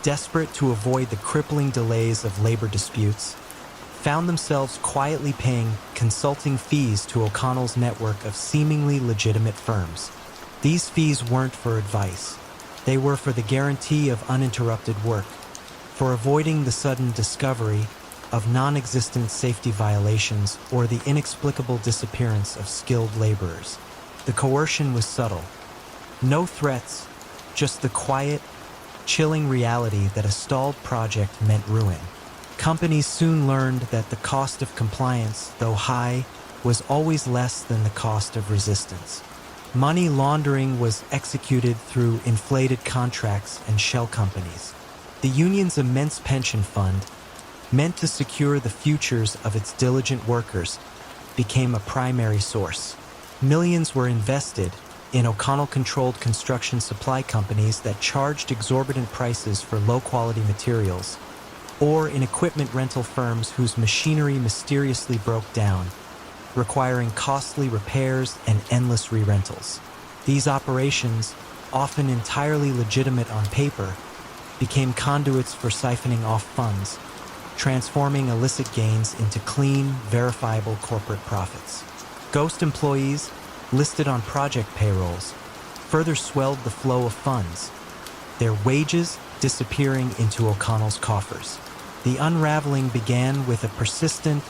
desperate to avoid the crippling delays of labor disputes, found themselves quietly paying consulting fees to O'Connell's network of seemingly legitimate firms. These fees weren't for advice. They were for the guarantee of uninterrupted work, for avoiding the sudden discovery of non-existent safety violations or the inexplicable disappearance of skilled laborers. The coercion was subtle. No threats, just the quiet, chilling reality that a stalled project meant ruin. Companies soon learned that the cost of compliance, though high, was always less than the cost of resistance. Money laundering was executed through inflated contracts and shell companies. The union's immense pension fund, meant to secure the futures of its diligent workers, became a primary source. Millions were invested in O'Connell-controlled construction supply companies that charged exorbitant prices for low-quality materials, or in equipment rental firms whose machinery mysteriously broke down, requiring costly repairs and endless re-rentals. These operations, often entirely legitimate on paper, became conduits for siphoning off funds, transforming illicit gains into clean, verifiable corporate profits. Ghost employees, listed on project payrolls, further swelled the flow of funds, their wages disappearing into O'Connell's coffers. The unraveling began with a persistent,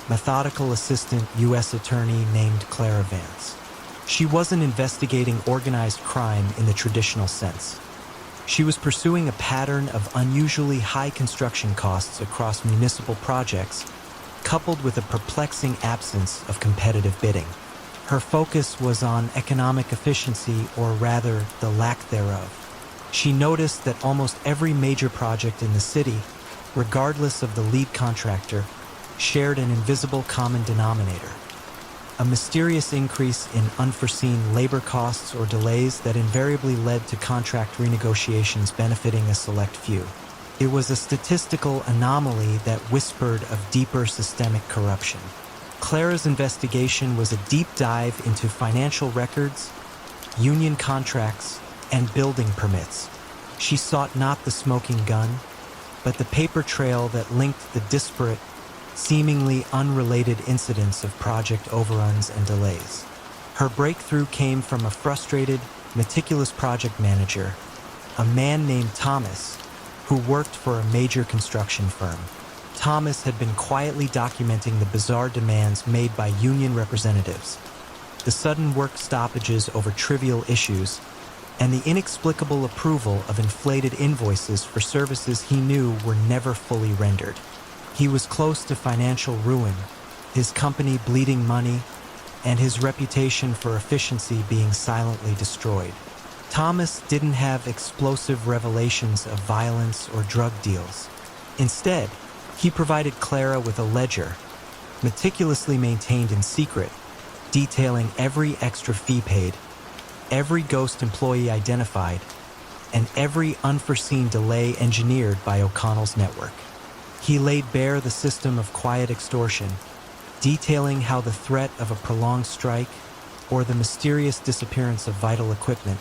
methodical assistant U.S. attorney named Clara Vance. She wasn't investigating organized crime in the traditional sense. She was pursuing a pattern of unusually high construction costs across municipal projects, coupled with a perplexing absence of competitive bidding. Her focus was on economic efficiency, or rather, the lack thereof. She noticed that almost every major project in the city, regardless of the lead contractor, shared an invisible common denominator: a mysterious increase in unforeseen labor costs or delays that invariably led to contract renegotiations benefiting a select few. It was a statistical anomaly that whispered of deeper systemic corruption. Clara's investigation was a deep dive into financial records, union contracts, and building permits. She sought not the smoking gun, but the paper trail that linked the disparate, seemingly unrelated incidents of project overruns and delays. Her breakthrough came from a frustrated, meticulous project manager, a man named Thomas, who worked for a major construction firm. Thomas had been quietly documenting the bizarre demands made by union representatives, the sudden work stoppages over trivial issues, and the inexplicable approval of inflated invoices for services he knew were never fully rendered. He was close to financial ruin, his company bleeding money, and his reputation for efficiency being silently destroyed. Thomas didn't have explosive revelations of violence or drug deals. Instead, he provided Clara with a ledger, meticulously maintained in secret, detailing every extra fee paid, every ghost employee identified, and every unforeseen delay engineered by O'Connell's network. He laid bare the system of quiet extortion, detailing how the threat of a prolonged strike or the mysterious disappearance of vital equipment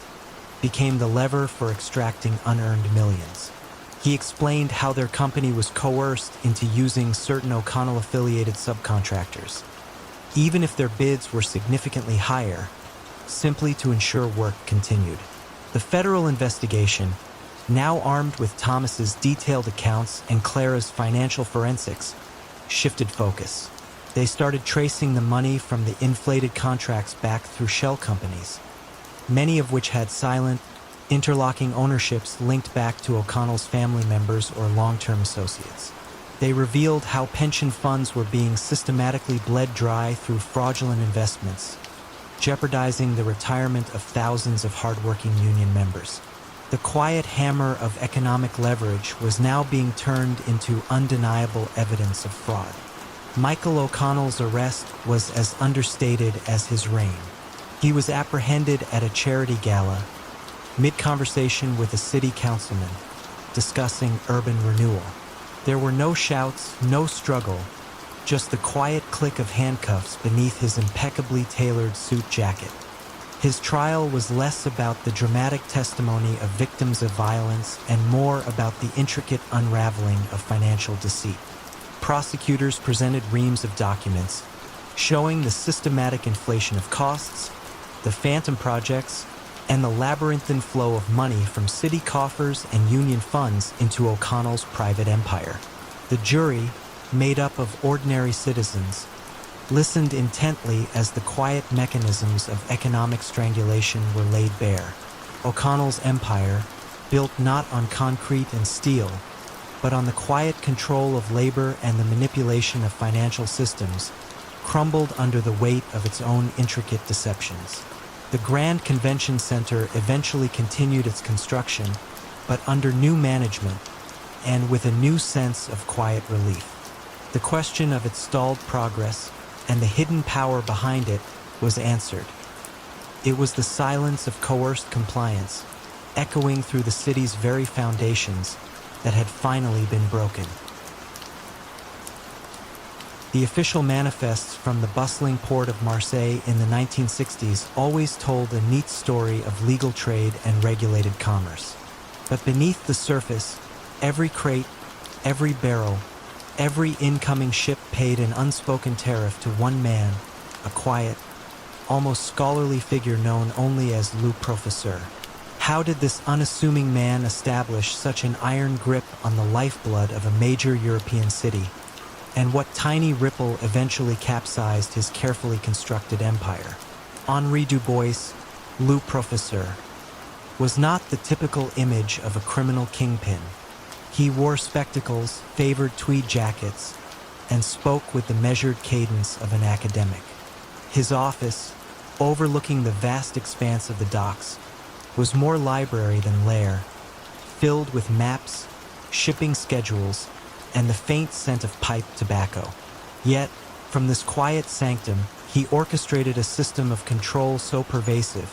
became the lever for extracting unearned millions. He explained how their company was coerced into using certain O'Connell-affiliated subcontractors, even if their bids were significantly higher, simply to ensure work continued. The federal investigation, now armed with Thomas's detailed accounts and Clara's financial forensics, shifted focus. They started tracing the money from the inflated contracts back through shell companies, many of which had silent, interlocking ownerships linked back to O'Connell's family members or long-term associates. They revealed how pension funds were being systematically bled dry through fraudulent investments, jeopardizing the retirement of thousands of hardworking union members. The quiet hammer of economic leverage was now being turned into undeniable evidence of fraud. Michael O'Connell's arrest was as understated as his reign. He was apprehended at a charity gala, mid-conversation with a city councilman, discussing urban renewal. There were no shouts, no struggle, just the quiet click of handcuffs beneath his impeccably tailored suit jacket. His trial was less about the dramatic testimony of victims of violence and more about the intricate unraveling of financial deceit. Prosecutors presented reams of documents showing the systematic inflation of costs, the phantom projects, and the labyrinthine flow of money from city coffers and union funds into O'Connell's private empire. The jury, made up of ordinary citizens, listened intently as the quiet mechanisms of economic strangulation were laid bare. O'Connell's empire, built not on concrete and steel, but on the quiet control of labor and the manipulation of financial systems, crumbled under the weight of its own intricate deceptions. The Grand Convention Center eventually continued its construction, but under new management and with a new sense of quiet relief. The question of its stalled progress and the hidden power behind it was answered. It was the silence of coerced compliance, echoing through the city's very foundations, that had finally been broken. The official manifests from the bustling port of Marseille in the 1960s always told a neat story of legal trade and regulated commerce. But beneath the surface, every crate, every barrel, every incoming ship paid an unspoken tariff to one man, a quiet, almost scholarly figure known only as Le Professeur. How did this unassuming man establish such an iron grip on the lifeblood of a major European city? And what tiny ripple eventually capsized his carefully constructed empire? Henri Dubois, Le Professeur, was not the typical image of a criminal kingpin. He wore spectacles, favored tweed jackets, and spoke with the measured cadence of an academic. His office, overlooking the vast expanse of the docks, was more library than lair, filled with maps, shipping schedules, and the faint scent of pipe tobacco. Yet, from this quiet sanctum, he orchestrated a system of control so pervasive,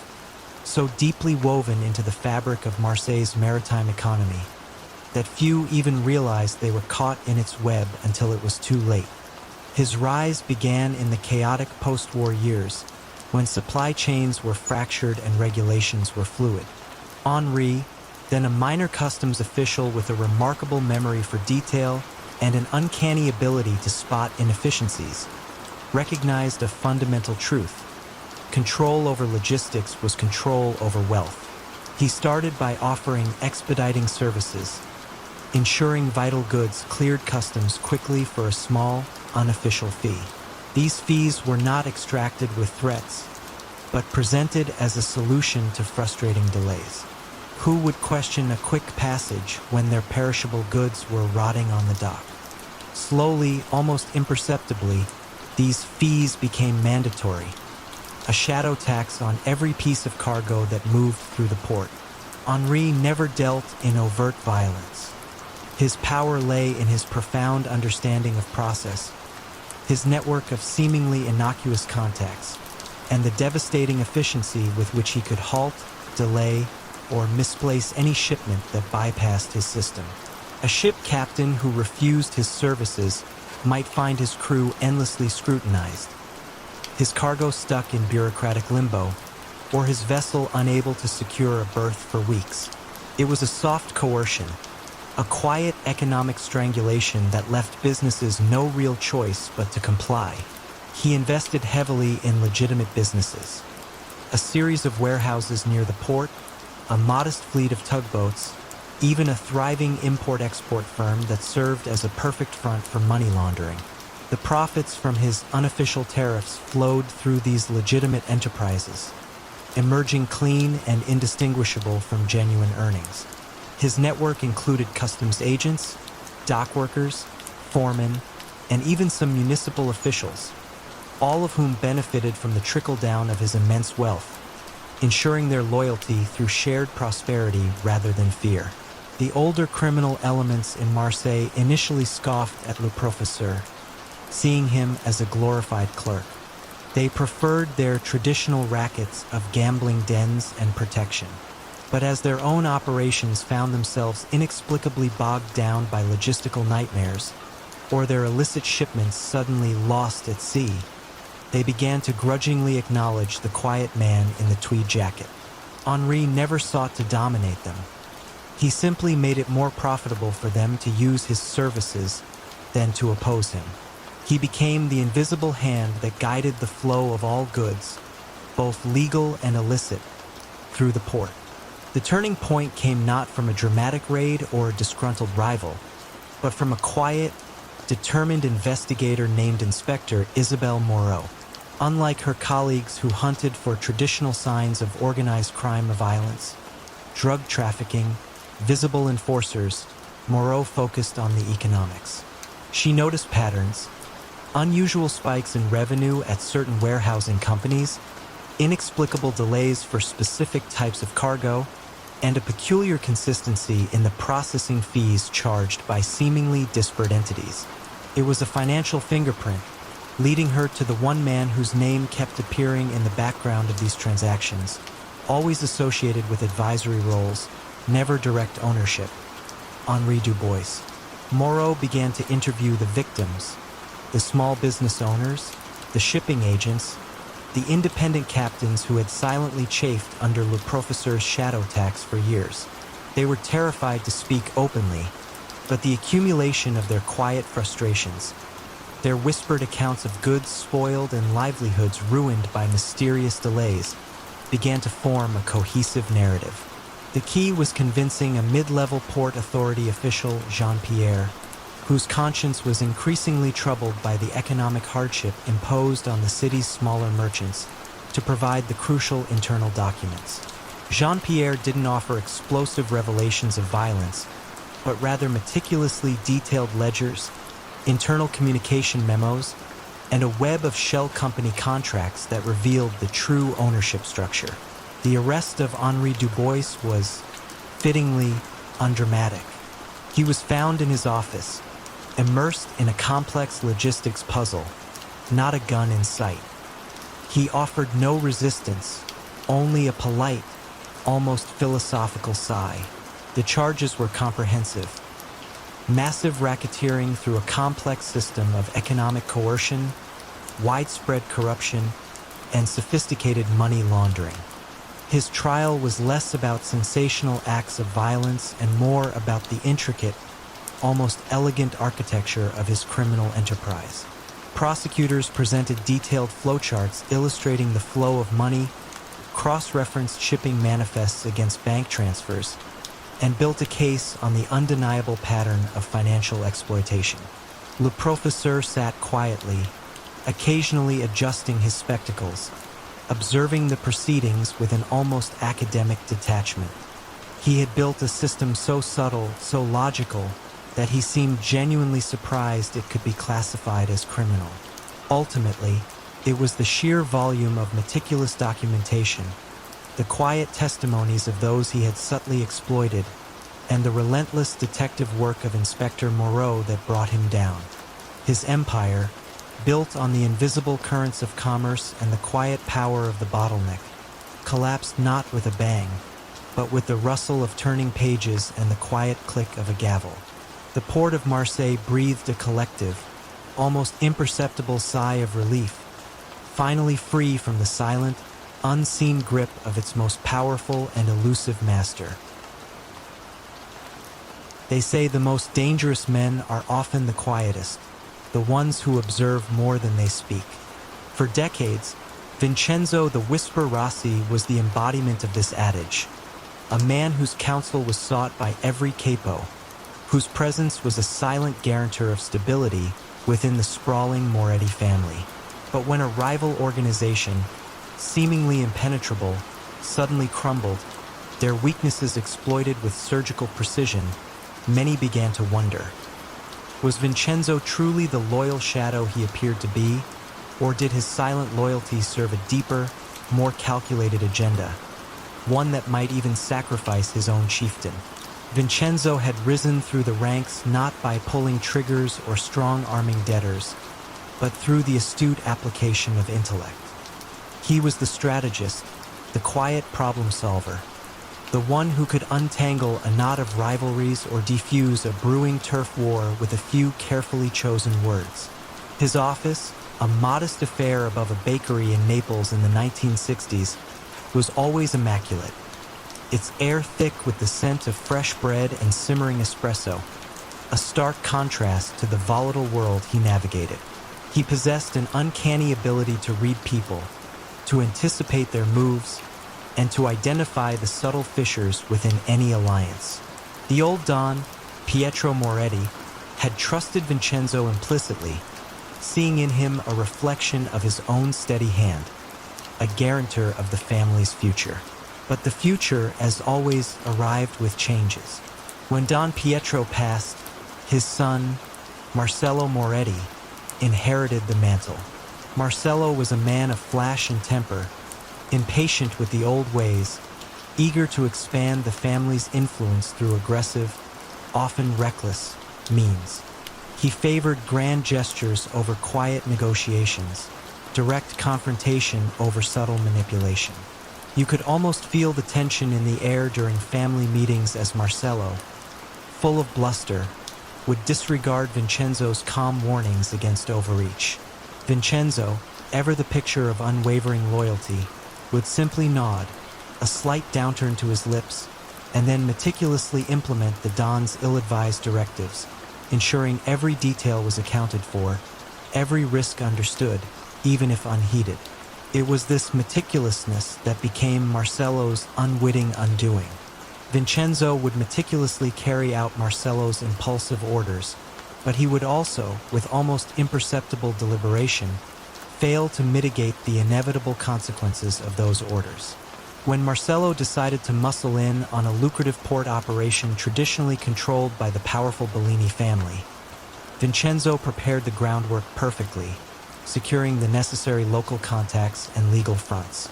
so deeply woven into the fabric of Marseille's maritime economy, that few even realized they were caught in its web until it was too late. His rise began in the chaotic post-war years, when supply chains were fractured and regulations were fluid. Henri, then a minor customs official with a remarkable memory for detail and an uncanny ability to spot inefficiencies, recognized a fundamental truth. Control over logistics was control over wealth. He started by offering expediting services, ensuring vital goods cleared customs quickly for a small, unofficial fee. These fees were not extracted with threats, but presented as a solution to frustrating delays. Who would question a quick passage when their perishable goods were rotting on the dock? Slowly, almost imperceptibly, these fees became mandatory, a shadow tax on every piece of cargo that moved through the port. Henri never dealt in overt violence. His power lay in his profound understanding of process, his network of seemingly innocuous contacts, and the devastating efficiency with which he could halt, delay, or misplace any shipment that bypassed his system. A ship captain who refused his services might find his crew endlessly scrutinized, his cargo stuck in bureaucratic limbo, or his vessel unable to secure a berth for weeks. It was a soft coercion, a quiet economic strangulation that left businesses no real choice but to comply. He invested heavily in legitimate businesses, a series of warehouses near the port, a modest fleet of tugboats, even a thriving import-export firm that served as a perfect front for money laundering. The profits from his unofficial tariffs flowed through these legitimate enterprises, emerging clean and indistinguishable from genuine earnings. His network included customs agents, dock workers, foremen, and even some municipal officials, all of whom benefited from the trickle-down of his immense wealth, ensuring their loyalty through shared prosperity rather than fear. The older criminal elements in Marseille initially scoffed at Le Professeur, seeing him as a glorified clerk. They preferred their traditional rackets of gambling dens and protection. But as their own operations found themselves inexplicably bogged down by logistical nightmares, or their illicit shipments suddenly lost at sea, they began to grudgingly acknowledge the quiet man in the tweed jacket. Henri never sought to dominate them. He simply made it more profitable for them to use his services than to oppose him. He became the invisible hand that guided the flow of all goods, both legal and illicit, through the port. The turning point came not from a dramatic raid or a disgruntled rival, but from a quiet, determined investigator named Inspector Isabelle Moreau. Unlike her colleagues who hunted for traditional signs of organized crime or violence, drug trafficking, visible enforcers, Moreau focused on the economics. She noticed patterns, unusual spikes in revenue at certain warehousing companies, inexplicable delays for specific types of cargo, and a peculiar consistency in the processing fees charged by seemingly disparate entities. It was a financial fingerprint, leading her to the one man whose name kept appearing in the background of these transactions, always associated with advisory roles, never direct ownership: Henri Dubois. Moreau began to interview the victims, the small business owners, the shipping agents, the independent captains who had silently chafed under Le Professeur's shadow tax for years. They were terrified to speak openly, but the accumulation of their quiet frustrations, their whispered accounts of goods spoiled and livelihoods ruined by mysterious delays, began to form a cohesive narrative. The key was convincing a mid-level port authority official, Jean-Pierre, whose conscience was increasingly troubled by the economic hardship imposed on the city's smaller merchants, to provide the crucial internal documents. Jean-Pierre didn't offer explosive revelations of violence, but rather meticulously detailed ledgers, internal communication memos, and a web of shell company contracts that revealed the true ownership structure. The arrest of Henri Dubois was, fittingly, undramatic. He was found in his office, immersed in a complex logistics puzzle, not a gun in sight. He offered no resistance, only a polite, almost philosophical sigh. The charges were comprehensive: massive racketeering through a complex system of economic coercion, widespread corruption, and sophisticated money laundering. His trial was less about sensational acts of violence and more about the intricate, almost elegant architecture of his criminal enterprise. Prosecutors presented detailed flowcharts illustrating the flow of money, cross-referenced shipping manifests against bank transfers, and built a case on the undeniable pattern of financial exploitation. Le Professeur sat quietly, occasionally adjusting his spectacles, observing the proceedings with an almost academic detachment. He had built a system so subtle, so logical, that he seemed genuinely surprised it could be classified as criminal. Ultimately, it was the sheer volume of meticulous documentation, the quiet testimonies of those he had subtly exploited, and the relentless detective work of Inspector Moreau that brought him down. His empire, built on the invisible currents of commerce and the quiet power of the bottleneck, collapsed not with a bang, but with the rustle of turning pages and the quiet click of a gavel. The port of Marseille breathed a collective, almost imperceptible sigh of relief, finally free from the silent, unseen grip of its most powerful and elusive master. They say the most dangerous men are often the quietest, the ones who observe more than they speak. For decades, Vincenzo the Whisper Rossi was the embodiment of this adage, a man whose counsel was sought by every capo, whose presence was a silent guarantor of stability within the sprawling Moretti family. But when a rival organization, seemingly impenetrable, suddenly crumbled, their weaknesses exploited with surgical precision, many began to wonder. Was Vincenzo truly the loyal shadow he appeared to be, or did his silent loyalty serve a deeper, more calculated agenda, one that might even sacrifice his own chieftain? Vincenzo had risen through the ranks not by pulling triggers or strong-arming debtors, but through the astute application of intellect. He was the strategist, the quiet problem solver, the one who could untangle a knot of rivalries or defuse a brewing turf war with a few carefully chosen words. His office, a modest affair above a bakery in Naples in the 1960s, was always immaculate, its air thick with the scent of fresh bread and simmering espresso, a stark contrast to the volatile world he navigated. He possessed an uncanny ability to read people, to anticipate their moves, and to identify the subtle fissures within any alliance. The old Don, Pietro Moretti, had trusted Vincenzo implicitly, seeing in him a reflection of his own steady hand, a guarantor of the family's future. But the future, as always, arrived with changes. When Don Pietro passed, his son, Marcello Moretti, inherited the mantle. Marcello was a man of flash and temper, impatient with the old ways, eager to expand the family's influence through aggressive, often reckless, means. He favored grand gestures over quiet negotiations, direct confrontation over subtle manipulation. You could almost feel the tension in the air during family meetings as Marcello, full of bluster, would disregard Vincenzo's calm warnings against overreach. Vincenzo, ever the picture of unwavering loyalty, would simply nod, a slight downturn to his lips, and then meticulously implement the Don's ill-advised directives, ensuring every detail was accounted for, every risk understood, even if unheeded. It was this meticulousness that became Marcello's unwitting undoing. Vincenzo would meticulously carry out Marcello's impulsive orders, but he would also, with almost imperceptible deliberation, fail to mitigate the inevitable consequences of those orders. When Marcello decided to muscle in on a lucrative port operation traditionally controlled by the powerful Bellini family, Vincenzo prepared the groundwork perfectly, securing the necessary local contacts and legal fronts.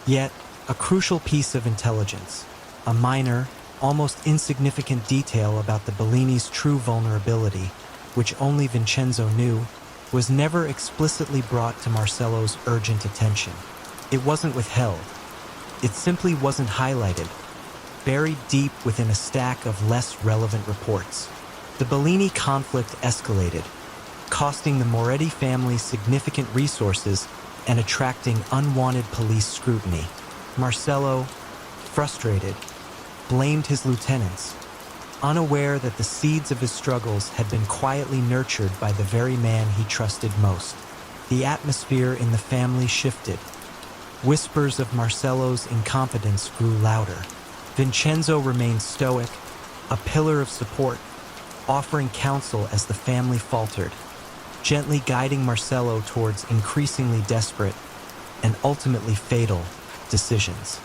Yet, a crucial piece of intelligence, a minor, almost insignificant detail about the Bellini's true vulnerability, which only Vincenzo knew, was never explicitly brought to Marcello's urgent attention. It wasn't withheld. It simply wasn't highlighted, buried deep within a stack of less relevant reports. The Bellini conflict escalated, costing the Moretti family significant resources and attracting unwanted police scrutiny. Marcello, frustrated, blamed his lieutenants, unaware that the seeds of his struggles had been quietly nurtured by the very man he trusted most. The atmosphere in the family shifted. Whispers of Marcello's incompetence grew louder. Vincenzo remained stoic, a pillar of support, offering counsel as the family faltered, gently guiding Marcello towards increasingly desperate and ultimately fatal decisions.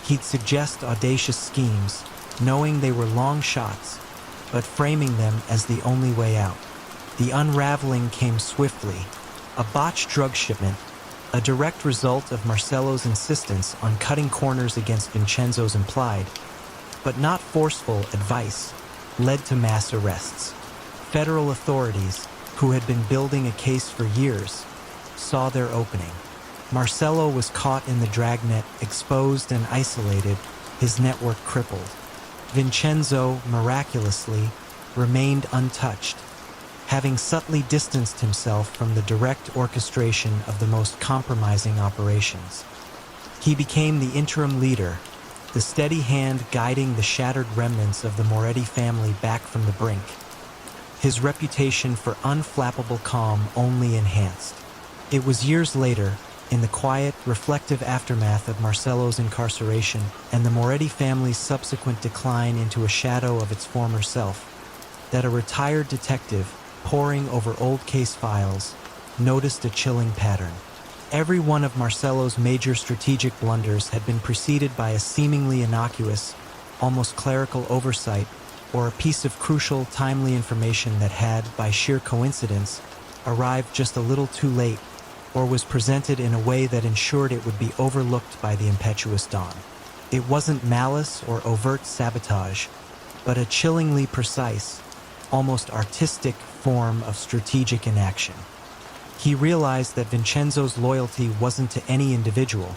He'd suggest audacious schemes, knowing they were long shots, but framing them as the only way out. The unraveling came swiftly, a botched drug shipment, a direct result of Marcello's insistence on cutting corners against Vincenzo's implied, but not forceful advice, led to mass arrests. Federal authorities, who had been building a case for years, saw their opening. Marcello was caught in the dragnet, exposed and isolated, his network crippled. Vincenzo, miraculously, remained untouched, having subtly distanced himself from the direct orchestration of the most compromising operations. He became the interim leader, the steady hand guiding the shattered remnants of the Moretti family back from the brink. His reputation for unflappable calm only enhanced. It was years later, in the quiet, reflective aftermath of Marcello's incarceration and the Moretti family's subsequent decline into a shadow of its former self, that a retired detective, poring over old case files, noticed a chilling pattern. Every one of Marcello's major strategic blunders had been preceded by a seemingly innocuous, almost clerical oversight, or a piece of crucial, timely information that had, by sheer coincidence, arrived just a little too late, or was presented in a way that ensured it would be overlooked by the impetuous Don. It wasn't malice or overt sabotage, but a chillingly precise, almost artistic form of strategic inaction. He realized that Vincenzo's loyalty wasn't to any individual,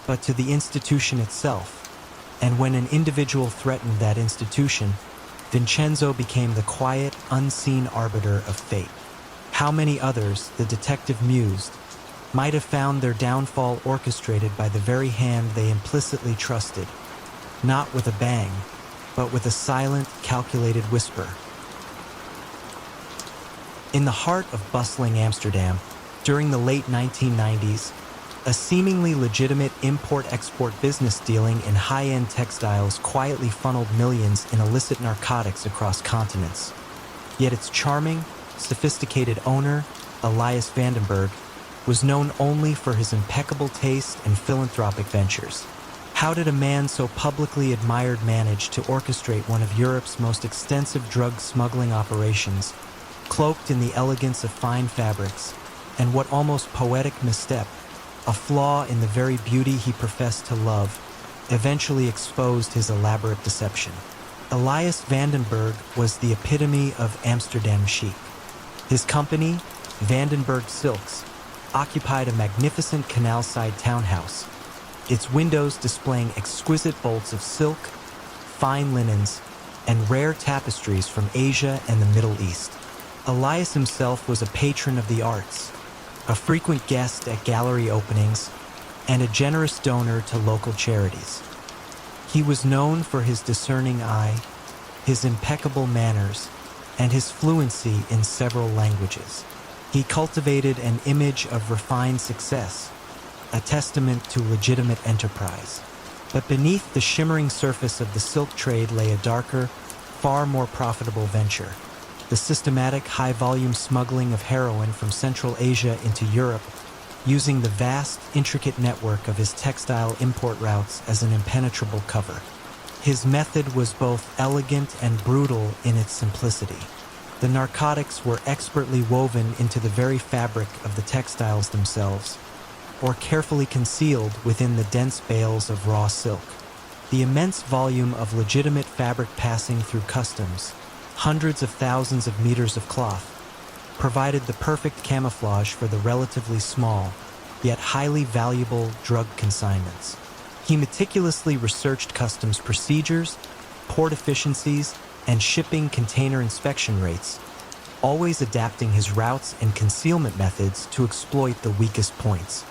but to the institution itself, And when an individual threatened that institution, Vincenzo became the quiet, unseen arbiter of fate. How many others, the detective mused, might have found their downfall orchestrated by the very hand they implicitly trusted, not with a bang, but with a silent, calculated whisper. In the heart of bustling Amsterdam, during the late 1990s, a seemingly legitimate import-export business dealing in high-end textiles quietly funneled millions in illicit narcotics across continents. Yet its charming, sophisticated owner, Elias Vandenberg, was known only for his impeccable taste and philanthropic ventures. How did a man so publicly admired manage to orchestrate one of Europe's most extensive drug smuggling operations, cloaked in the elegance of fine fabrics, and what almost poetic misstep, a flaw in the very beauty he professed to love, eventually exposed his elaborate deception? Elias Vandenberg was the epitome of Amsterdam chic. His company, Vandenberg Silks, occupied a magnificent canal-side townhouse, its windows displaying exquisite bolts of silk, fine linens, and rare tapestries from Asia and the Middle East. Elias himself was a patron of the arts, a frequent guest at gallery openings, and a generous donor to local charities. He was known for his discerning eye, his impeccable manners, and his fluency in several languages. He cultivated an image of refined success, a testament to legitimate enterprise. But beneath the shimmering surface of the silk trade lay a darker, far more profitable venture: the systematic high-volume smuggling of heroin from Central Asia into Europe, using the vast, intricate network of his textile import routes as an impenetrable cover. His method was both elegant and brutal in its simplicity. The narcotics were expertly woven into the very fabric of the textiles themselves, or carefully concealed within the dense bales of raw silk. The immense volume of legitimate fabric passing through customs, hundreds of thousands of meters of cloth, provided the perfect camouflage for the relatively small, yet highly valuable drug consignments. He meticulously researched customs procedures, port efficiencies, and shipping container inspection rates, always adapting his routes and concealment methods to exploit the weakest points.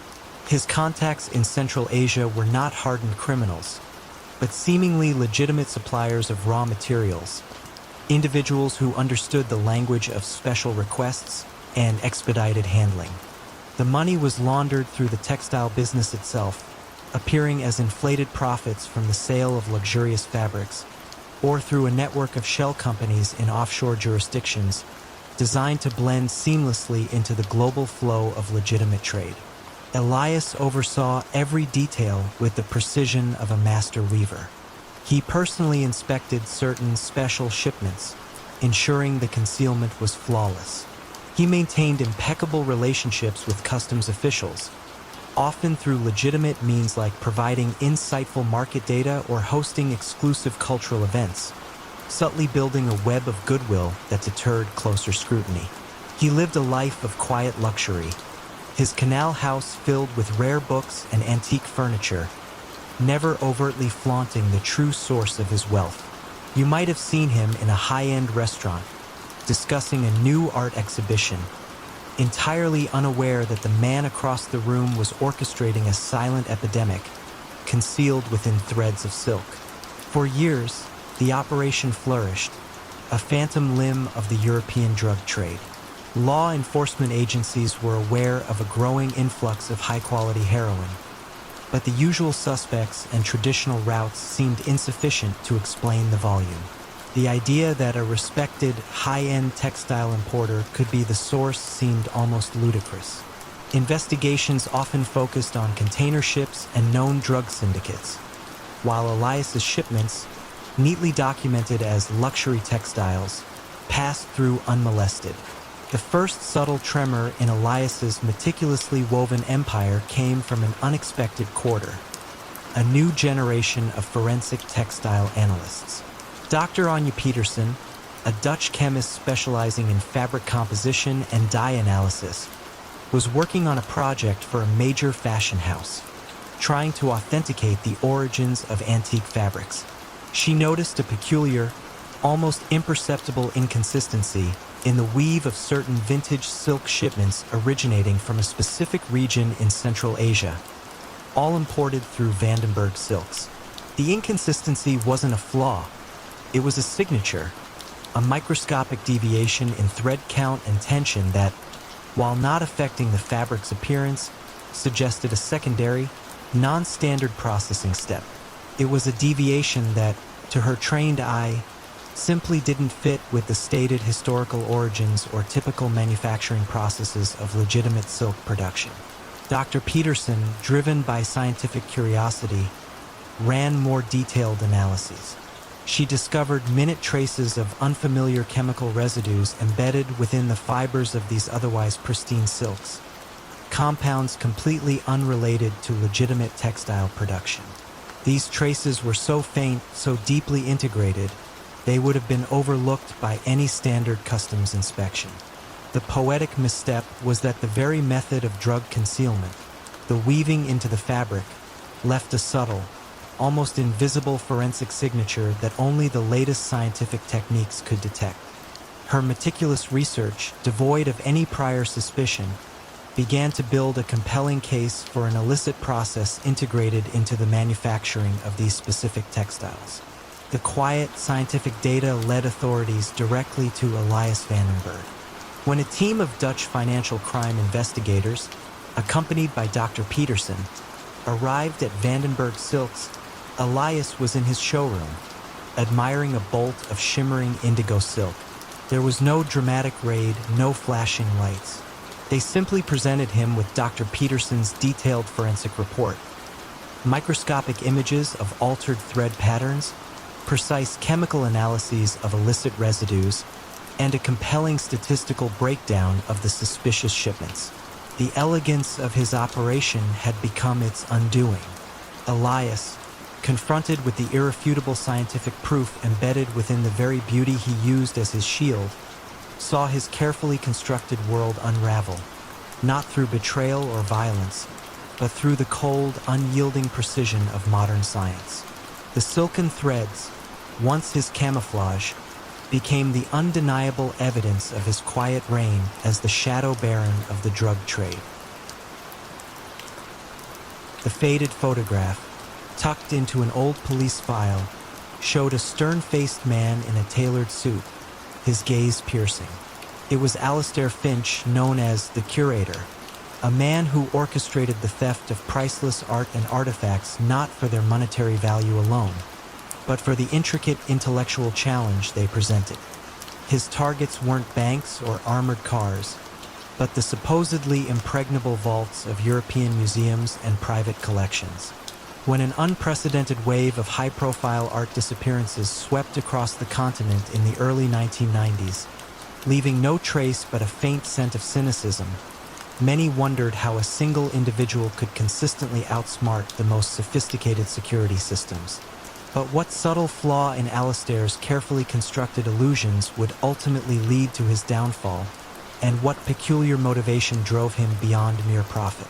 His contacts in Central Asia were not hardened criminals, but seemingly legitimate suppliers of raw materials, individuals who understood the language of special requests and expedited handling. The money was laundered through the textile business itself, appearing as inflated profits from the sale of luxurious fabrics, or through a network of shell companies in offshore jurisdictions designed to blend seamlessly into the global flow of legitimate trade. Elias oversaw every detail with the precision of a master weaver. He personally inspected certain special shipments, ensuring the concealment was flawless. He maintained impeccable relationships with customs officials, often through legitimate means like providing insightful market data or hosting exclusive cultural events, subtly building a web of goodwill that deterred closer scrutiny. He lived a life of quiet luxury, his canal house filled with rare books and antique furniture, never overtly flaunting the true source of his wealth. You might have seen him in a high-end restaurant, discussing a new art exhibition, entirely unaware that the man across the room was orchestrating a silent epidemic, concealed within threads of silk. For years, the operation flourished, a phantom limb of the European drug trade. Law enforcement agencies were aware of a growing influx of high-quality heroin, but the usual suspects and traditional routes seemed insufficient to explain the volume. The idea that a respected, high-end textile importer could be the source seemed almost ludicrous. Investigations often focused on container ships and known drug syndicates, while Elias's shipments, neatly documented as luxury textiles, passed through unmolested. The first subtle tremor in Elias's meticulously woven empire came from an unexpected quarter: a new generation of forensic textile analysts. Dr. Anja Peterson, a Dutch chemist specializing in fabric composition and dye analysis, was working on a project for a major fashion house. trying to authenticate the origins of antique fabrics. She noticed a peculiar, almost imperceptible inconsistency in the weave of certain vintage silk shipments originating from a specific region in Central Asia, all imported through Vandenberg silks. The inconsistency wasn't a flaw, it was a signature, a microscopic deviation in thread count and tension that, while not affecting the fabric's appearance, suggested a secondary, non-standard processing step. It was a deviation that, to her trained eye, simply didn't fit with the stated historical origins or typical manufacturing processes of legitimate silk production. Dr. Peterson, driven by scientific curiosity, ran more detailed analyses. She discovered minute traces of unfamiliar chemical residues embedded within the fibers of these otherwise pristine silks, compounds completely unrelated to legitimate textile production. These traces were so faint, so deeply integrated, they would have been overlooked by any standard customs inspection. The poetic misstep was that the very method of drug concealment, the weaving into the fabric, left a subtle, almost invisible forensic signature that only the latest scientific techniques could detect. Her meticulous research, devoid of any prior suspicion, began to build a compelling case for an illicit process integrated into the manufacturing of these specific textiles. The quiet, scientific data led authorities directly to Elias Vandenberg. When a team of Dutch financial crime investigators, accompanied by Dr. Peterson, arrived at Vandenberg Silks, Elias was in his showroom, admiring a bolt of shimmering indigo silk. There was no dramatic raid, no flashing lights. They simply presented him with Dr. Peterson's detailed forensic report. Microscopic images of altered thread patterns, precise chemical analyses of illicit residues, and a compelling statistical breakdown of the suspicious shipments. The elegance of his operation had become its undoing. Elias, confronted with the irrefutable scientific proof embedded within the very beauty he used as his shield, saw his carefully constructed world unravel, not through betrayal or violence, but through the cold, unyielding precision of modern science. The silken threads, once his camouflage, became the undeniable evidence of his quiet reign as the shadow baron of the drug trade. The faded photograph, tucked into an old police file, showed a stern-faced man in a tailored suit, his gaze piercing. It was Alistair Finch, known as the Curator, a man who orchestrated the theft of priceless art and artifacts not for their monetary value alone, but for the intricate intellectual challenge they presented. His targets weren't banks or armored cars, but the supposedly impregnable vaults of European museums and private collections. When an unprecedented wave of high-profile art disappearances swept across the continent in the early 1990s, leaving no trace but a faint scent of cynicism, many wondered how a single individual could consistently outsmart the most sophisticated security systems. But what subtle flaw in Alistair's carefully constructed illusions would ultimately lead to his downfall, and what peculiar motivation drove him beyond mere profit?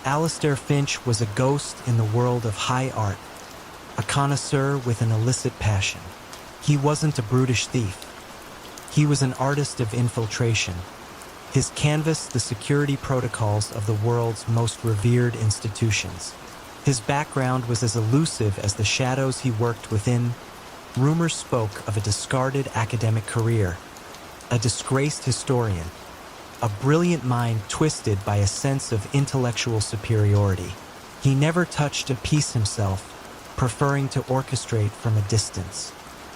Alistair Finch was a ghost in the world of high art, a connoisseur with an illicit passion. He wasn't a brutish thief. He was an artist of infiltration. His canvas the security protocols of the world's most revered institutions. His background was as elusive as the shadows he worked within. Rumors spoke of a discarded academic career, a disgraced historian, a brilliant mind twisted by a sense of intellectual superiority. He never touched a piece himself, preferring to orchestrate from a distance.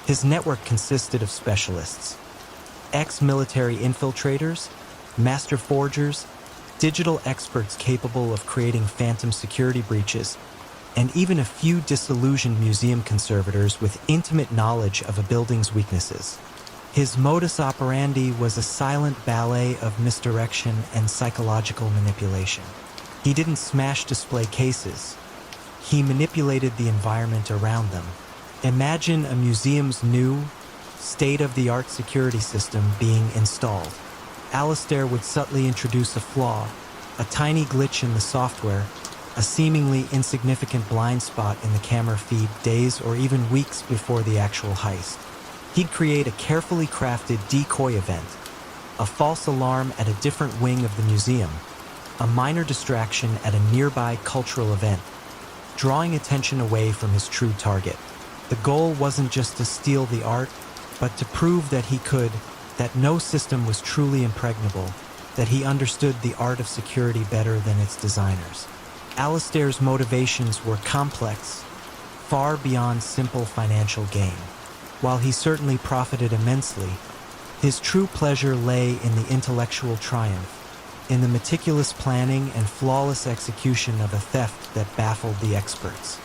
His network consisted of specialists, ex-military infiltrators, master forgers, digital experts capable of creating phantom security breaches, and even a few disillusioned museum conservators with intimate knowledge of a building's weaknesses. His modus operandi was a silent ballet of misdirection and psychological manipulation. He didn't smash display cases. He manipulated the environment around them. Imagine a museum's new, state-of-the-art security system being installed. Alistair would subtly introduce a flaw, a tiny glitch in the software, a seemingly insignificant blind spot in the camera feed days or even weeks before the actual heist. He'd create a carefully crafted decoy event, a false alarm at a different wing of the museum, a minor distraction at a nearby cultural event, drawing attention away from his true target. The goal wasn't just to steal the art, but to prove that he could, that no system was truly impregnable, that he understood the art of security better than its designers. Alistair's motivations were complex, far beyond simple financial gain. While he certainly profited immensely, his true pleasure lay in the intellectual triumph, in the meticulous planning and flawless execution of a theft that baffled the experts.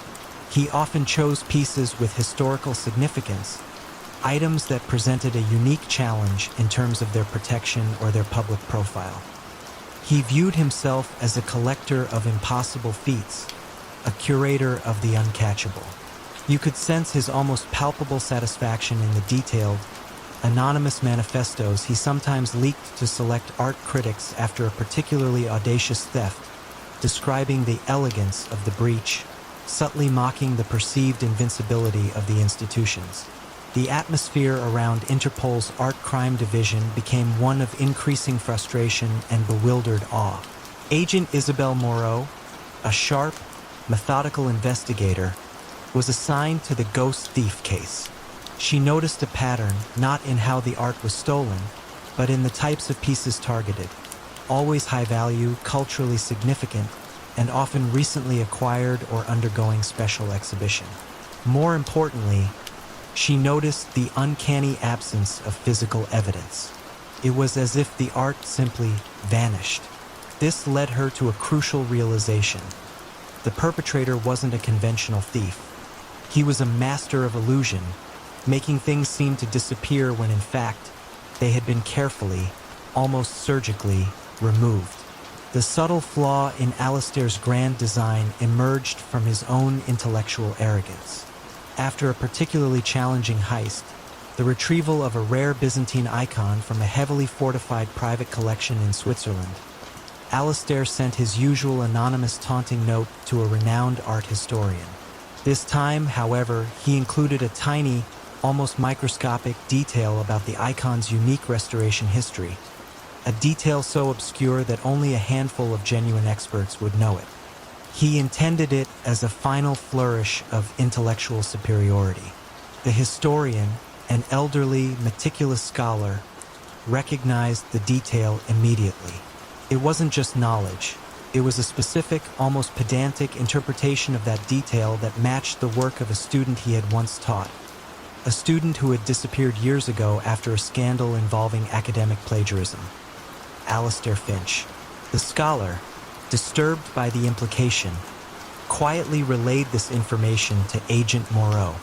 He often chose pieces with historical significance, items that presented a unique challenge in terms of their protection or their public profile. He viewed himself as a collector of impossible feats, a curator of the uncatchable. You could sense his almost palpable satisfaction in the detailed, anonymous manifestos he sometimes leaked to select art critics after a particularly audacious theft, describing the elegance of the breach, subtly mocking the perceived invincibility of the institutions. The atmosphere around Interpol's Art Crime Division became one of increasing frustration and bewildered awe. Agent Isabel Moreau, a sharp, methodical investigator, was assigned to the Ghost Thief case. She noticed a pattern not in how the art was stolen, but in the types of pieces targeted, always high value, culturally significant, and often recently acquired or undergoing special exhibition. More importantly, she noticed the uncanny absence of physical evidence. It was as if the art simply vanished. This led her to a crucial realization. The perpetrator wasn't a conventional thief. He was a master of illusion, making things seem to disappear when in fact they had been carefully, almost surgically, removed. The subtle flaw in Alistair's grand design emerged from his own intellectual arrogance. After a particularly challenging heist, the retrieval of a rare Byzantine icon from a heavily fortified private collection in Switzerland, Alistair sent his usual anonymous taunting note to a renowned art historian. This time, however, he included a tiny, almost microscopic detail about the icon's unique restoration history, a detail so obscure that only a handful of genuine experts would know it. He intended it as a final flourish of intellectual superiority. The historian, an elderly, meticulous scholar, recognized the detail immediately. It wasn't just knowledge. It was a specific, almost pedantic interpretation of that detail that matched the work of a student he had once taught. A student who had disappeared years ago after a scandal involving academic plagiarism. Alistair Finch. The scholar, disturbed by the implication, quietly relayed this information to Agent Moreau.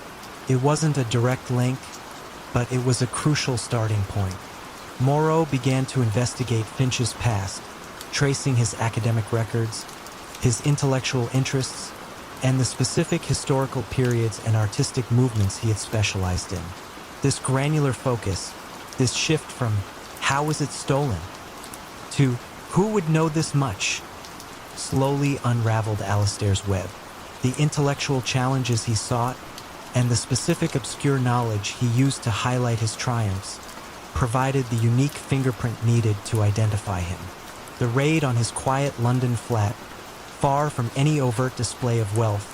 It wasn't a direct link, but it was a crucial starting point. Moreau began to investigate Finch's past, tracing his academic records, his intellectual interests, and the specific historical periods and artistic movements he had specialized in. This granular focus, this shift from "how was it stolen?" to "who would know this much?" slowly unraveled Alistair's web. The intellectual challenges he sought, and the specific obscure knowledge he used to highlight his triumphs, provided the unique fingerprint needed to identify him. The raid on his quiet London flat, far from any overt display of wealth,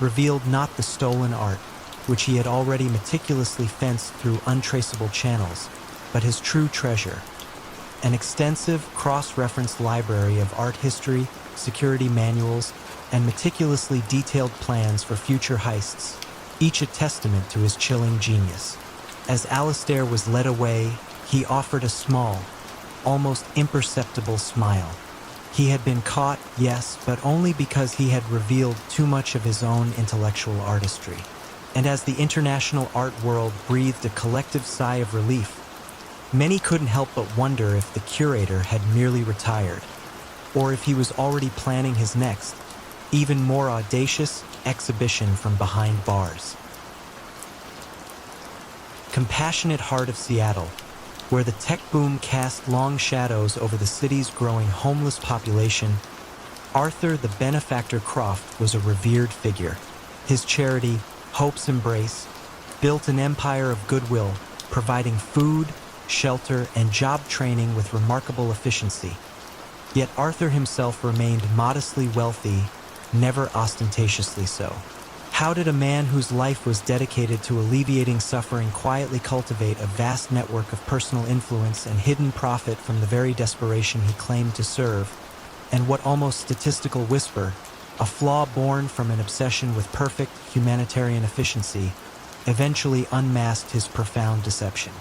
revealed not the stolen art, which he had already meticulously fenced through untraceable channels, but his true treasure, an extensive cross-referenced library of art history, security manuals, and meticulously detailed plans for future heists, each a testament to his chilling genius. As Alistair was led away, he offered a small, almost imperceptible smile. He had been caught, yes, but only because he had revealed too much of his own intellectual artistry. And as the international art world breathed a collective sigh of relief, many couldn't help but wonder if the curator had merely retired, or if he was already planning his next, even more audacious exhibition from behind bars. Compassionate heart of Seattle, where the tech boom cast long shadows over the city's growing homeless population, Arthur the Benefactor Croft was a revered figure. His charity, Hope's Embrace, built an empire of goodwill, providing food, shelter, and job training with remarkable efficiency. Yet Arthur himself remained modestly wealthy, never ostentatiously so. How did a man whose life was dedicated to alleviating suffering quietly cultivate a vast network of personal influence and hidden profit from the very desperation he claimed to serve? And what almost statistical whisper, a flaw born from an obsession with perfect humanitarian efficiency, eventually unmasked his profound deception?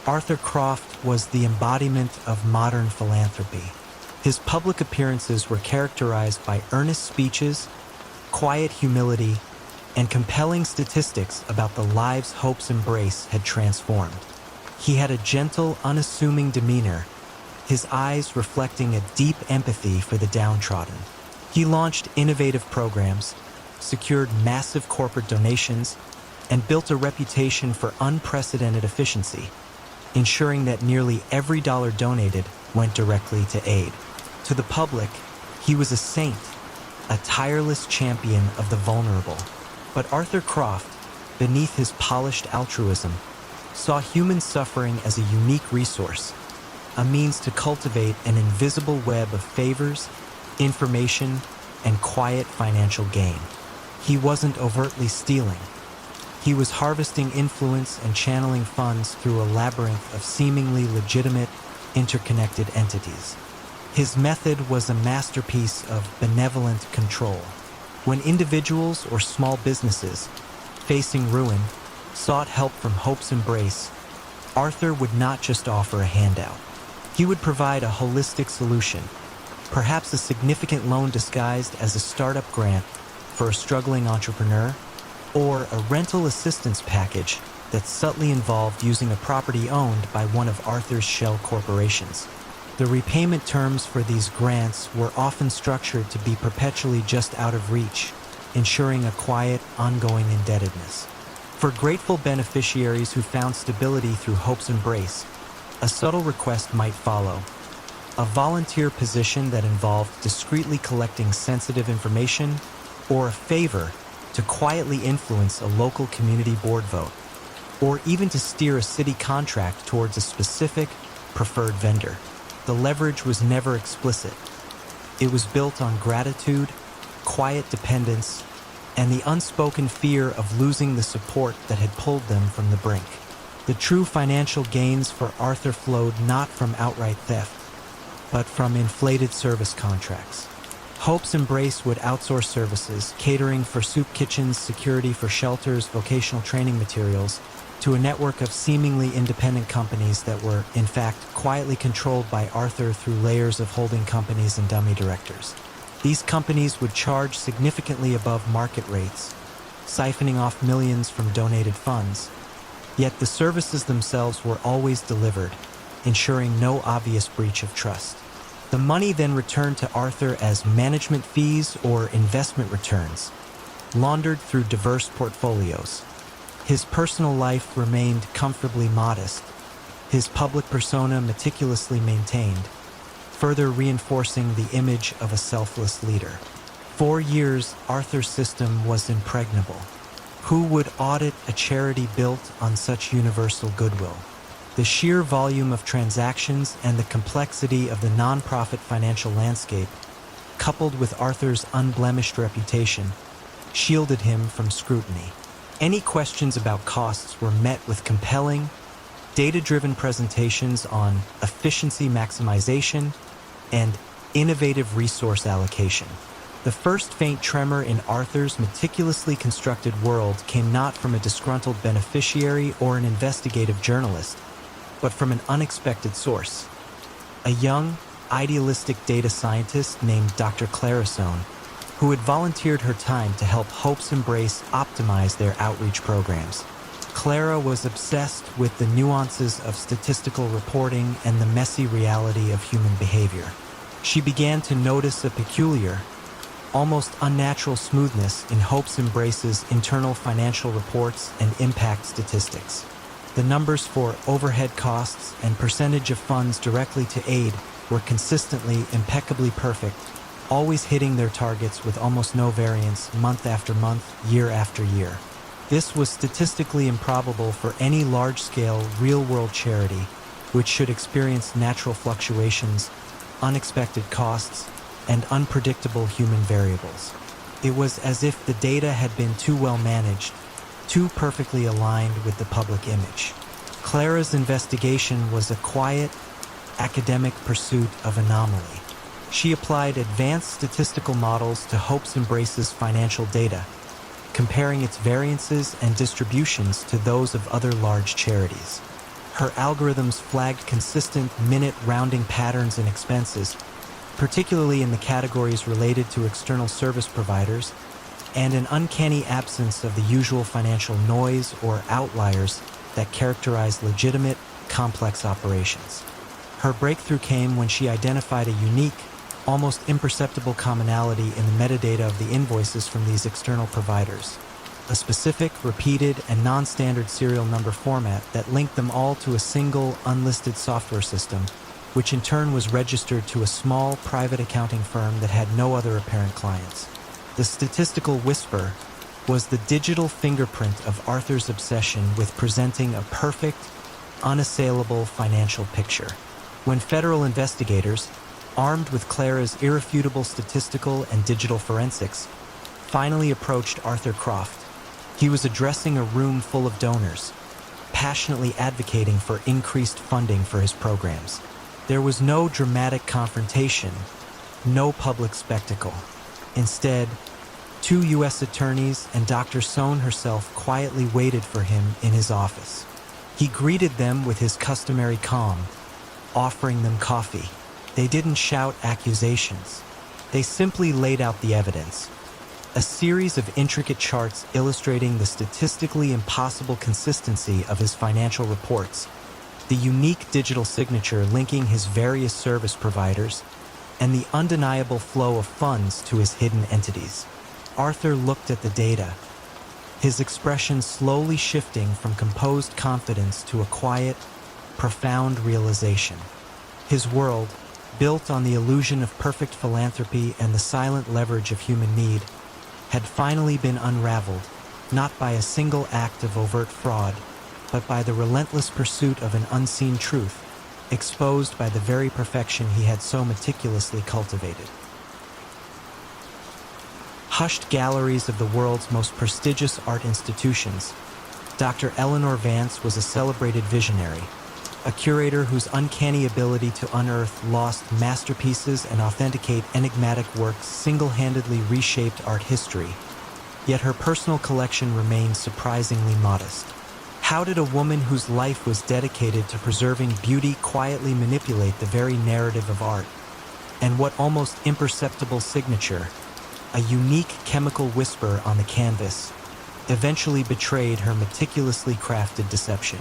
Arthur Croft was the embodiment of modern philanthropy. His public appearances were characterized by earnest speeches, quiet humility, and compelling statistics about the lives Hope's Embrace had transformed. He had a gentle, unassuming demeanor, his eyes reflecting a deep empathy for the downtrodden. He launched innovative programs, secured massive corporate donations, and built a reputation for unprecedented efficiency, ensuring that nearly every dollar donated went directly to aid. To the public, he was a saint, a tireless champion of the vulnerable. But Arthur Croft, beneath his polished altruism, saw human suffering as a unique resource, a means to cultivate an invisible web of favors, information, and quiet financial gain. He wasn't overtly stealing. He was harvesting influence and channeling funds through a labyrinth of seemingly legitimate, interconnected entities. His method was a masterpiece of benevolent control. When individuals or small businesses, facing ruin, sought help from Hope's Embrace, Arthur would not just offer a handout. He would provide a holistic solution, perhaps a significant loan disguised as a startup grant for a struggling entrepreneur, or a rental assistance package that subtly involved using a property owned by one of Arthur's shell corporations. The repayment terms for these grants were often structured to be perpetually just out of reach, ensuring a quiet, ongoing indebtedness. For grateful beneficiaries who found stability through Hope's Embrace, a subtle request might follow. A volunteer position that involved discreetly collecting sensitive information, or a favor to quietly influence a local community board vote, or even to steer a city contract towards a specific, preferred vendor. The leverage was never explicit. It was built on gratitude, quiet dependence, and the unspoken fear of losing the support that had pulled them from the brink. The true financial gains for Arthur flowed not from outright theft, but from inflated service contracts. Hope's Embrace would outsource services, catering for soup kitchens, security for shelters, vocational training materials, to a network of seemingly independent companies that were, in fact, quietly controlled by Arthur through layers of holding companies and dummy directors. These companies would charge significantly above market rates, siphoning off millions from donated funds. Yet the services themselves were always delivered, ensuring no obvious breach of trust. The money then returned to Arthur as management fees or investment returns, laundered through diverse portfolios. His personal life remained comfortably modest, his public persona meticulously maintained, further reinforcing the image of a selfless leader. 4 years, Arthur's system was impregnable. Who would audit a charity built on such universal goodwill? The sheer volume of transactions and the complexity of the nonprofit financial landscape, coupled with Arthur's unblemished reputation, shielded him from scrutiny. Any questions about costs were met with compelling, data-driven presentations on efficiency maximization and innovative resource allocation. The first faint tremor in Arthur's meticulously constructed world came not from a disgruntled beneficiary or an investigative journalist, but from an unexpected source. A young, idealistic data scientist named Dr. Clarasone, who had volunteered her time to help Hope's Embrace optimize their outreach programs. Clara was obsessed with the nuances of statistical reporting and the messy reality of human behavior. She began to notice a peculiar, almost unnatural smoothness in Hope's Embrace's internal financial reports and impact statistics. The numbers for overhead costs and percentage of funds directly to aid were consistently impeccably perfect, always hitting their targets with almost no variance month after month, year after year. This was statistically improbable for any large-scale, real-world charity, which should experience natural fluctuations, unexpected costs, and unpredictable human variables. It was as if the data had been too well managed, too perfectly aligned with the public image. Clara's investigation was a quiet, academic pursuit of anomaly. She applied advanced statistical models to Hope's Embrace's financial data, comparing its variances and distributions to those of other large charities. Her algorithms flagged consistent minute rounding patterns in expenses, particularly in the categories related to external service providers, and an uncanny absence of the usual financial noise or outliers that characterize legitimate, complex operations. Her breakthrough came when she identified a unique, almost imperceptible commonality in the metadata of the invoices from these external providers, a specific, repeated, and non-standard serial number format that linked them all to a single, unlisted software system, which in turn was registered to a small, private accounting firm that had no other apparent clients. The statistical whisper was the digital fingerprint of Arthur's obsession with presenting a perfect, unassailable financial picture. When federal investigators, armed with Clara's irrefutable statistical and digital forensics, finally approached Arthur Croft, he was addressing a room full of donors, passionately advocating for increased funding for his programs. There was no dramatic confrontation, no public spectacle. Instead, 2 U.S. attorneys and Dr. Sohn herself quietly waited for him in his office. He greeted them with his customary calm, offering them coffee. They didn't shout accusations. They simply laid out the evidence. A series of intricate charts illustrating the statistically impossible consistency of his financial reports, the unique digital signature linking his various service providers, and the undeniable flow of funds to his hidden entities. Arthur looked at the data, his expression slowly shifting from composed confidence to a quiet, profound realization. His world, built on the illusion of perfect philanthropy and the silent leverage of human need, had finally been unraveled, not by a single act of overt fraud, but by the relentless pursuit of an unseen truth, exposed by the very perfection he had so meticulously cultivated. Hushed galleries of the world's most prestigious art institutions, Dr. Eleanor Vance was a celebrated visionary, a curator whose uncanny ability to unearth lost masterpieces and authenticate enigmatic works single-handedly reshaped art history. Yet her personal collection remained surprisingly modest. How did a woman whose life was dedicated to preserving beauty quietly manipulate the very narrative of art? And what almost imperceptible signature, a unique chemical whisper on the canvas, eventually betrayed her meticulously crafted deception?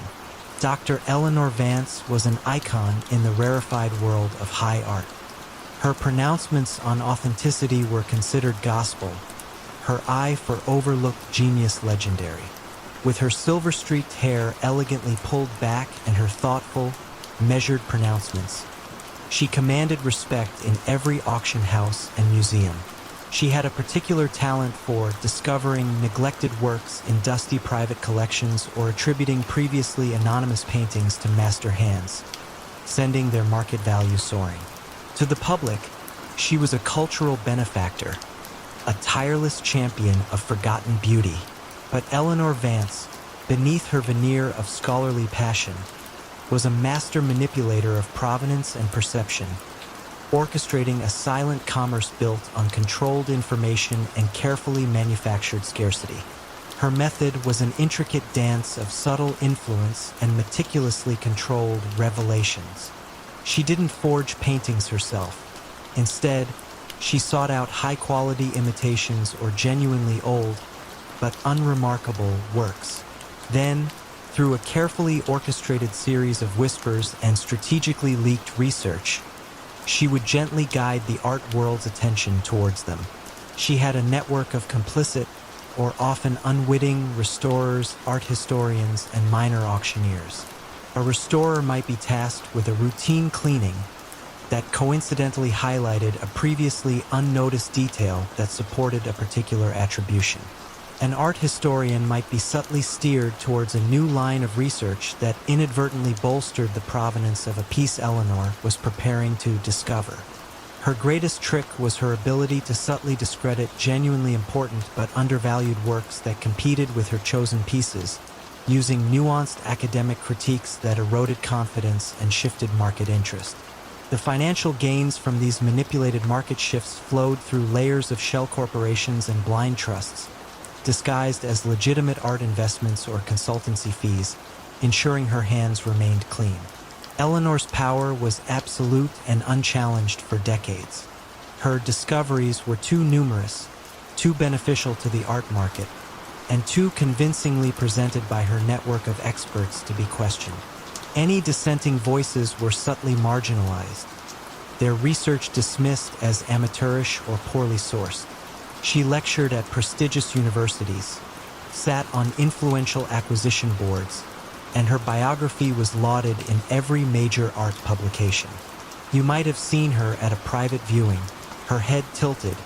Dr. Eleanor Vance was an icon in the rarefied world of high art. Her pronouncements on authenticity were considered gospel, her eye for overlooked genius legendary. With her silver-streaked hair elegantly pulled back and her thoughtful, measured pronouncements, she commanded respect in every auction house and museum. She had a particular talent for discovering neglected works in dusty private collections or attributing previously anonymous paintings to master hands, sending their market value soaring. To the public, she was a cultural benefactor, a tireless champion of forgotten beauty. But Eleanor Vance, beneath her veneer of scholarly passion, was a master manipulator of provenance and perception, orchestrating a silent commerce built on controlled information and carefully manufactured scarcity. Her method was an intricate dance of subtle influence and meticulously controlled revelations. She didn't forge paintings herself. Instead, she sought out high-quality imitations or genuinely old, but unremarkable works. Then, through a carefully orchestrated series of whispers and strategically leaked research, she would gently guide the art world's attention towards them. She had a network of complicit, or often unwitting, restorers, art historians, and minor auctioneers. A restorer might be tasked with a routine cleaning, that coincidentally highlighted a previously unnoticed detail that supported a particular attribution. An art historian might be subtly steered towards a new line of research that inadvertently bolstered the provenance of a piece Eleanor was preparing to discover. Her greatest trick was her ability to subtly discredit genuinely important but undervalued works that competed with her chosen pieces, using nuanced academic critiques that eroded confidence and shifted market interest. The financial gains from these manipulated market shifts flowed through layers of shell corporations and blind trusts, disguised as legitimate art investments or consultancy fees, ensuring her hands remained clean. Eleanor's power was absolute and unchallenged for decades. Her discoveries were too numerous, too beneficial to the art market, and too convincingly presented by her network of experts to be questioned. Any dissenting voices were subtly marginalized, their research dismissed as amateurish or poorly sourced. She lectured at prestigious universities, sat on influential acquisition boards, and her biography was lauded in every major art publication. You might have seen her at a private viewing, her head tilted,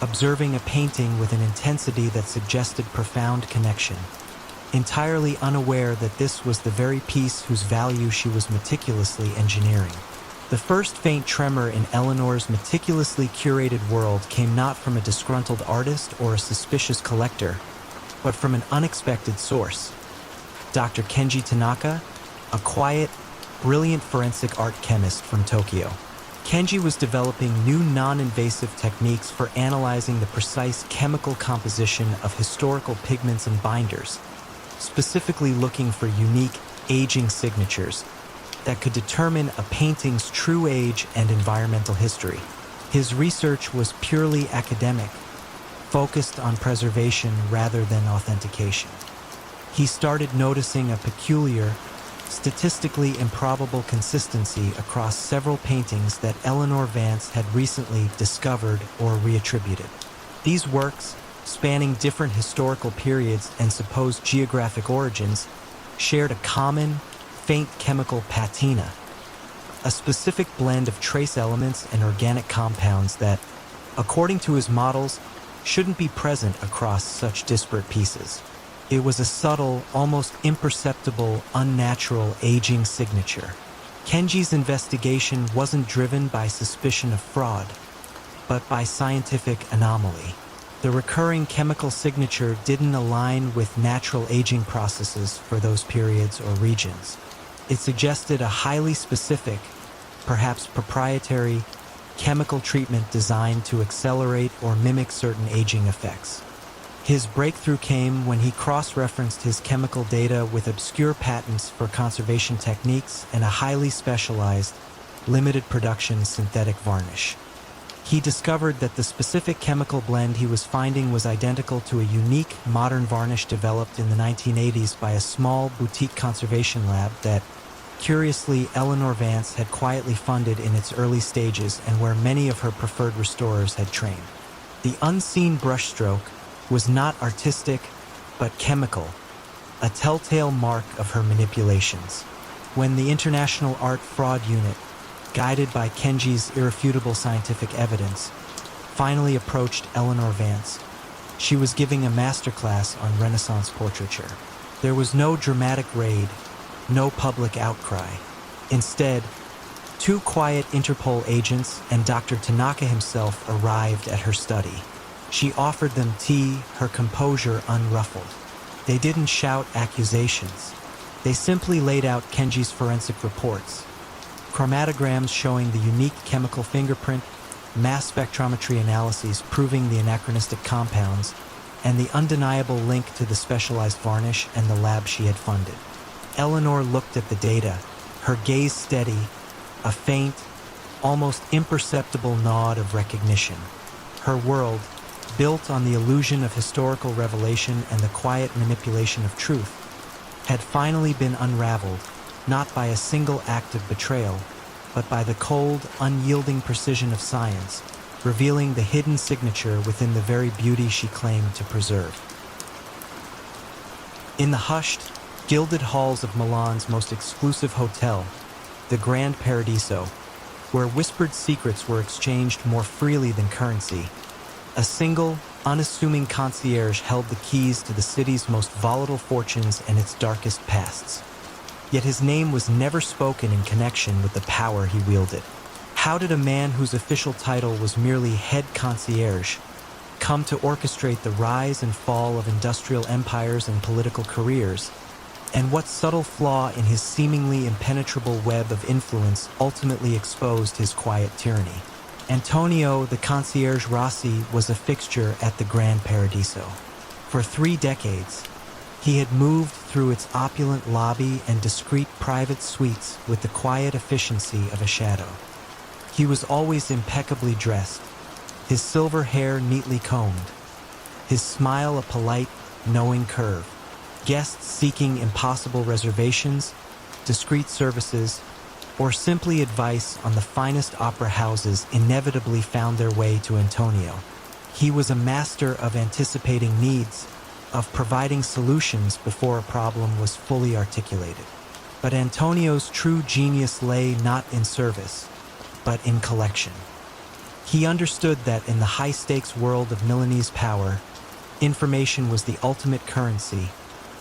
observing a painting with an intensity that suggested profound connection, entirely unaware that this was the very piece whose value she was meticulously engineering. The first faint tremor in Eleanor's meticulously curated world came not from a disgruntled artist or a suspicious collector, but from an unexpected source. Dr. Kenji Tanaka, a quiet, brilliant forensic art chemist from Tokyo. Kenji was developing new non-invasive techniques for analyzing the precise chemical composition of historical pigments and binders, specifically looking for unique aging signatures that could determine a painting's true age and environmental history. His research was purely academic, focused on preservation rather than authentication. He started noticing a peculiar, statistically improbable consistency across several paintings that Eleanor Vance had recently discovered or reattributed. These works, spanning different historical periods and supposed geographic origins, shared a common, faint chemical patina, a specific blend of trace elements and organic compounds that, according to his models, shouldn't be present across such disparate pieces. It was a subtle, almost imperceptible, unnatural aging signature. Kenji's investigation wasn't driven by suspicion of fraud, but by scientific anomaly. The recurring chemical signature didn't align with natural aging processes for those periods or regions. It suggested a highly specific, perhaps proprietary, chemical treatment designed to accelerate or mimic certain aging effects. His breakthrough came when he cross-referenced his chemical data with obscure patents for conservation techniques and a highly specialized, limited production synthetic varnish. He discovered that the specific chemical blend he was finding was identical to a unique modern varnish developed in the 1980s by a small boutique conservation lab that, curiously, Eleanor Vance had quietly funded in its early stages and where many of her preferred restorers had trained. The unseen brushstroke was not artistic, but chemical, a telltale mark of her manipulations. When the International Art Fraud Unit, guided by Kenji's irrefutable scientific evidence, finally approached Eleanor Vance, she was giving a masterclass on Renaissance portraiture. There was no dramatic raid, no public outcry. Instead, two quiet Interpol agents and Dr. Tanaka himself arrived at her study. She offered them tea, her composure unruffled. They didn't shout accusations. They simply laid out Kenji's forensic reports, chromatograms showing the unique chemical fingerprint, mass spectrometry analyses proving the anachronistic compounds, and the undeniable link to the specialized varnish and the lab she had funded. Eleanor looked at the data, her gaze steady, a faint, almost imperceptible nod of recognition. Her world, built on the illusion of historical revelation and the quiet manipulation of truth, had finally been unraveled, not by a single act of betrayal, but by the cold, unyielding precision of science, revealing the hidden signature within the very beauty she claimed to preserve. In the hushed, gilded halls of Milan's most exclusive hotel, the Grand Paradiso, where whispered secrets were exchanged more freely than currency. A single, unassuming concierge held the keys to the city's most volatile fortunes and its darkest pasts. Yet his name was never spoken in connection with the power he wielded. How did a man whose official title was merely head concierge come to orchestrate the rise and fall of industrial empires and political careers? And what subtle flaw in his seemingly impenetrable web of influence ultimately exposed his quiet tyranny? Antonio, the concierge Rossi, was a fixture at the Grand Paradiso. For 3 decades, he had moved through its opulent lobby and discreet private suites with the quiet efficiency of a shadow. He was always impeccably dressed, his silver hair neatly combed, his smile a polite, knowing curve. Guests seeking impossible reservations, discreet services, or simply advice on the finest opera houses inevitably found their way to Antonio. He was a master of anticipating needs, of providing solutions before a problem was fully articulated. But Antonio's true genius lay not in service, but in collection. He understood that in the high-stakes world of Milanese power, information was the ultimate currency,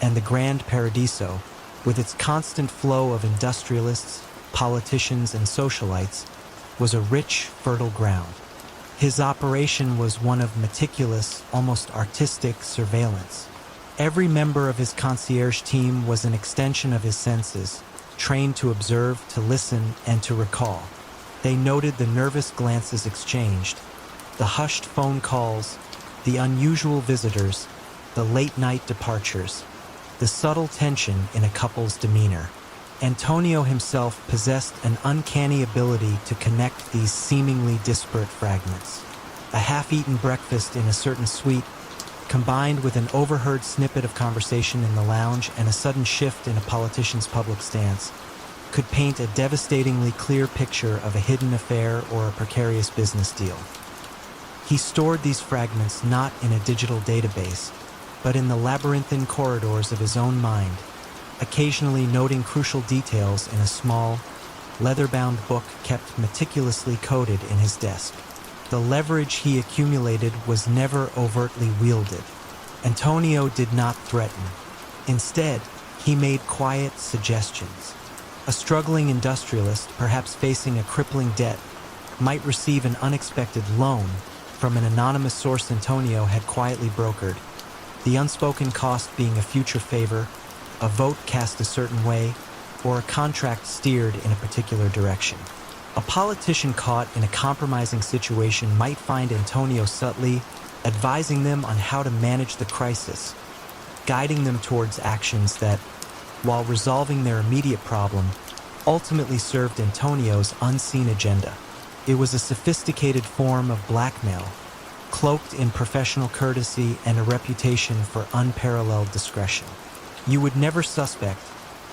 and the Grand Paradiso, with its constant flow of industrialists, politicians, and socialites, was a rich, fertile ground. His operation was one of meticulous, almost artistic surveillance. Every member of his concierge team was an extension of his senses, trained to observe, to listen, and to recall. They noted the nervous glances exchanged, the hushed phone calls, the unusual visitors, the late-night departures, the subtle tension in a couple's demeanor. Antonio himself possessed an uncanny ability to connect these seemingly disparate fragments. A half-eaten breakfast in a certain suite, combined with an overheard snippet of conversation in the lounge and a sudden shift in a politician's public stance, could paint a devastatingly clear picture of a hidden affair or a precarious business deal. He stored these fragments not in a digital database, but in the labyrinthine corridors of his own mind, occasionally noting crucial details in a small, leather-bound book kept meticulously coded in his desk. The leverage he accumulated was never overtly wielded. Antonio did not threaten. Instead, he made quiet suggestions. A struggling industrialist, perhaps facing a crippling debt, might receive an unexpected loan from an anonymous source Antonio had quietly brokered, the unspoken cost being a future favor, a vote cast a certain way, or a contract steered in a particular direction. A politician caught in a compromising situation might find Antonio subtly advising them on how to manage the crisis, guiding them towards actions that, while resolving their immediate problem, ultimately served Antonio's unseen agenda. It was a sophisticated form of blackmail, cloaked in professional courtesy and a reputation for unparalleled discretion. You would never suspect,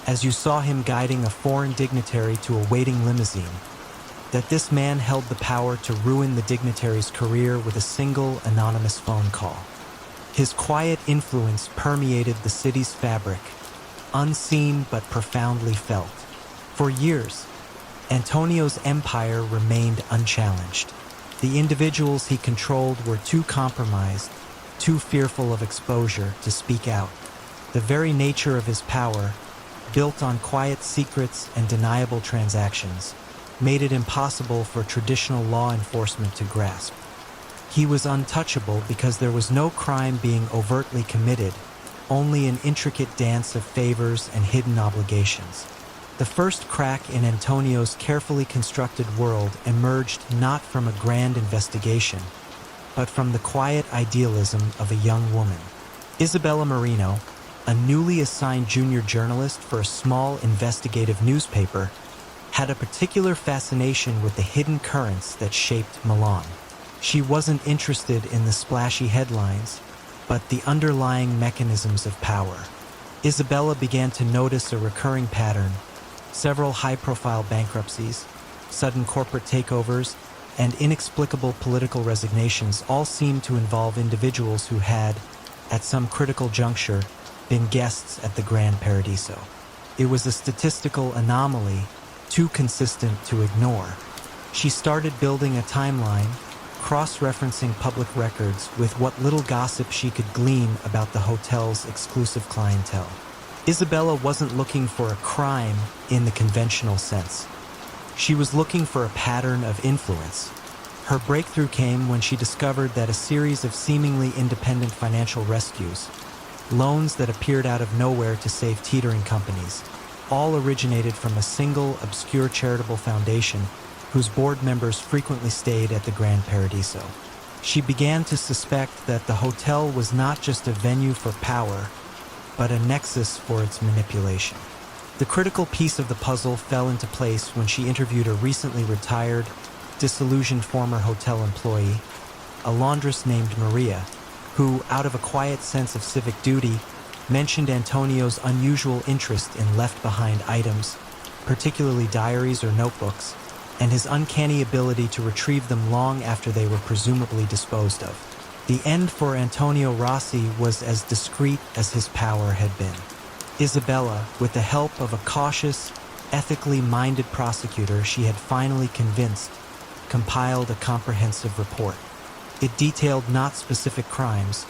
as you saw him guiding a foreign dignitary to a waiting limousine, that this man held the power to ruin the dignitary's career with a single anonymous phone call. His quiet influence permeated the city's fabric, unseen but profoundly felt. For years, Antonio's empire remained unchallenged. The individuals he controlled were too compromised, too fearful of exposure to speak out. The very nature of his power, built on quiet secrets and deniable transactions, made it impossible for traditional law enforcement to grasp. He was untouchable because there was no crime being overtly committed, only an intricate dance of favors and hidden obligations. The first crack in Antonio's carefully constructed world emerged not from a grand investigation, but from the quiet idealism of a young woman. Isabella Marino, a newly assigned junior journalist for a small investigative newspaper, had a particular fascination with the hidden currents that shaped Milan. She wasn't interested in the splashy headlines, but the underlying mechanisms of power. Isabella began to notice a recurring pattern. Several high-profile bankruptcies, sudden corporate takeovers, and inexplicable political resignations all seemed to involve individuals who had, at some critical juncture, been guests at the Grand Paradiso. It was a statistical anomaly, too consistent to ignore. She started building a timeline, cross-referencing public records with what little gossip she could glean about the hotel's exclusive clientele. Isabella wasn't looking for a crime in the conventional sense. She was looking for a pattern of influence. Her breakthrough came when she discovered that a series of seemingly independent financial rescues, loans that appeared out of nowhere to save teetering companies, all originated from a single, obscure charitable foundation whose board members frequently stayed at the Grand Paradiso. She began to suspect that the hotel was not just a venue for power, but a nexus for its manipulation. The critical piece of the puzzle fell into place when she interviewed a recently retired, disillusioned former hotel employee, a laundress named Maria, who, out of a quiet sense of civic duty, mentioned Antonio's unusual interest in left-behind items, particularly diaries or notebooks, and his uncanny ability to retrieve them long after they were presumably disposed of. The end for Antonio Rossi was as discreet as his power had been. Isabella, with the help of a cautious, ethically minded prosecutor she had finally convinced, compiled a comprehensive report. It detailed not specific crimes,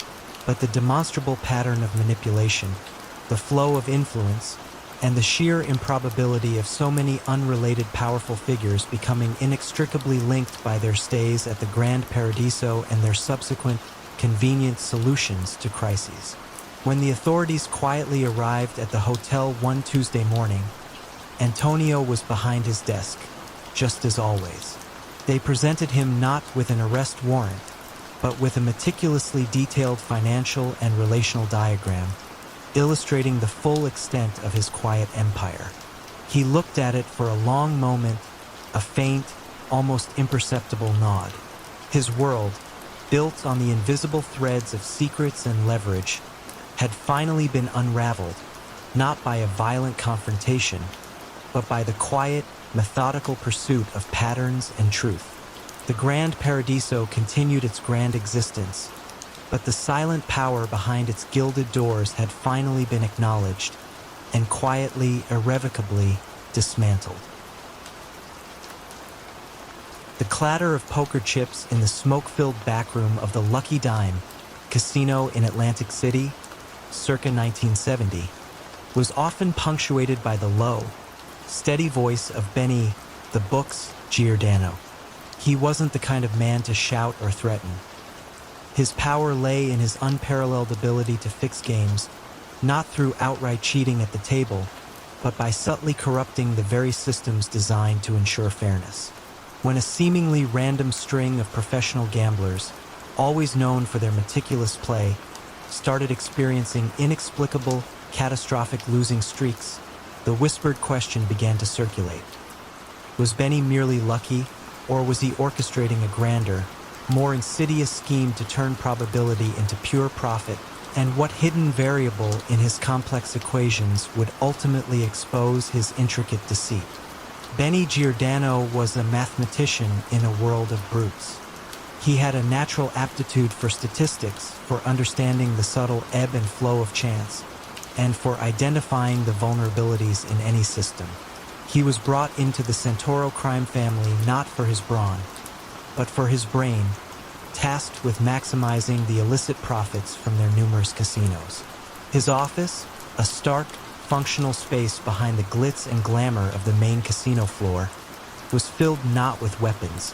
but the demonstrable pattern of manipulation, the flow of influence, and the sheer improbability of so many unrelated powerful figures becoming inextricably linked by their stays at the Grand Paradiso and their subsequent convenient solutions to crises. When the authorities quietly arrived at the hotel one Tuesday morning, Antonio was behind his desk, just as always. They presented him not with an arrest warrant, but with a meticulously detailed financial and relational diagram, illustrating the full extent of his quiet empire. He looked at it for a long moment, a faint, almost imperceptible nod. His world, built on the invisible threads of secrets and leverage, had finally been unraveled, not by a violent confrontation, but by the quiet, methodical pursuit of patterns and truth. The Grand Paradiso continued its grand existence, but the silent power behind its gilded doors had finally been acknowledged and quietly, irrevocably dismantled. The clatter of poker chips in the smoke-filled backroom of the Lucky Dime casino in Atlantic City, circa 1970, was often punctuated by the low, steady voice of Benny, the Book's Giordano. He wasn't the kind of man to shout or threaten. His power lay in his unparalleled ability to fix games, not through outright cheating at the table, but by subtly corrupting the very systems designed to ensure fairness. When a seemingly random string of professional gamblers, always known for their meticulous play, started experiencing inexplicable, catastrophic losing streaks, the whispered question began to circulate. Was Benny merely lucky, or was he orchestrating a grander, more insidious scheme to turn probability into pure profit? And what hidden variable in his complex equations would ultimately expose his intricate deceit? Benny Giordano was a mathematician in a world of brutes. He had a natural aptitude for statistics, for understanding the subtle ebb and flow of chance, and for identifying the vulnerabilities in any system. He was brought into the Santoro crime family not for his brawn, but for his brain, tasked with maximizing the illicit profits from their numerous casinos. His office, a stark, functional space behind the glitz and glamour of the main casino floor, was filled not with weapons,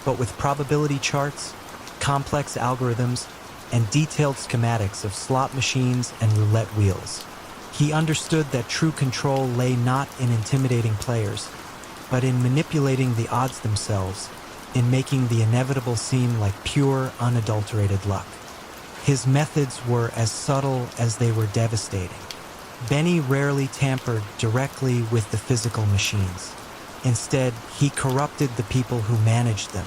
but with probability charts, complex algorithms, and detailed schematics of slot machines and roulette wheels. He understood that true control lay not in intimidating players, but in manipulating the odds themselves, in making the inevitable seem like pure, unadulterated luck. His methods were as subtle as they were devastating. Benny rarely tampered directly with the physical machines. Instead, he corrupted the people who managed them.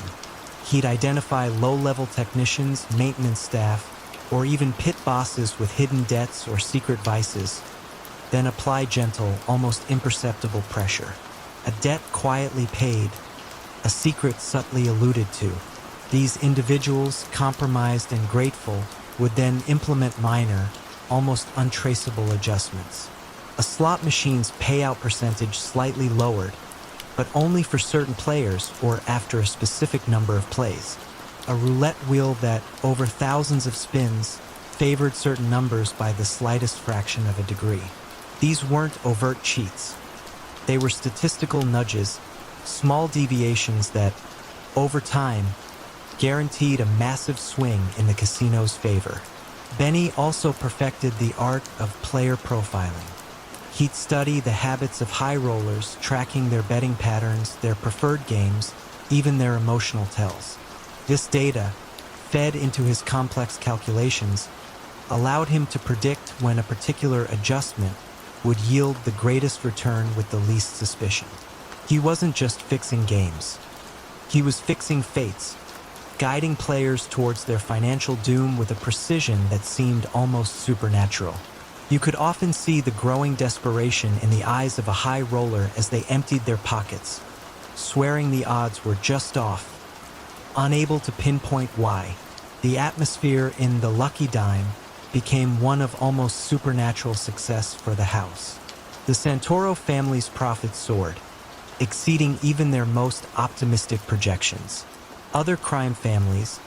He'd identify low-level technicians, maintenance staff, or even pit bosses with hidden debts or secret vices, then apply gentle, almost imperceptible pressure. A debt quietly paid, a secret subtly alluded to. These individuals, compromised and grateful, would then implement minor, almost untraceable adjustments. A slot machine's payout percentage slightly lowered, but only for certain players or after a specific number of plays. A roulette wheel that, over thousands of spins, favored certain numbers by the slightest fraction of a degree. These weren't overt cheats. They were statistical nudges, small deviations that, over time, guaranteed a massive swing in the casino's favor. Benny also perfected the art of player profiling. He'd study the habits of high rollers, tracking their betting patterns, their preferred games, even their emotional tells. This data, fed into his complex calculations, allowed him to predict when a particular adjustment would yield the greatest return with the least suspicion. He wasn't just fixing games. He was fixing fates, guiding players towards their financial doom with a precision that seemed almost supernatural. You could often see the growing desperation in the eyes of a high roller as they emptied their pockets, swearing the odds were just off. Unable to pinpoint why, the atmosphere in the Lucky Dime became one of almost supernatural success for the house. The Santoro family's profits soared, exceeding even their most optimistic projections. Other crime families,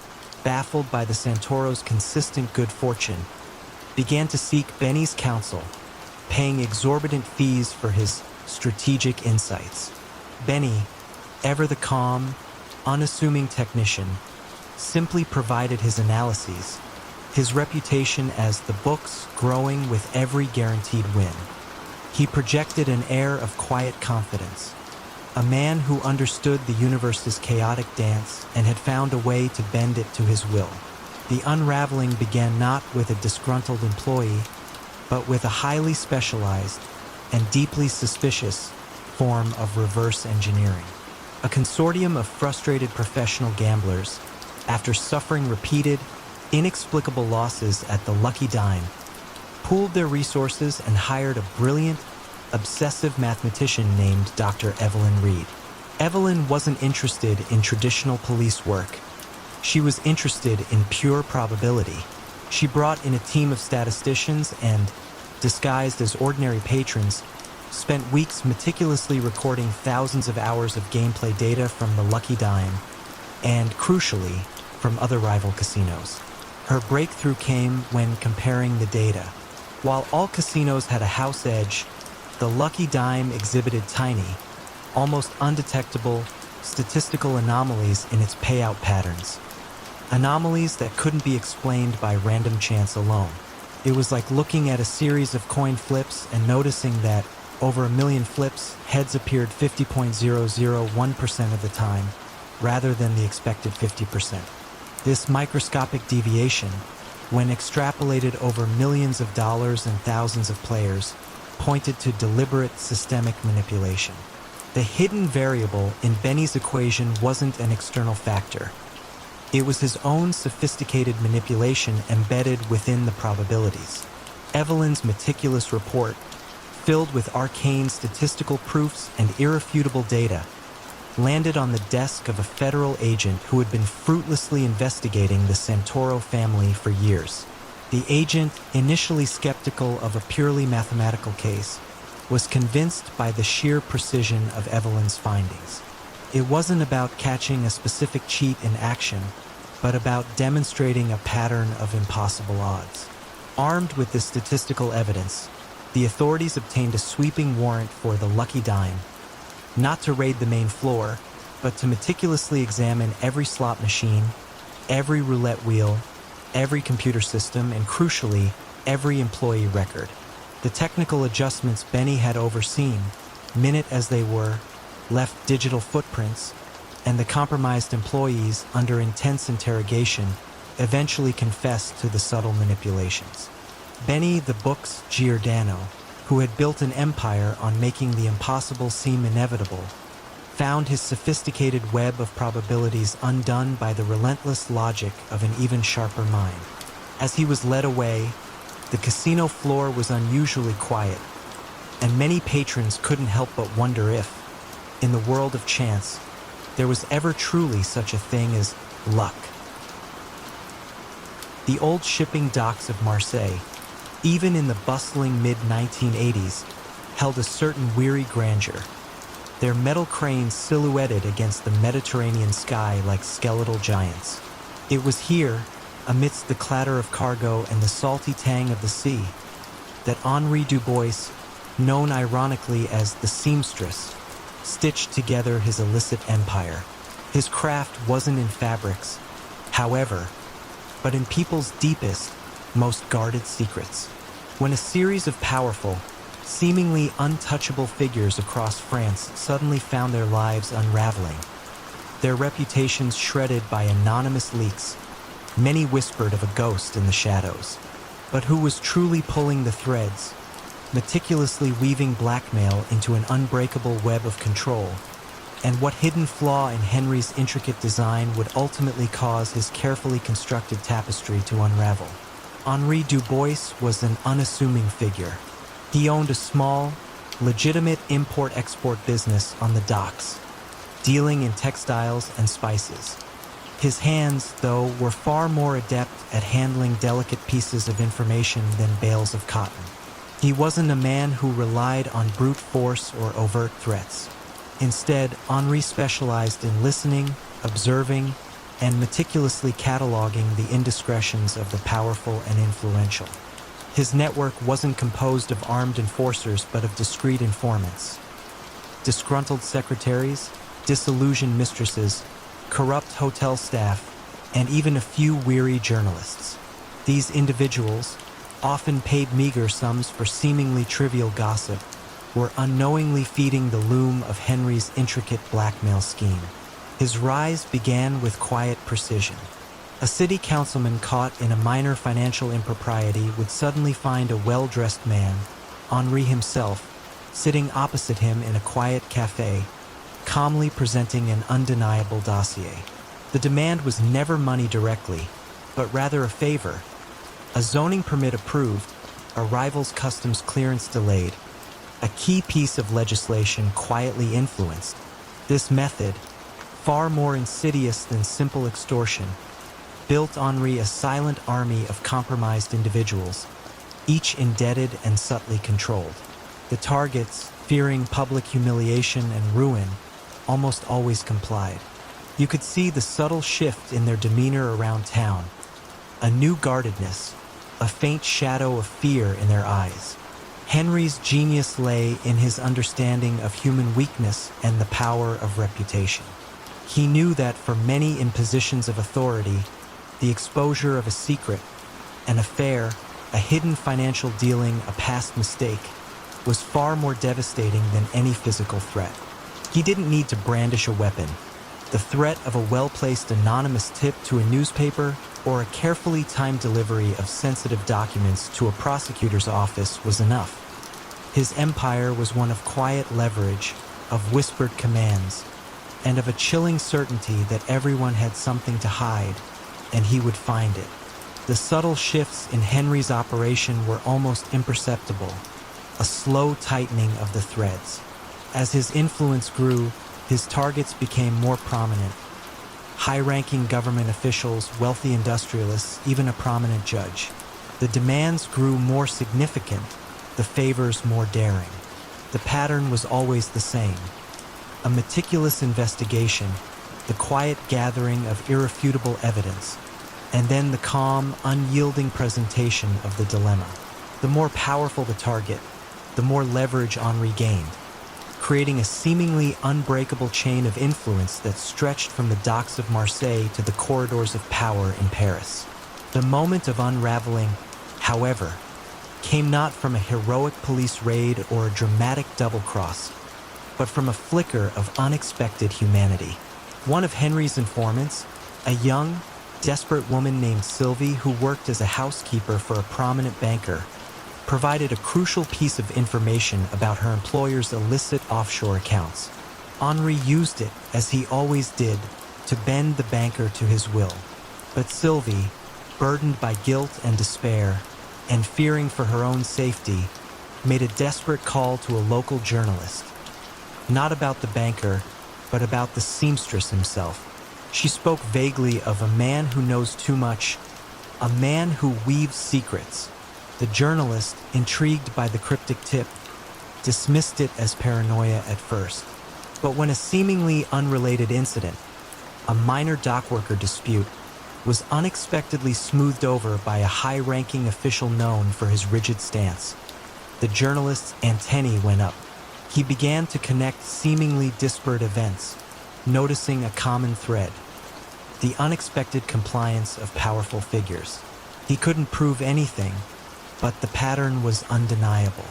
baffled by the Santoros' consistent good fortune, began to seek Benny's counsel, paying exorbitant fees for his strategic insights. Benny, ever the calm, unassuming technician, simply provided his analyses, his reputation as the book's growing with every guaranteed win. He projected an air of quiet confidence, a man who understood the universe's chaotic dance and had found a way to bend it to his will. The unraveling began not with a disgruntled employee, but with a highly specialized and deeply suspicious form of reverse engineering. A consortium of frustrated professional gamblers, after suffering repeated, inexplicable losses at the Lucky Dime, pooled their resources and hired a brilliant, obsessive mathematician named Dr. Evelyn Reed. Evelyn wasn't interested in traditional police work. She was interested in pure probability. She brought in a team of statisticians and, disguised as ordinary patrons, spent weeks meticulously recording thousands of hours of gameplay data from the Lucky Dime and, crucially, from other rival casinos. Her breakthrough came when comparing the data. While all casinos had a house edge, the Lucky Dime exhibited tiny, almost undetectable, statistical anomalies in its payout patterns. Anomalies that couldn't be explained by random chance alone. It was like looking at a series of coin flips and noticing that, over 1 million flips, heads appeared 50.001% of the time, rather than the expected 50%. This microscopic deviation, when extrapolated over millions of dollars and thousands of players, pointed to deliberate systemic manipulation. The hidden variable in Benny's equation wasn't an external factor. It was his own sophisticated manipulation embedded within the probabilities. Evelyn's meticulous report, filled with arcane statistical proofs and irrefutable data, landed on the desk of a federal agent who had been fruitlessly investigating the Santoro family for years. The agent, initially skeptical of a purely mathematical case, was convinced by the sheer precision of Evelyn's findings. It wasn't about catching a specific cheat in action, but about demonstrating a pattern of impossible odds. Armed with this statistical evidence, the authorities obtained a sweeping warrant for the Lucky Dime, not to raid the main floor, but to meticulously examine every slot machine, every roulette wheel, every computer system, and crucially, every employee record. The technical adjustments Benny had overseen, minute as they were, left digital footprints, and the compromised employees, under intense interrogation, eventually confessed to the subtle manipulations. Benny the Book's Giordano, who had built an empire on making the impossible seem inevitable, found his sophisticated web of probabilities undone by the relentless logic of an even sharper mind. As he was led away, the casino floor was unusually quiet, and many patrons couldn't help but wonder if, in the world of chance, there was ever truly such a thing as luck. The old shipping docks of Marseille, even in the bustling mid-1980s, held a certain weary grandeur. their metal cranes silhouetted against the Mediterranean sky like skeletal giants. It was here, amidst the clatter of cargo and the salty tang of the sea, that Henri Dubois, known ironically as the seamstress, stitched together his illicit empire. His craft wasn't in fabrics, however, but in people's deepest, most guarded secrets. When a series of powerful, seemingly untouchable figures across France suddenly found their lives unraveling, their reputations shredded by anonymous leaks, many whispered of a ghost in the shadows. But who was truly pulling the threads, meticulously weaving blackmail into an unbreakable web of control, and what hidden flaw in Henry's intricate design would ultimately cause his carefully constructed tapestry to unravel? Henri Dubois was an unassuming figure. He owned a small, legitimate import-export business on the docks, dealing in textiles and spices. His hands, though, were far more adept at handling delicate pieces of information than bales of cotton. He wasn't a man who relied on brute force or overt threats. Instead, Henri specialized in listening, observing, and meticulously cataloging the indiscretions of the powerful and influential. His network wasn't composed of armed enforcers but of discreet informants. Disgruntled secretaries, disillusioned mistresses, corrupt hotel staff, and even a few weary journalists. These individuals, often paid meager sums for seemingly trivial gossip, were unknowingly feeding the loom of Henry's intricate blackmail scheme. His rise began with quiet precision. A city councilman caught in a minor financial impropriety would suddenly find a well-dressed man, Henri himself, sitting opposite him in a quiet cafe, calmly presenting an undeniable dossier. The demand was never money directly, but rather a favor. A zoning permit approved, a rival's customs clearance delayed, a key piece of legislation quietly influenced. This method, far more insidious than simple extortion, built Henri a silent army of compromised individuals, each indebted and subtly controlled. The targets, fearing public humiliation and ruin, almost always complied. You could see the subtle shift in their demeanor around town, a new guardedness, a faint shadow of fear in their eyes. Henry's genius lay in his understanding of human weakness and the power of reputation. He knew that for many in positions of authority, the exposure of a secret, an affair, a hidden financial dealing, a past mistake, was far more devastating than any physical threat. He didn't need to brandish a weapon. The threat of a well-placed anonymous tip to a newspaper or a carefully timed delivery of sensitive documents to a prosecutor's office was enough. His empire was one of quiet leverage, of whispered commands, and of a chilling certainty that everyone had something to hide, and he would find it. The subtle shifts in Henry's operation were almost imperceptible, a slow tightening of the threads. As his influence grew, his targets became more prominent. High-ranking government officials, wealthy industrialists, even a prominent judge. The demands grew more significant, the favors more daring. The pattern was always the same. A meticulous investigation, the quiet gathering of irrefutable evidence, and then the calm, unyielding presentation of the dilemma. The more powerful the target, the more leverage Henri gained, creating a seemingly unbreakable chain of influence that stretched from the docks of Marseille to the corridors of power in Paris. The moment of unraveling, however, came not from a heroic police raid or a dramatic double-cross, but from a flicker of unexpected humanity. One of Henry's informants, a young, desperate woman named Sylvie who worked as a housekeeper for a prominent banker, provided a crucial piece of information about her employer's illicit offshore accounts. Henri used it, as he always did, to bend the banker to his will. But Sylvie, burdened by guilt and despair, and fearing for her own safety, made a desperate call to a local journalist. Not about the banker, but about the seamstress himself. She spoke vaguely of a man who knows too much, a man who weaves secrets. The journalist, intrigued by the cryptic tip, dismissed it as paranoia at first. But when a seemingly unrelated incident, a minor dockworker dispute, was unexpectedly smoothed over by a high-ranking official known for his rigid stance, the journalist's antennae went up. He began to connect seemingly disparate events, noticing a common thread: the unexpected compliance of powerful figures. He couldn't prove anything, but the pattern was undeniable.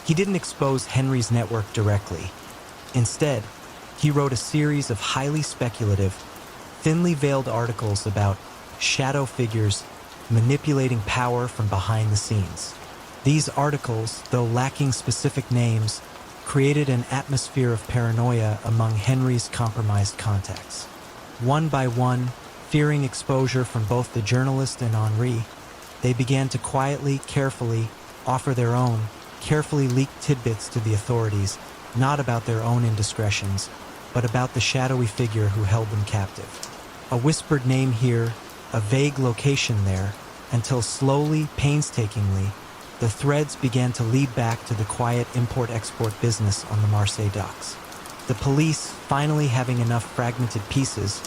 He didn't expose Henry's network directly. Instead, he wrote a series of highly speculative, thinly veiled articles about shadow figures manipulating power from behind the scenes. These articles, though lacking specific names, created an atmosphere of paranoia among Henry's compromised contacts. One by one, fearing exposure from both the journalist and Henri, they began to quietly, carefully offer their own, carefully leaked tidbits to the authorities, not about their own indiscretions, but about the shadowy figure who held them captive. A whispered name here, a vague location there, until slowly, painstakingly, the threads began to lead back to the quiet import-export business on the Marseille docks. The police, finally having enough fragmented pieces,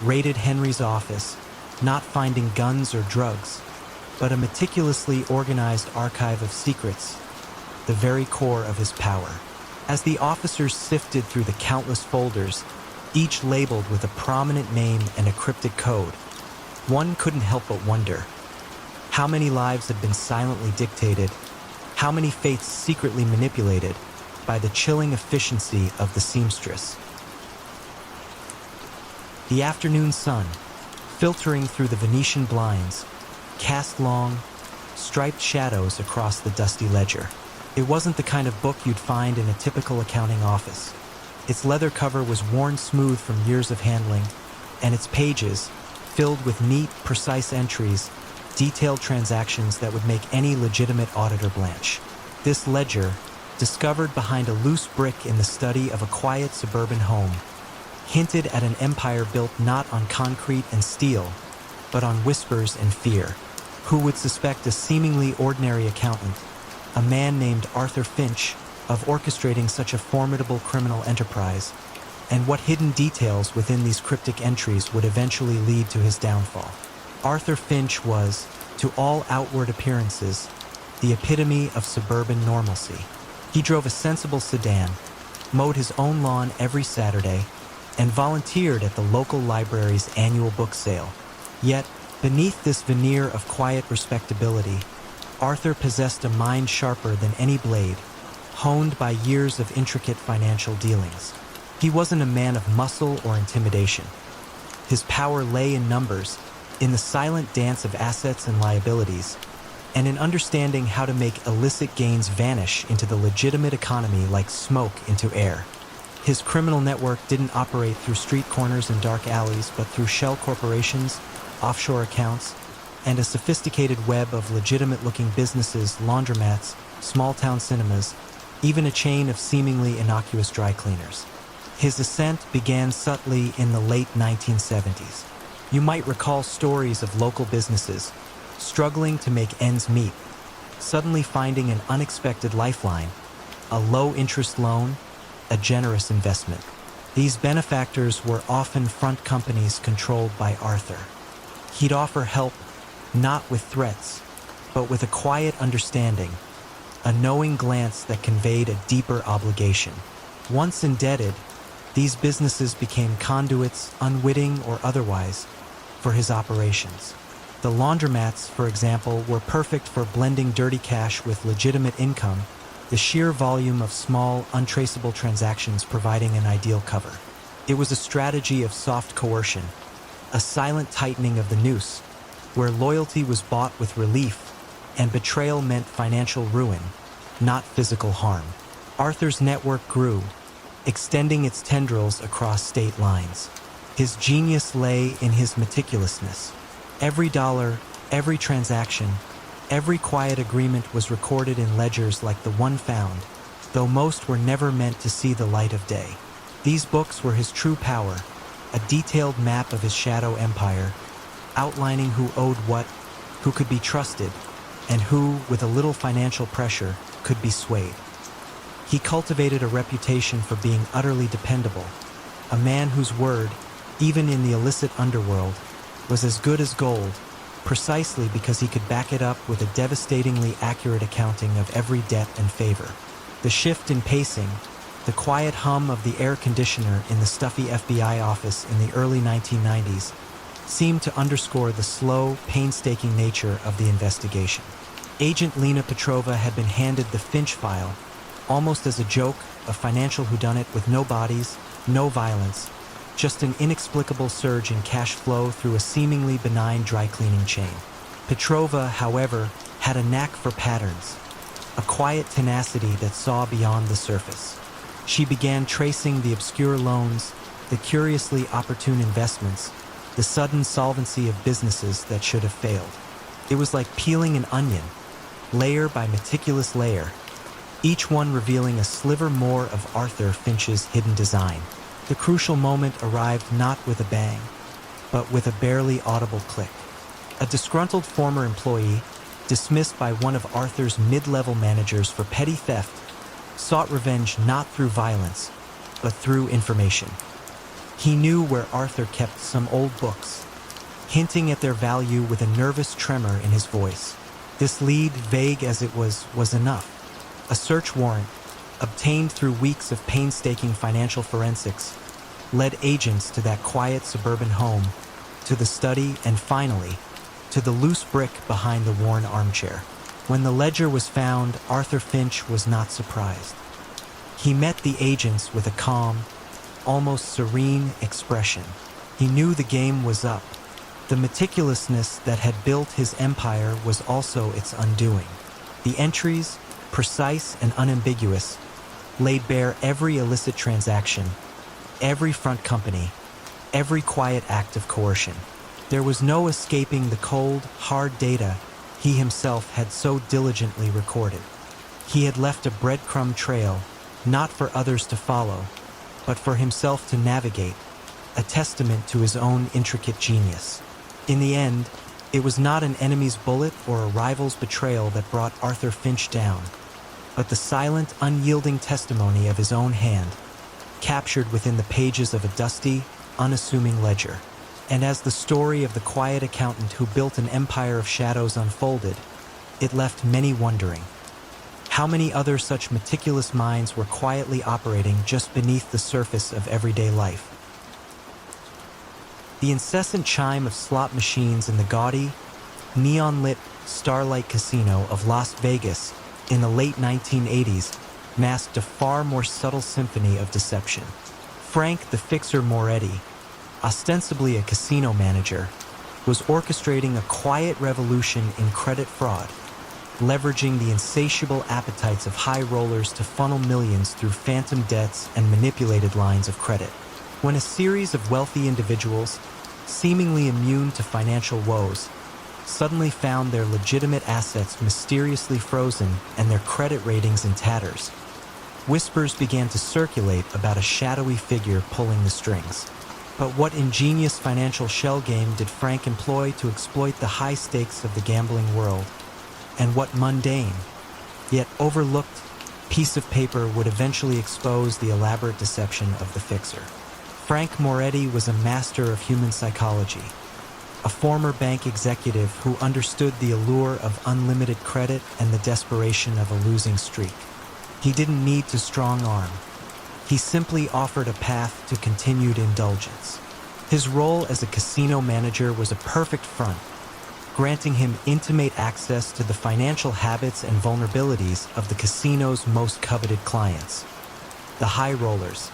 raided Henry's office, not finding guns or drugs, but a meticulously organized archive of secrets, the very core of his power. As the officers sifted through the countless folders, each labeled with a prominent name and a cryptic code, one couldn't help but wonder: how many lives had been silently dictated, how many fates secretly manipulated by the chilling efficiency of the seamstress. The afternoon sun, filtering through the Venetian blinds, cast long, striped shadows across the dusty ledger. It wasn't the kind of book you'd find in a typical accounting office. Its leather cover was worn smooth from years of handling, and its pages, filled with neat, precise entries, detailed transactions that would make any legitimate auditor blanch. This ledger, discovered behind a loose brick in the study of a quiet suburban home, hinted at an empire built not on concrete and steel, but on whispers and fear. Who would suspect a seemingly ordinary accountant, a man named Arthur Finch, of orchestrating such a formidable criminal enterprise, and what hidden details within these cryptic entries would eventually lead to his downfall? Arthur Finch was, to all outward appearances, the epitome of suburban normalcy. He drove a sensible sedan, mowed his own lawn every Saturday, and volunteered at the local library's annual book sale. Yet, beneath this veneer of quiet respectability, Arthur possessed a mind sharper than any blade, honed by years of intricate financial dealings. He wasn't a man of muscle or intimidation. His power lay in numbers, in the silent dance of assets and liabilities, and in understanding how to make illicit gains vanish into the legitimate economy like smoke into air. His criminal network didn't operate through street corners and dark alleys, but through shell corporations, offshore accounts, and a sophisticated web of legitimate-looking businesses, laundromats, small-town cinemas, even a chain of seemingly innocuous dry cleaners. His ascent began subtly in the late 1970s. You might recall stories of local businesses struggling to make ends meet, suddenly finding an unexpected lifeline, a low-interest loan, a generous investment. These benefactors were often front companies controlled by Arthur. He'd offer help, not with threats, but with a quiet understanding, a knowing glance that conveyed a deeper obligation. Once indebted, these businesses became conduits, unwitting or otherwise, for his operations. The laundromats, for example, were perfect for blending dirty cash with legitimate income, the sheer volume of small, untraceable transactions providing an ideal cover. It was a strategy of soft coercion, a silent tightening of the noose, where loyalty was bought with relief and betrayal meant financial ruin, not physical harm. Arthur's network grew, extending its tendrils across state lines. His genius lay in his meticulousness. Every dollar, every transaction, every quiet agreement was recorded in ledgers like the one found, though most were never meant to see the light of day. These books were his true power, a detailed map of his shadow empire, outlining who owed what, who could be trusted, and who, with a little financial pressure, could be swayed. He cultivated a reputation for being utterly dependable, a man whose word, even in the illicit underworld, was as good as gold, precisely because he could back it up with a devastatingly accurate accounting of every debt and favor. The shift in pacing, the quiet hum of the air conditioner in the stuffy FBI office in the early 1990s, seemed to underscore the slow, painstaking nature of the investigation. Agent Lena Petrova had been handed the Finch file, almost as a joke, a financial whodunit with no bodies, no violence, just an inexplicable surge in cash flow through a seemingly benign dry-cleaning chain. Petrova, however, had a knack for patterns, a quiet tenacity that saw beyond the surface. She began tracing the obscure loans, the curiously opportune investments, the sudden solvency of businesses that should have failed. It was like peeling an onion, layer by meticulous layer, each one revealing a sliver more of Arthur Finch's hidden design. The crucial moment arrived not with a bang, but with a barely audible click. A disgruntled former employee, dismissed by one of Arthur's mid-level managers for petty theft, sought revenge not through violence, but through information. He knew where Arthur kept some old books, hinting at their value with a nervous tremor in his voice. This lead, vague as it was enough. A search warrant, obtained through weeks of painstaking financial forensics, led agents to that quiet suburban home, to the study, and finally, to the loose brick behind the worn armchair. When the ledger was found, Arthur Finch was not surprised. He met the agents with a calm, almost serene expression. He knew the game was up. The meticulousness that had built his empire was also its undoing. The entries, precise and unambiguous, laid bare every illicit transaction, every front company, every quiet act of coercion. There was no escaping the cold, hard data he himself had so diligently recorded. He had left a breadcrumb trail, not for others to follow, but for himself to navigate, a testament to his own intricate genius. In the end, it was not an enemy's bullet or a rival's betrayal that brought Arthur Finch down, but the silent, unyielding testimony of his own hand, captured within the pages of a dusty, unassuming ledger. And as the story of the quiet accountant who built an empire of shadows unfolded, it left many wondering. How many other such meticulous minds were quietly operating just beneath the surface of everyday life? The incessant chime of slot machines in the gaudy, neon-lit Starlight Casino of Las Vegas in the late 1980s masked a far more subtle symphony of deception. Frank the Fixer Moretti, ostensibly a casino manager, was orchestrating a quiet revolution in credit fraud, leveraging the insatiable appetites of high rollers to funnel millions through phantom debts and manipulated lines of credit. When a series of wealthy individuals, seemingly immune to financial woes, suddenly found their legitimate assets mysteriously frozen and their credit ratings in tatters, whispers began to circulate about a shadowy figure pulling the strings. But what ingenious financial shell game did Frank employ to exploit the high stakes of the gambling world? And what mundane, yet overlooked, piece of paper would eventually expose the elaborate deception of the Fixer? Frank Moretti was a master of human psychology, a former bank executive who understood the allure of unlimited credit and the desperation of a losing streak. He didn't need to strong-arm. He simply offered a path to continued indulgence. His role as a casino manager was a perfect front, granting him intimate access to the financial habits and vulnerabilities of the casino's most coveted clients, the high rollers.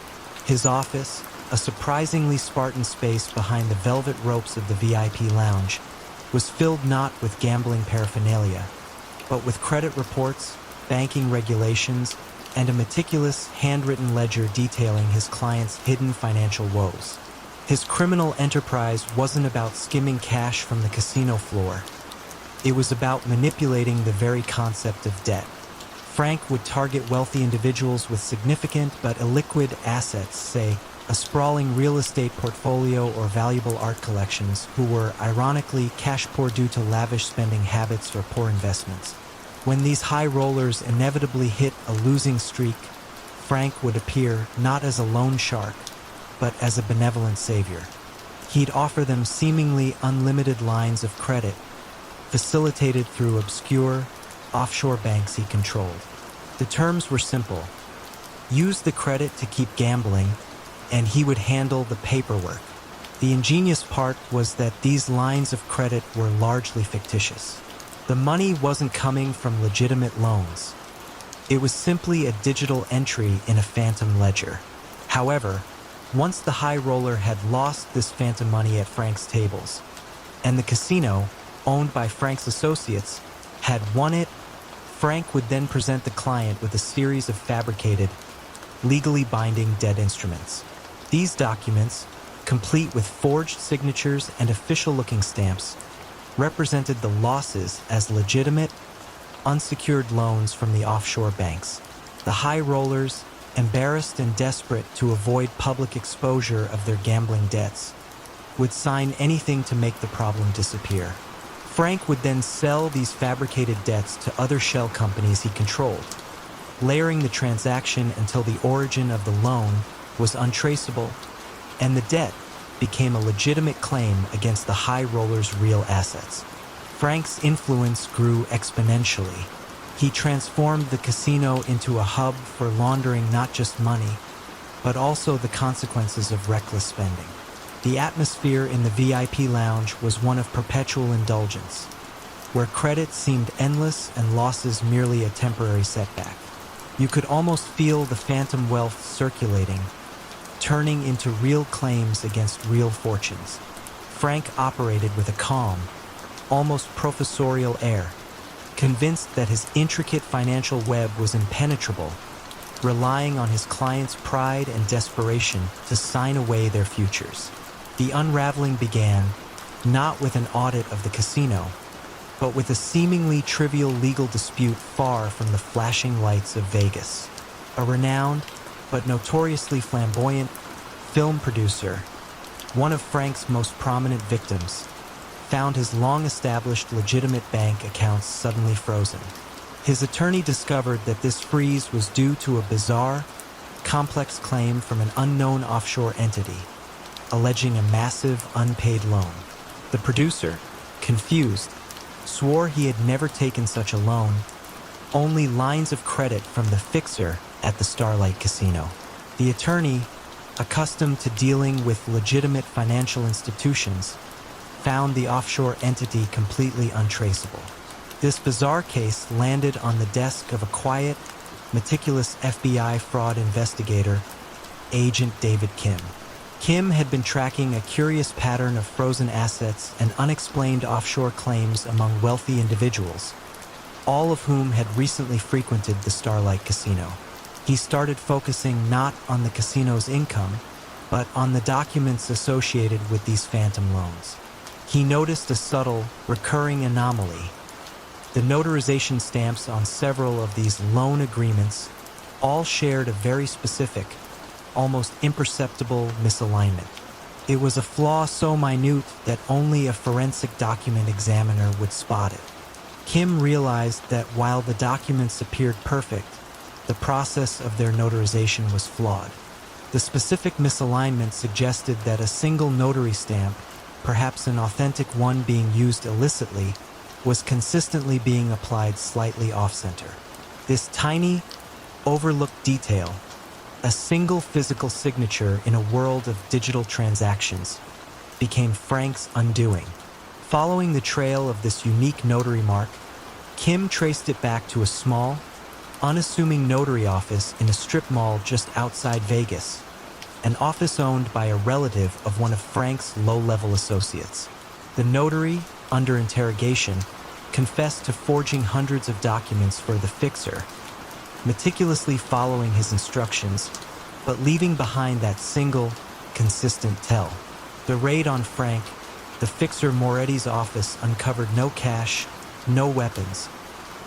His office, a surprisingly Spartan space behind the velvet ropes of the VIP lounge, was filled not with gambling paraphernalia, but with credit reports, banking regulations, and a meticulous, handwritten ledger detailing his clients' hidden financial woes. His criminal enterprise wasn't about skimming cash from the casino floor. It was about manipulating the very concept of debt. Frank would target wealthy individuals with significant but illiquid assets, say, a sprawling real estate portfolio or valuable art collections, who were, ironically, cash poor due to lavish spending habits or poor investments. When these high rollers inevitably hit a losing streak, Frank would appear not as a loan shark, but as a benevolent savior. He'd offer them seemingly unlimited lines of credit, facilitated through obscure, offshore banks he controlled. The terms were simple. Use the credit to keep gambling, and he would handle the paperwork. The ingenious part was that these lines of credit were largely fictitious. The money wasn't coming from legitimate loans. It was simply a digital entry in a phantom ledger. However, once the high roller had lost this phantom money at Frank's tables, and the casino, owned by Frank's associates, had won it, Frank would then present the client with a series of fabricated, legally binding debt instruments. These documents, complete with forged signatures and official-looking stamps, represented the losses as legitimate, unsecured loans from the offshore banks. The high rollers, embarrassed and desperate to avoid public exposure of their gambling debts, would sign anything to make the problem disappear. Frank would then sell these fabricated debts to other shell companies he controlled, layering the transaction until the origin of the loan was untraceable, and the debt became a legitimate claim against the high roller's real assets. Frank's influence grew exponentially. He transformed the casino into a hub for laundering not just money, but also the consequences of reckless spending. The atmosphere in the VIP lounge was one of perpetual indulgence, where credit seemed endless and losses merely a temporary setback. You could almost feel the phantom wealth circulating, turning into real claims against real fortunes. Frank operated with a calm, almost professorial air, convinced that his intricate financial web was impenetrable, relying on his clients' pride and desperation to sign away their futures. The unraveling began, not with an audit of the casino, but with a seemingly trivial legal dispute far from the flashing lights of Vegas. A renowned, but notoriously flamboyant, film producer, one of Frank's most prominent victims, found his long-established legitimate bank accounts suddenly frozen. His attorney discovered that this freeze was due to a bizarre, complex claim from an unknown offshore entity, alleging a massive unpaid loan. The producer, confused, swore he had never taken such a loan, only lines of credit from the fixer at the Starlight Casino. The attorney, accustomed to dealing with legitimate financial institutions, found the offshore entity completely untraceable. This bizarre case landed on the desk of a quiet, meticulous FBI fraud investigator, Agent David Kim. Kim had been tracking a curious pattern of frozen assets and unexplained offshore claims among wealthy individuals, all of whom had recently frequented the Starlight Casino. He started focusing not on the casino's income, but on the documents associated with these phantom loans. He noticed a subtle, recurring anomaly. The notarization stamps on several of these loan agreements all shared a very specific, almost imperceptible misalignment. It was a flaw so minute that only a forensic document examiner would spot it. Kim realized that while the documents appeared perfect, the process of their notarization was flawed. The specific misalignment suggested that a single notary stamp, perhaps an authentic one being used illicitly, was consistently being applied slightly off-center. This tiny, overlooked detail, a single physical signature in a world of digital transactions, became Frank's undoing. Following the trail of this unique notary mark, Kim traced it back to a small, unassuming notary office in a strip mall just outside Vegas, an office owned by a relative of one of Frank's low-level associates. The notary, under interrogation, confessed to forging hundreds of documents for the fixer, meticulously following his instructions, but leaving behind that single, consistent tell. The raid on Frank, the fixer Moretti's office, uncovered no cash, no weapons,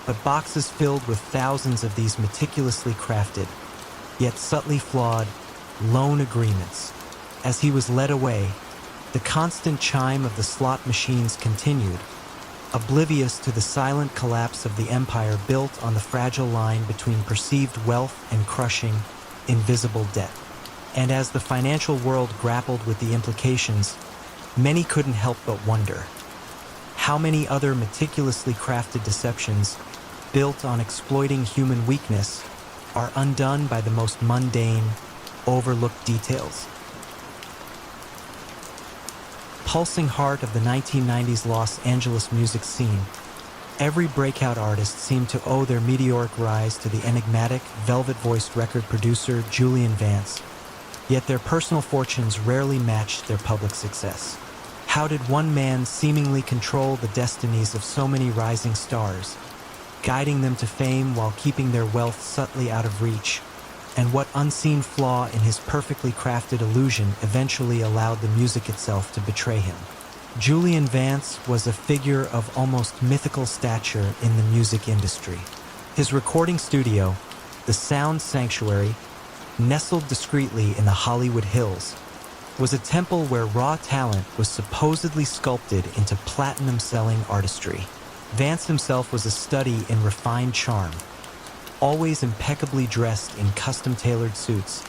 but boxes filled with thousands of these meticulously crafted, yet subtly flawed, loan agreements. As he was led away, the constant chime of the slot machines continued, oblivious to the silent collapse of the empire built on the fragile line between perceived wealth and crushing, invisible debt. And as the financial world grappled with the implications, many couldn't help but wonder, how many other meticulously crafted deceptions, built on exploiting human weakness, are undone by the most mundane, overlooked details? Pulsing heart of the 1990s Los Angeles music scene, every breakout artist seemed to owe their meteoric rise to the enigmatic, velvet-voiced record producer Julian Vance, yet their personal fortunes rarely matched their public success. How did one man seemingly control the destinies of so many rising stars, guiding them to fame while keeping their wealth subtly out of reach? And what unseen flaw in his perfectly crafted illusion eventually allowed the music itself to betray him? Julian Vance was a figure of almost mythical stature in the music industry. His recording studio, the Sound Sanctuary, nestled discreetly in the Hollywood Hills, was a temple where raw talent was supposedly sculpted into platinum-selling artistry. Vance himself was a study in refined charm, always impeccably dressed in custom-tailored suits,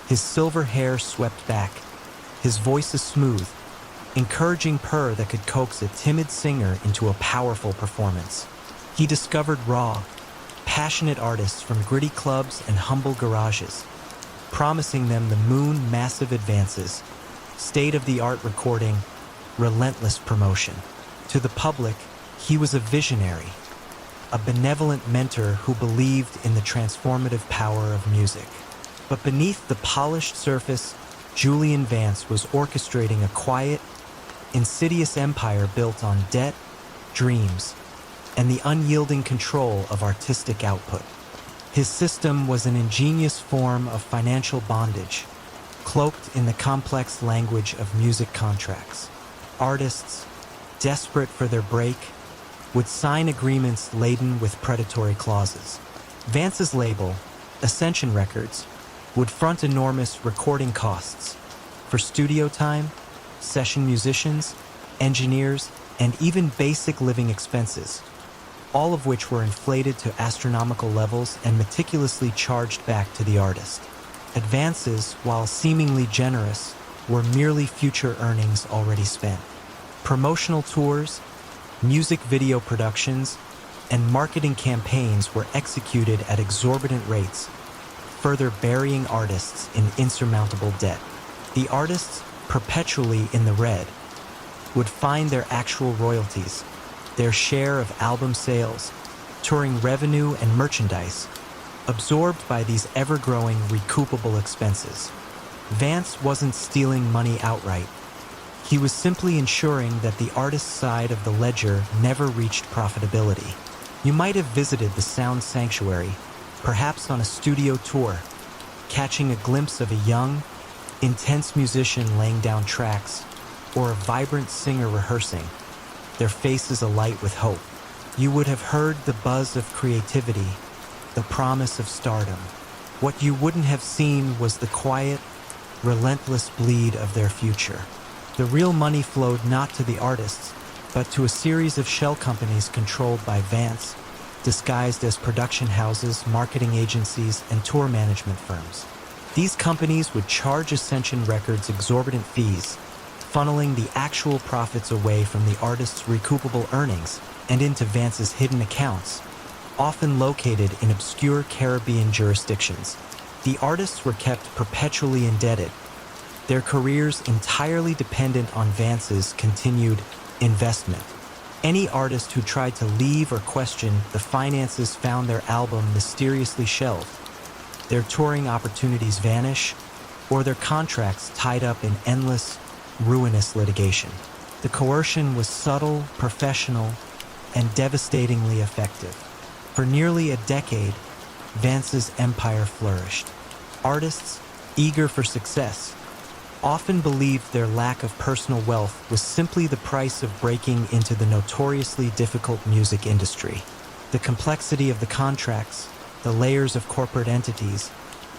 his silver hair swept back, his voice a smooth, encouraging purr that could coax a timid singer into a powerful performance. He discovered raw, passionate artists from gritty clubs and humble garages, promising them the moon massive advances, state-of-the-art recording, relentless promotion. To the public, he was a visionary, a benevolent mentor who believed in the transformative power of music. But beneath the polished surface, Julian Vance was orchestrating a quiet, insidious empire built on debt, dreams, and the unyielding control of artistic output. His system was an ingenious form of financial bondage, cloaked in the complex language of music contracts. Artists, desperate for their break, would sign agreements laden with predatory clauses. Vance's label, Ascension Records, would front enormous recording costs for studio time, session musicians, engineers, and even basic living expenses, all of which were inflated to astronomical levels and meticulously charged back to the artist. Advances, while seemingly generous, were merely future earnings already spent. Promotional tours, music video productions, and marketing campaigns were executed at exorbitant rates, further burying artists in insurmountable debt. The artists, perpetually in the red, would find their actual royalties, their share of album sales, touring revenue, and merchandise, absorbed by these ever-growing recoupable expenses. Vance wasn't stealing money outright. He was simply ensuring that the artist's side of the ledger never reached profitability. You might have visited the Sound Sanctuary, perhaps on a studio tour, catching a glimpse of a young, intense musician laying down tracks, or a vibrant singer rehearsing, their faces alight with hope. You would have heard the buzz of creativity, the promise of stardom. What you wouldn't have seen was the quiet, relentless bleed of their future. The real money flowed not to the artists, but to a series of shell companies controlled by Vance, disguised as production houses, marketing agencies, and tour management firms. These companies would charge Ascension Records exorbitant fees, funneling the actual profits away from the artist's recoupable earnings and into Vance's hidden accounts, often located in obscure Caribbean jurisdictions. The artists were kept perpetually indebted, their careers entirely dependent on Vance's continued investment. Any artist who tried to leave or question the finances found their album mysteriously shelved, their touring opportunities vanish, or their contracts tied up in endless, ruinous litigation. The coercion was subtle, professional, and devastatingly effective. For nearly a decade, Vance's empire flourished. Artists, eager for success, often believed their lack of personal wealth was simply the price of breaking into the notoriously difficult music industry. The complexity of the contracts, the layers of corporate entities,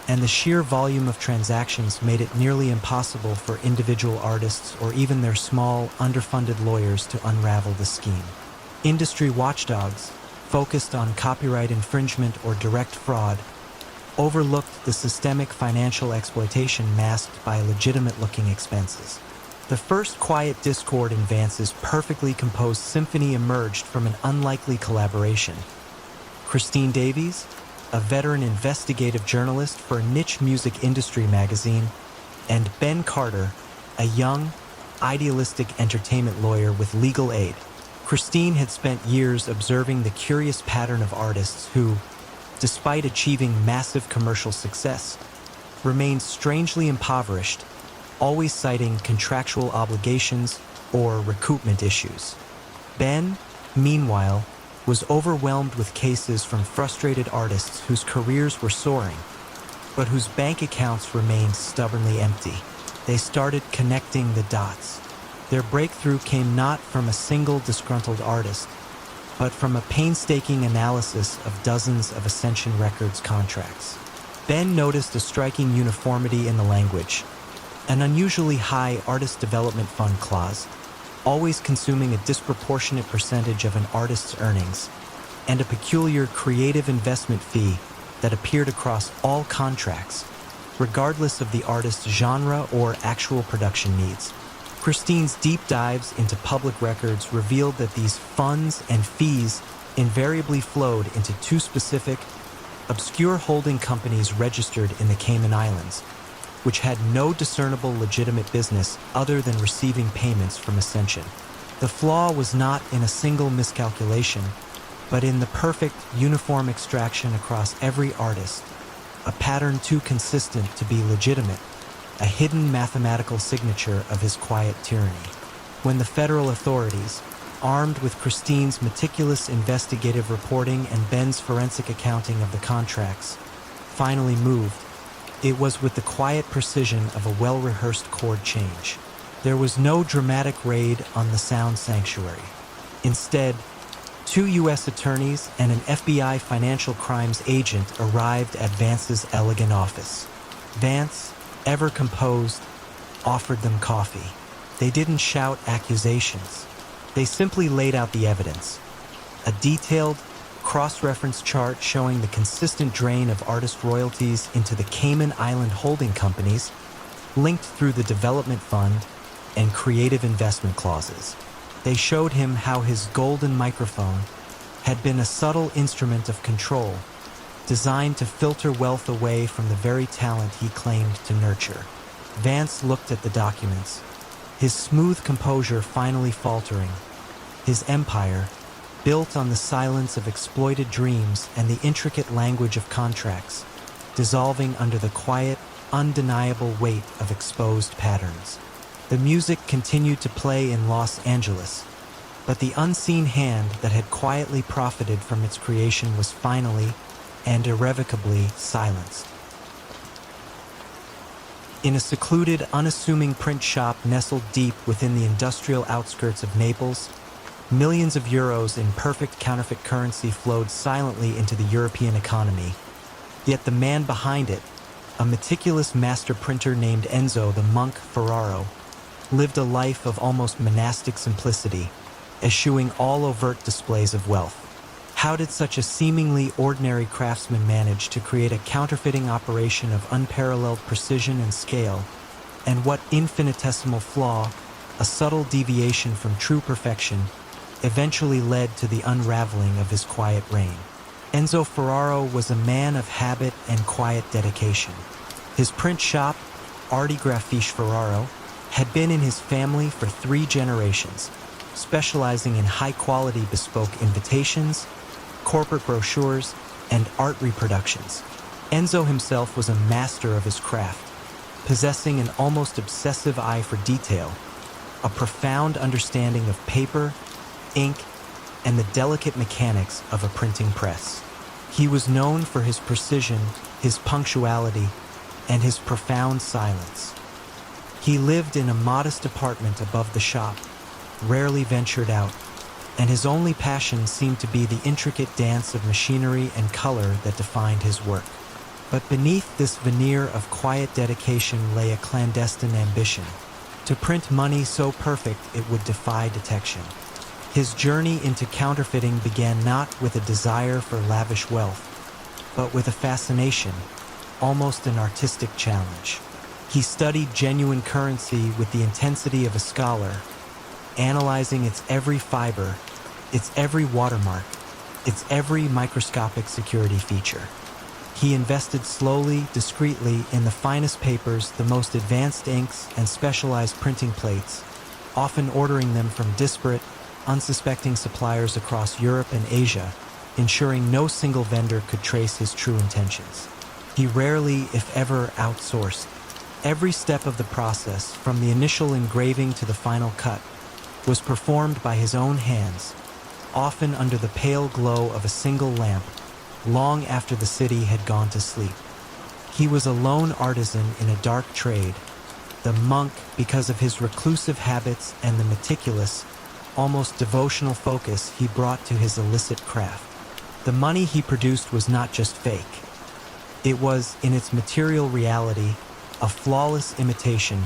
and the sheer volume of transactions made it nearly impossible for individual artists or even their small, underfunded lawyers to unravel the scheme. Industry watchdogs, focused on copyright infringement or direct fraud, overlooked the systemic financial exploitation masked by legitimate-looking expenses. The first quiet discord in Vance's perfectly composed symphony emerged from an unlikely collaboration. Christine Davies, a veteran investigative journalist for a niche music industry magazine, and Ben Carter, a young, idealistic entertainment lawyer with legal aid. Christine had spent years observing the curious pattern of artists who, despite achieving massive commercial success, remained strangely impoverished, always citing contractual obligations or recoupment issues. Ben, meanwhile, was overwhelmed with cases from frustrated artists whose careers were soaring, but whose bank accounts remained stubbornly empty. They started connecting the dots. Their breakthrough came not from a single disgruntled artist, but from a painstaking analysis of dozens of Ascension Records contracts. Ben noticed a striking uniformity in the language, an unusually high artist development fund clause, always consuming a disproportionate percentage of an artist's earnings, and a peculiar creative investment fee that appeared across all contracts, regardless of the artist's genre or actual production needs. Christine's deep dives into public records revealed that these funds and fees invariably flowed into two specific, obscure holding companies registered in the Cayman Islands, which had no discernible legitimate business other than receiving payments from Ascension. The flaw was not in a single miscalculation, but in the perfect, uniform extraction across every artist, a pattern too consistent to be legitimate, a hidden mathematical signature of his quiet tyranny. When the federal authorities, armed with Christine's meticulous investigative reporting and Ben's forensic accounting of the contracts, finally moved, it was with the quiet precision of a well-rehearsed chord change. There was no dramatic raid on the sound sanctuary. Instead, 2 U.S. attorneys and an FBI financial crimes agent arrived at Vance's elegant office. Vance, ever composed, offered them coffee. They didn't shout accusations. They simply laid out the evidence. A detailed, cross-reference chart showing the consistent drain of artist royalties into the Cayman Island holding companies, linked through the development fund and creative investment clauses. They showed him how his golden microphone had been a subtle instrument of control, designed to filter wealth away from the very talent he claimed to nurture. Vance looked at the documents, his smooth composure finally faltering. His empire, built on the silence of exploited dreams and the intricate language of contracts, dissolving under the quiet, undeniable weight of exposed patterns. The music continued to play in Los Angeles, but the unseen hand that had quietly profited from its creation was finally and irrevocably silenced. In a secluded, unassuming print shop nestled deep within the industrial outskirts of Naples, millions of euros in perfect counterfeit currency flowed silently into the European economy. Yet the man behind it, a meticulous master printer named Enzo the Monk Ferraro, lived a life of almost monastic simplicity, eschewing all overt displays of wealth. How did such a seemingly ordinary craftsman manage to create a counterfeiting operation of unparalleled precision and scale? And what infinitesimal flaw, a subtle deviation from true perfection, eventually led to the unraveling of his quiet reign? Enzo Ferraro was a man of habit and quiet dedication. His print shop, Arti Grafiche Ferraro, had been in his family for 3 generations, specializing in high-quality bespoke invitations, corporate brochures, and art reproductions. Enzo himself was a master of his craft, possessing an almost obsessive eye for detail, a profound understanding of paper, ink, and the delicate mechanics of a printing press. He was known for his precision, his punctuality, and his profound silence. He lived in a modest apartment above the shop, rarely ventured out, and his only passion seemed to be the intricate dance of machinery and color that defined his work. But beneath this veneer of quiet dedication lay a clandestine ambition, to print money so perfect it would defy detection. His journey into counterfeiting began not with a desire for lavish wealth, but with a fascination, almost an artistic challenge. He studied genuine currency with the intensity of a scholar, analyzing its every fiber, its every watermark, its every microscopic security feature. He invested slowly, discreetly in the finest papers, the most advanced inks, and specialized printing plates, often ordering them from disparate, unsuspecting suppliers across Europe and Asia, ensuring no single vendor could trace his true intentions. He rarely, if ever, outsourced. Every step of the process, from the initial engraving to the final cut, was performed by his own hands, often under the pale glow of a single lamp, long after the city had gone to sleep. He was a lone artisan in a dark trade, the monk because of his reclusive habits and the meticulous, almost devotional focus he brought to his illicit craft. The money he produced was not just fake. It was, in its material reality, a flawless imitation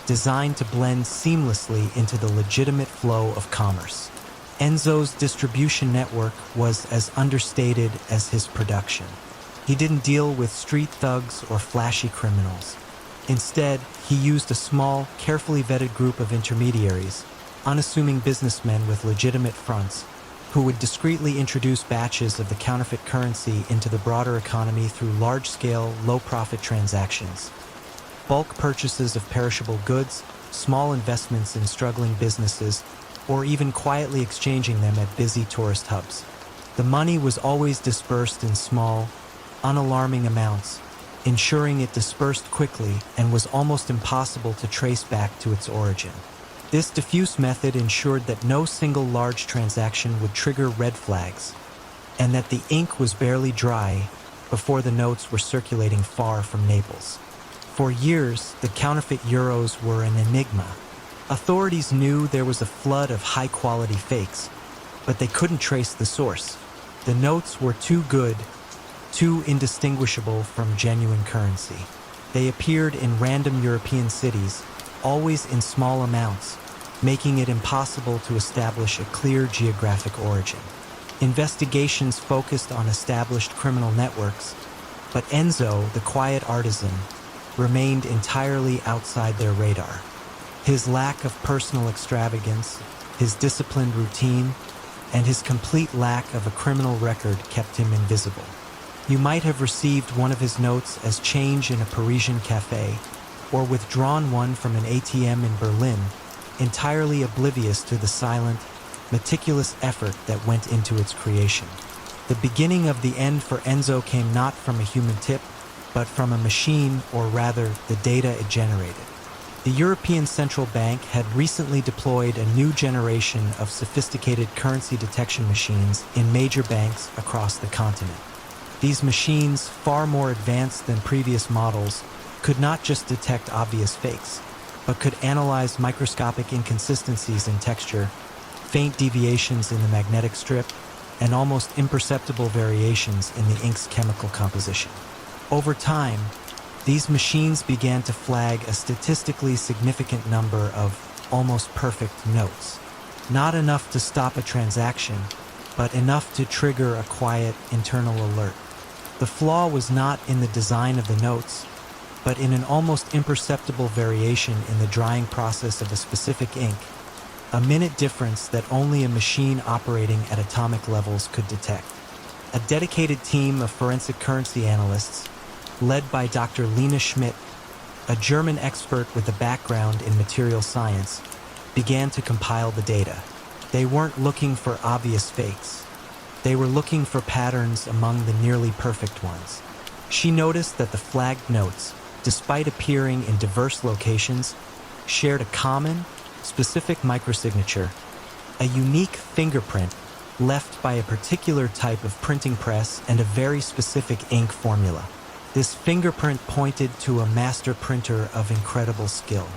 designed to blend seamlessly into the legitimate flow of commerce. Enzo's distribution network was as understated as his production. He didn't deal with street thugs or flashy criminals. Instead, he used a small, carefully vetted group of intermediaries, unassuming businessmen with legitimate fronts, who would discreetly introduce batches of the counterfeit currency into the broader economy through large-scale, low-profit transactions. Bulk purchases of perishable goods, small investments in struggling businesses, or even quietly exchanging them at busy tourist hubs. The money was always dispersed in small, unalarming amounts, ensuring it dispersed quickly and was almost impossible to trace back to its origin. This diffuse method ensured that no single large transaction would trigger red flags, and that the ink was barely dry before the notes were circulating far from Naples. For years, the counterfeit euros were an enigma. Authorities knew there was a flood of high-quality fakes, but they couldn't trace the source. The notes were too good, too indistinguishable from genuine currency. They appeared in random European cities, always in small amounts, making it impossible to establish a clear geographic origin. Investigations focused on established criminal networks, but Enzo, the quiet artisan, remained entirely outside their radar. His lack of personal extravagance, his disciplined routine, and his complete lack of a criminal record kept him invisible. You might have received one of his notes as change in a Parisian cafe, or withdrawn one from an ATM in Berlin, entirely oblivious to the silent, meticulous effort that went into its creation. The beginning of the end for Enzo came not from a human tip, but from a machine, or rather, the data it generated. The European Central Bank had recently deployed a new generation of sophisticated currency detection machines in major banks across the continent. These machines, far more advanced than previous models, could not just detect obvious fakes, but could analyze microscopic inconsistencies in texture, faint deviations in the magnetic strip, and almost imperceptible variations in the ink's chemical composition. Over time, these machines began to flag a statistically significant number of almost perfect notes. Not enough to stop a transaction, but enough to trigger a quiet internal alert. The flaw was not in the design of the notes, but in an almost imperceptible variation in the drying process of a specific ink, a minute difference that only a machine operating at atomic levels could detect. A dedicated team of forensic currency analysts, led by Dr. Lena Schmidt, a German expert with a background in material science, began to compile the data. They weren't looking for obvious fakes. They were looking for patterns among the nearly perfect ones. She noticed that the flagged notes, despite appearing in diverse locations, shared a common, specific microsignature, a unique fingerprint left by a particular type of printing press and a very specific ink formula. This fingerprint pointed to a master printer of incredible skill.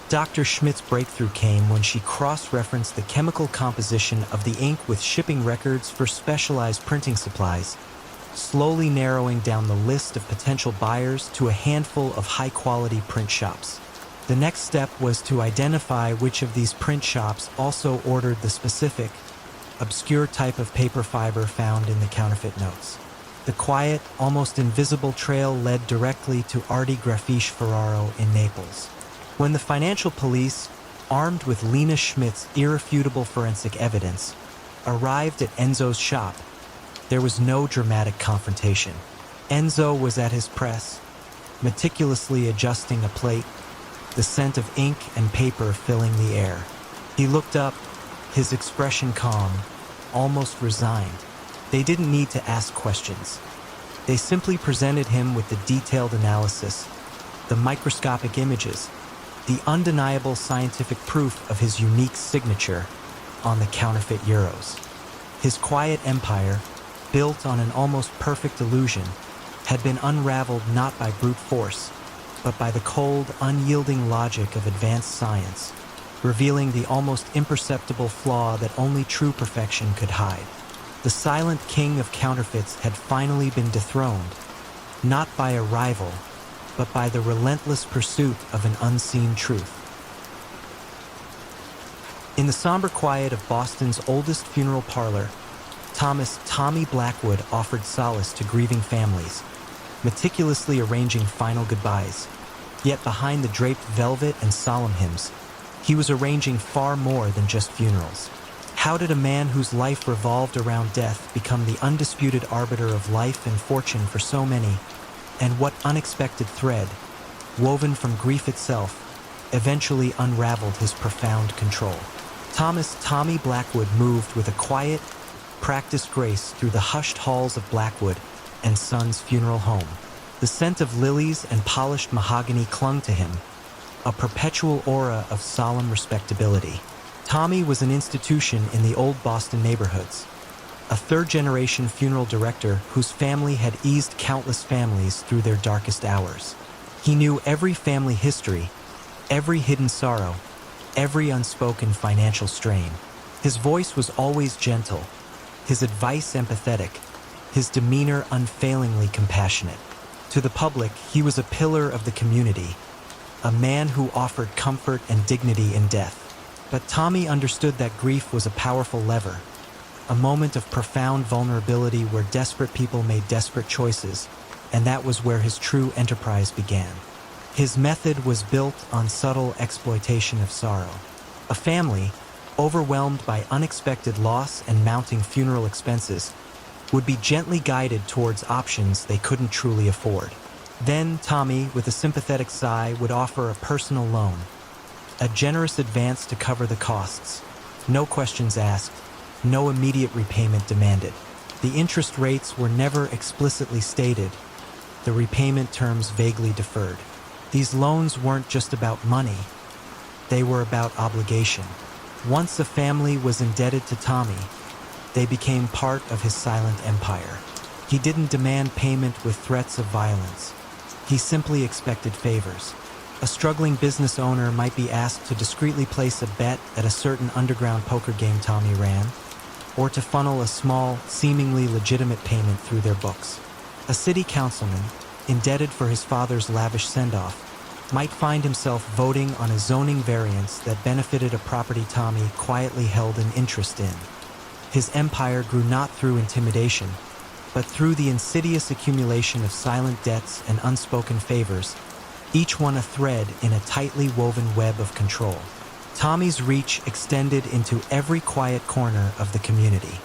Dr. Schmidt's breakthrough came when she cross-referenced the chemical composition of the ink with shipping records for specialized printing supplies, slowly narrowing down the list of potential buyers to a handful of high-quality print shops. The next step was to identify which of these print shops also ordered the specific, obscure type of paper fiber found in the counterfeit notes. The quiet, almost invisible trail led directly to Artie Grafiche Ferraro in Naples. When the financial police, armed with Lena Schmidt's irrefutable forensic evidence, arrived at Enzo's shop, there was no dramatic confrontation. Enzo was at his press, meticulously adjusting a plate, the scent of ink and paper filling the air. He looked up, his expression calm, almost resigned. They didn't need to ask questions. They simply presented him with the detailed analysis, the microscopic images, the undeniable scientific proof of his unique signature on the counterfeit euros. His quiet empire, built on an almost perfect illusion, had been unraveled not by brute force, but by the cold, unyielding logic of advanced science, revealing the almost imperceptible flaw that only true perfection could hide. The silent king of counterfeits had finally been dethroned, not by a rival, but by the relentless pursuit of an unseen truth. In the somber quiet of Boston's oldest funeral parlor, Thomas "Tommy" Blackwood offered solace to grieving families, meticulously arranging final goodbyes. Yet behind the draped velvet and solemn hymns, he was arranging far more than just funerals. How did a man whose life revolved around death become the undisputed arbiter of life and fortune for so many? And what unexpected thread, woven from grief itself, eventually unraveled his profound control? Thomas "Tommy" Blackwood moved with a quiet, practiced grace through the hushed halls of Blackwood and Sons Funeral Home. The scent of lilies and polished mahogany clung to him, a perpetual aura of solemn respectability. Tommy was an institution in the old Boston neighborhoods, a third-generation funeral director whose family had eased countless families through their darkest hours. He knew every family history, every hidden sorrow, every unspoken financial strain. His voice was always gentle, his advice empathetic, his demeanor unfailingly compassionate. To the public, he was a pillar of the community, a man who offered comfort and dignity in death. But Tommy understood that grief was a powerful lever, a moment of profound vulnerability where desperate people made desperate choices, and that was where his true enterprise began. His method was built on subtle exploitation of sorrow. A family, overwhelmed by unexpected loss and mounting funeral expenses, would be gently guided towards options they couldn't truly afford. Then Tommy, with a sympathetic sigh, would offer a personal loan, a generous advance to cover the costs. No questions asked, no immediate repayment demanded. The interest rates were never explicitly stated, the repayment terms vaguely deferred. These loans weren't just about money, they were about obligation. Once a family was indebted to Tommy, they became part of his silent empire. He didn't demand payment with threats of violence. He simply expected favors. A struggling business owner might be asked to discreetly place a bet at a certain underground poker game Tommy ran, or to funnel a small, seemingly legitimate payment through their books. A city councilman, indebted for his father's lavish send-off, might find himself voting on a zoning variance that benefited a property Tommy quietly held an interest in. His empire grew not through intimidation, but through the insidious accumulation of silent debts and unspoken favors, each one a thread in a tightly woven web of control. Tommy's reach extended into every quiet corner of the community.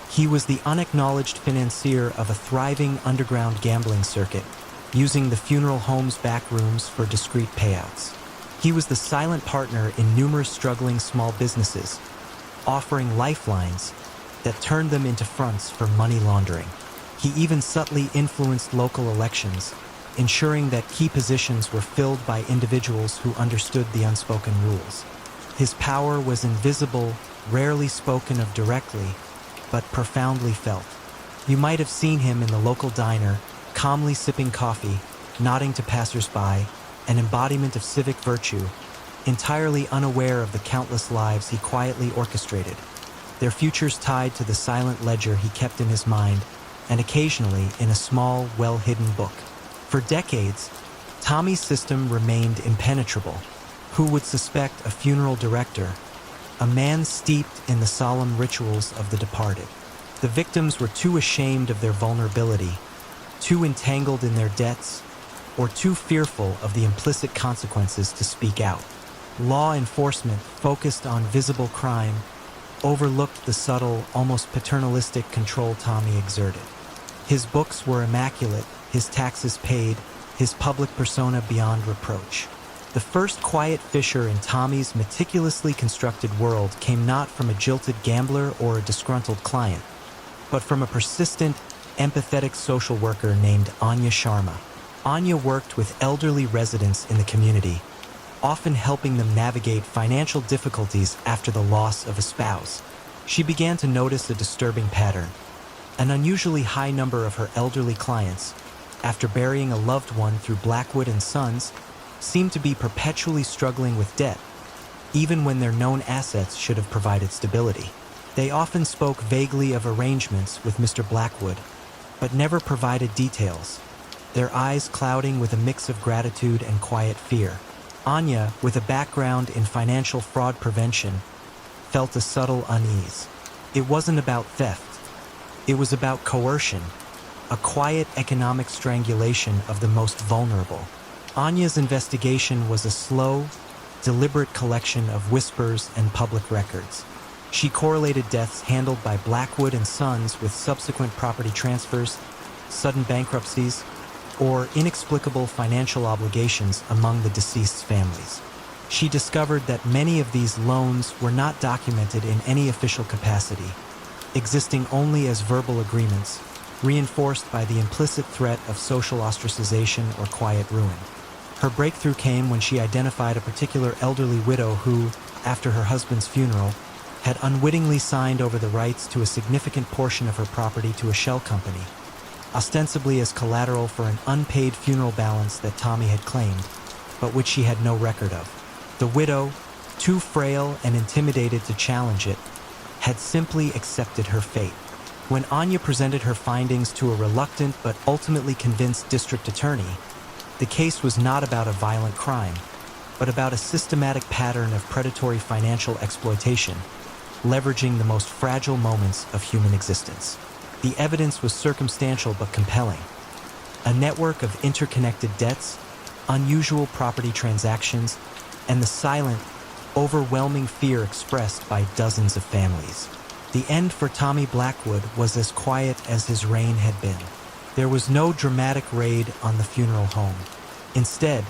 He was the unacknowledged financier of a thriving underground gambling circuit, using the funeral home's back rooms for discreet payouts. He was the silent partner in numerous struggling small businesses, offering lifelines that turned them into fronts for money laundering. He even subtly influenced local elections, ensuring that key positions were filled by individuals who understood the unspoken rules. His power was invisible, rarely spoken of directly, but profoundly felt. You might have seen him in the local diner, calmly sipping coffee, nodding to passers-by, an embodiment of civic virtue, entirely unaware of the countless lives he quietly orchestrated, their futures tied to the silent ledger he kept in his mind, and occasionally in a small, well-hidden book. For decades, Tommy's system remained impenetrable. Who would suspect a funeral director, a man steeped in the solemn rituals of the departed? The victims were too ashamed of their vulnerability, too entangled in their debts, or too fearful of the implicit consequences to speak out. Law enforcement, focused on visible crime, overlooked the subtle, almost paternalistic control Tommy exerted. His books were immaculate, his taxes paid, his public persona beyond reproach. The first quiet fissure in Tommy's meticulously constructed world came not from a jilted gambler or a disgruntled client, but from a persistent, empathetic social worker named Anya Sharma. Anya worked with elderly residents in the community, often helping them navigate financial difficulties after the loss of a spouse. She began to notice a disturbing pattern. An unusually high number of her elderly clients, after burying a loved one through Blackwood and Sons, seemed to be perpetually struggling with debt, even when their known assets should have provided stability. They often spoke vaguely of arrangements with Mr. Blackwood, but never provided details, their eyes clouding with a mix of gratitude and quiet fear. Anya, with a background in financial fraud prevention, felt a subtle unease. It wasn't about theft. It was about coercion, a quiet economic strangulation of the most vulnerable. Anya's investigation was a slow, deliberate collection of whispers and public records. She correlated deaths handled by Blackwood and Sons with subsequent property transfers, sudden bankruptcies, or inexplicable financial obligations among the deceased's families. She discovered that many of these loans were not documented in any official capacity, existing only as verbal agreements, reinforced by the implicit threat of social ostracization or quiet ruin. Her breakthrough came when she identified a particular elderly widow who, after her husband's funeral, had unwittingly signed over the rights to a significant portion of her property to a shell company, ostensibly as collateral for an unpaid funeral balance that Tommy had claimed, but which she had no record of. The widow, too frail and intimidated to challenge it, had simply accepted her fate. When Anya presented her findings to a reluctant but ultimately convinced district attorney, the case was not about a violent crime, but about a systematic pattern of predatory financial exploitation, leveraging the most fragile moments of human existence. The evidence was circumstantial but compelling. A network of interconnected debts, unusual property transactions, and the silent, overwhelming fear expressed by dozens of families. The end for Tommy Blackwood was as quiet as his reign had been. There was no dramatic raid on the funeral home. Instead,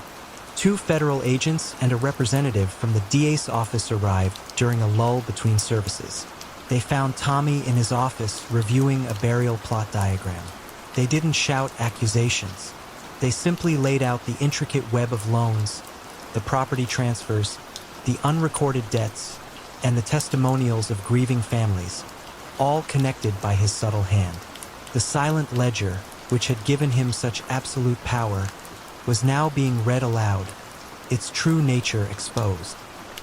2 federal agents and a representative from the DA's office arrived during a lull between services. They found Tommy in his office reviewing a burial plot diagram. They didn't shout accusations. They simply laid out the intricate web of loans, the property transfers, the unrecorded debts, and the testimonials of grieving families, all connected by his subtle hand. The silent ledger, which had given him such absolute power, was now being read aloud, its true nature exposed.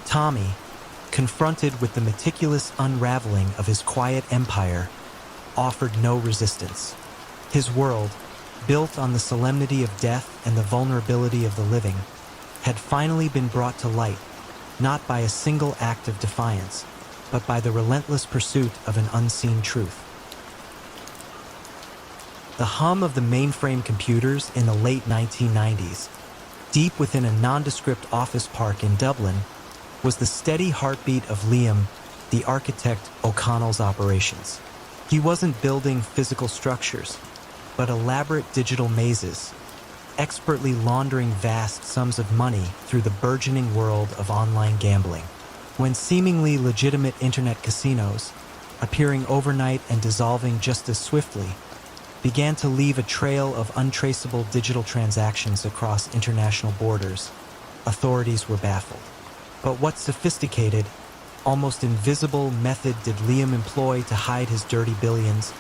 Tommy, confronted with the meticulous unraveling of his quiet empire, offered no resistance. His world, built on the solemnity of death and the vulnerability of the living, had finally been brought to light, not by a single act of defiance, but by the relentless pursuit of an unseen truth. The hum of the mainframe computers in the late 1990s, deep within a nondescript office park in Dublin, was the steady heartbeat of Liam, the architect O'Connell's operations. He wasn't building physical structures, but elaborate digital mazes, expertly laundering vast sums of money through the burgeoning world of online gambling. When seemingly legitimate internet casinos, appearing overnight and dissolving just as swiftly, began to leave a trail of untraceable digital transactions across international borders, authorities were baffled. But what sophisticated, almost invisible method did Liam employ to hide his dirty billions,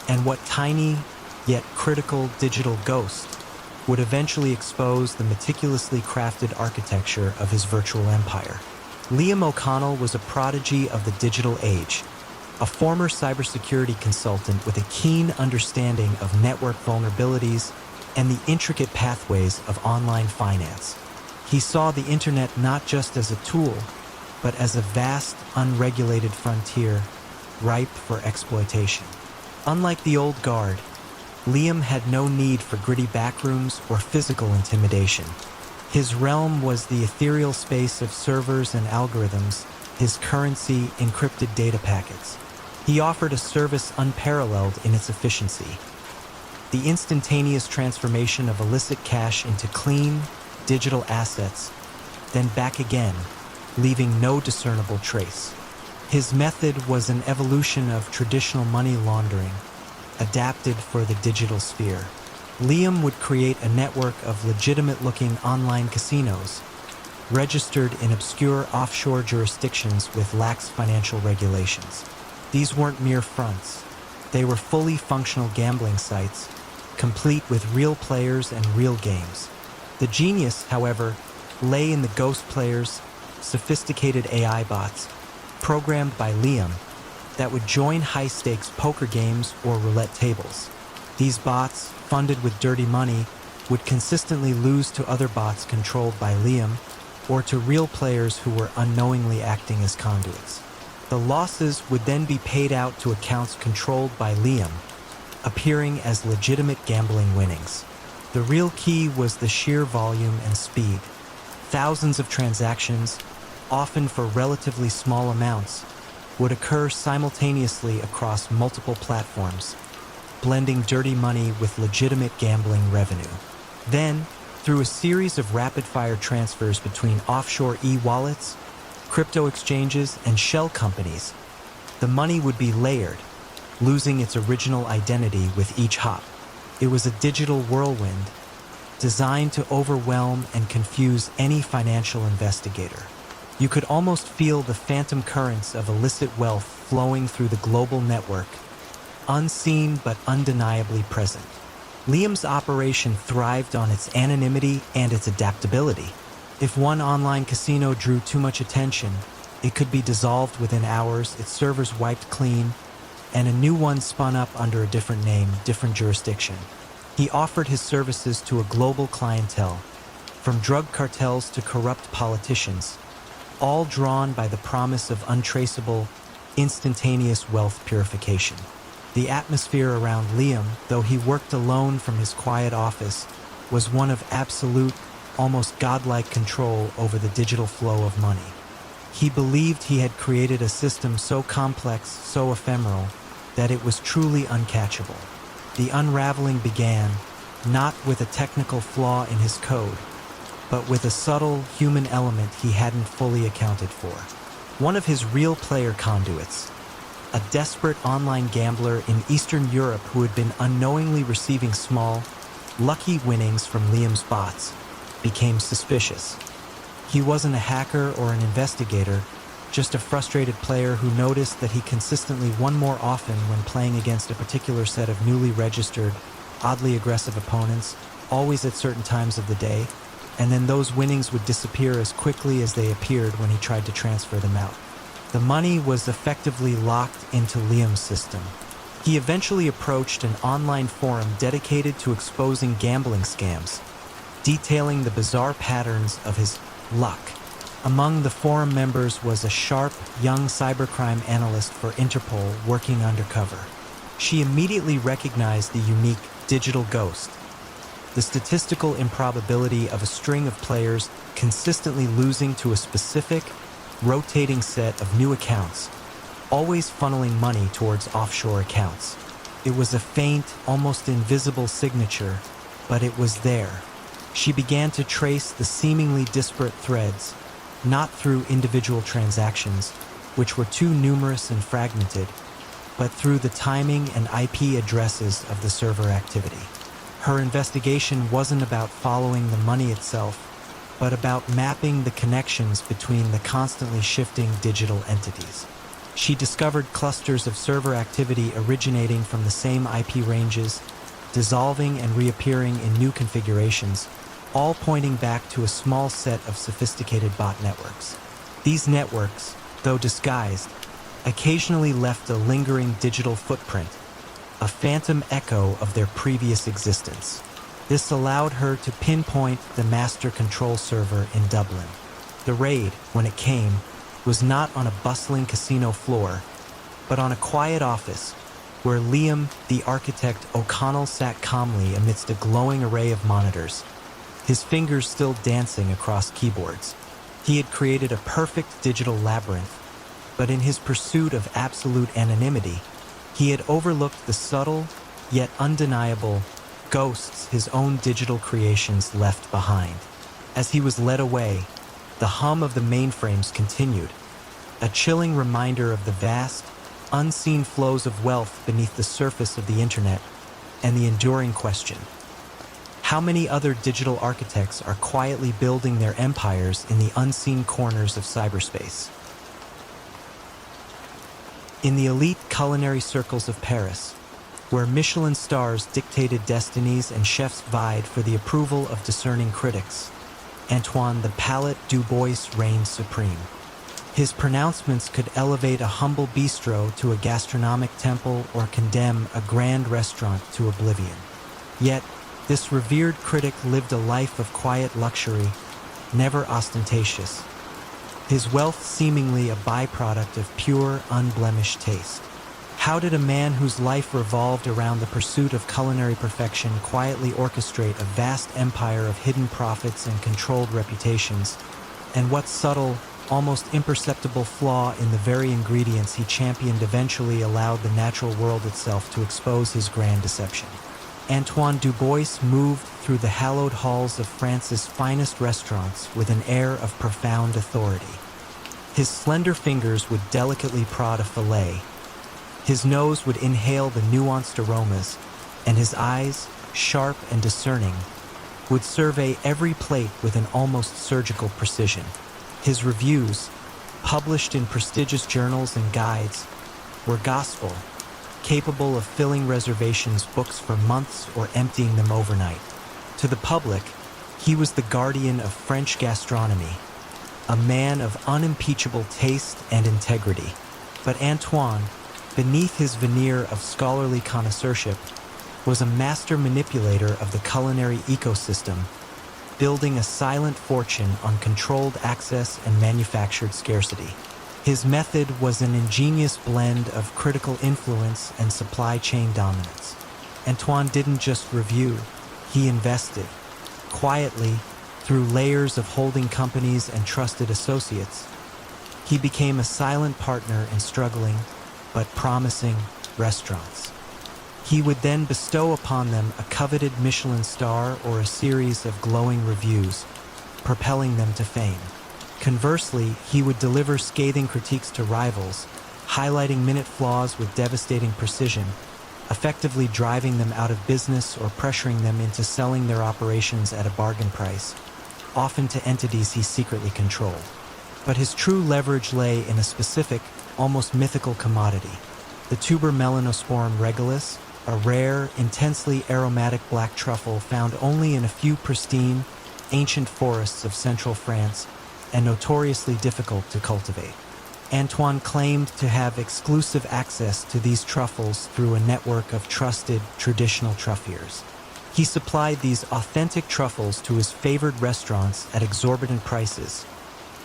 and what tiny, yet critical digital ghost would eventually expose the meticulously crafted architecture of his virtual empire? Liam O'Connell was a prodigy of the digital age, a former cybersecurity consultant with a keen understanding of network vulnerabilities and the intricate pathways of online finance. He saw the internet not just as a tool, but as a vast, unregulated frontier, ripe for exploitation. Unlike the old guard, Liam had no need for gritty backrooms or physical intimidation. His realm was the ethereal space of servers and algorithms, his currency encrypted data packets. He offered a service unparalleled in its efficiency. The instantaneous transformation of illicit cash into clean, digital assets, then back again, leaving no discernible trace. His method was an evolution of traditional money laundering, adapted for the digital sphere. Liam would create a network of legitimate-looking online casinos, registered in obscure offshore jurisdictions with lax financial regulations. These weren't mere fronts. They were fully functional gambling sites, complete with real players and real games. The genius, however, lay in the ghost players, sophisticated AI bots, programmed by Liam, that would join high-stakes poker games or roulette tables. These bots, funded with dirty money, would consistently lose to other bots controlled by Liam or to real players who were unknowingly acting as conduits. The losses would then be paid out to accounts controlled by Liam, appearing as legitimate gambling winnings. The real key was the sheer volume and speed. Thousands of transactions, often for relatively small amounts, would occur simultaneously across multiple platforms, blending dirty money with legitimate gambling revenue. Then, through a series of rapid-fire transfers between offshore e-wallets, crypto exchanges, and shell companies, the money would be layered, losing its original identity with each hop. It was a digital whirlwind, designed to overwhelm and confuse any financial investigator. You could almost feel the phantom currents of illicit wealth flowing through the global network, unseen but undeniably present. Liam's operation thrived on its anonymity and its adaptability. If one online casino drew too much attention, it could be dissolved within hours, its servers wiped clean, and a new one spun up under a different name, different jurisdiction. He offered his services to a global clientele, from drug cartels to corrupt politicians, all drawn by the promise of untraceable, instantaneous wealth purification. The atmosphere around Liam, though he worked alone from his quiet office, was one of absolute, almost godlike control over the digital flow of money. He believed he had created a system so complex, so ephemeral, that it was truly uncatchable. The unraveling began, not with a technical flaw in his code, but with a subtle human element he hadn't fully accounted for. One of his real player conduits, a desperate online gambler in Eastern Europe who had been unknowingly receiving small, lucky winnings from Liam's bots, became suspicious. He wasn't a hacker or an investigator, just a frustrated player who noticed that he consistently won more often when playing against a particular set of newly registered, oddly aggressive opponents, always at certain times of the day, and then those winnings would disappear as quickly as they appeared when he tried to transfer them out. The money was effectively locked into Liam's system. He eventually approached an online forum dedicated to exposing gambling scams, detailing the bizarre patterns of his luck. Among the forum members was a sharp, young cybercrime analyst for Interpol working undercover. She immediately recognized the unique digital ghost, the statistical improbability of a string of players consistently losing to a specific, rotating set of new accounts, always funneling money towards offshore accounts. It was a faint, almost invisible signature, but it was there. She began to trace the seemingly disparate threads, not through individual transactions, which were too numerous and fragmented, but through the timing and IP addresses of the server activity. Her investigation wasn't about following the money itself, but about mapping the connections between the constantly shifting digital entities. She discovered clusters of server activity originating from the same IP ranges, dissolving and reappearing in new configurations, all pointing back to a small set of sophisticated bot networks. These networks, though disguised, occasionally left a lingering digital footprint, a phantom echo of their previous existence. This allowed her to pinpoint the master control server in Dublin. The raid, when it came, was not on a bustling casino floor, but on a quiet office, where Liam, the architect O'Connell, sat calmly amidst a glowing array of monitors, his fingers still dancing across keyboards. He had created a perfect digital labyrinth, but in his pursuit of absolute anonymity, he had overlooked the subtle, yet undeniable, ghosts his own digital creations left behind. As he was led away, the hum of the mainframes continued, a chilling reminder of the vast, unseen flows of wealth beneath the surface of the internet, and the enduring question: how many other digital architects are quietly building their empires in the unseen corners of cyberspace? In the elite culinary circles of Paris, where Michelin stars dictated destinies and chefs vied for the approval of discerning critics, Antoine the Palette Du Bois reigned supreme. His pronouncements could elevate a humble bistro to a gastronomic temple or condemn a grand restaurant to oblivion. Yet, this revered critic lived a life of quiet luxury, never ostentatious, his wealth seemingly a byproduct of pure, unblemished taste. How did a man whose life revolved around the pursuit of culinary perfection quietly orchestrate a vast empire of hidden profits and controlled reputations? And what subtle, almost imperceptible flaw in the very ingredients he championed eventually allowed the natural world itself to expose his grand deception? Antoine Du Bois moved through the hallowed halls of France's finest restaurants with an air of profound authority. His slender fingers would delicately prod a fillet, his nose would inhale the nuanced aromas, and his eyes, sharp and discerning, would survey every plate with an almost surgical precision. His reviews, published in prestigious journals and guides, were gospel, capable of filling reservations books for months or emptying them overnight. To the public, he was the guardian of French gastronomy, a man of unimpeachable taste and integrity. But Antoine, beneath his veneer of scholarly connoisseurship, was a master manipulator of the culinary ecosystem, building a silent fortune on controlled access and manufactured scarcity. His method was an ingenious blend of critical influence and supply chain dominance. Antoine didn't just review, he invested, quietly, through layers of holding companies and trusted associates. He became a silent partner in struggling, but promising, restaurants. He would then bestow upon them a coveted Michelin star or a series of glowing reviews, propelling them to fame. Conversely, he would deliver scathing critiques to rivals, highlighting minute flaws with devastating precision, effectively driving them out of business or pressuring them into selling their operations at a bargain price, often to entities he secretly controlled. But his true leverage lay in a specific, almost mythical commodity: the tuber Melanosporum regalis, a rare, intensely aromatic black truffle found only in a few pristine, ancient forests of central France and notoriously difficult to cultivate. Antoine claimed to have exclusive access to these truffles through a network of trusted, traditional truffiers. He supplied these authentic truffles to his favored restaurants at exorbitant prices,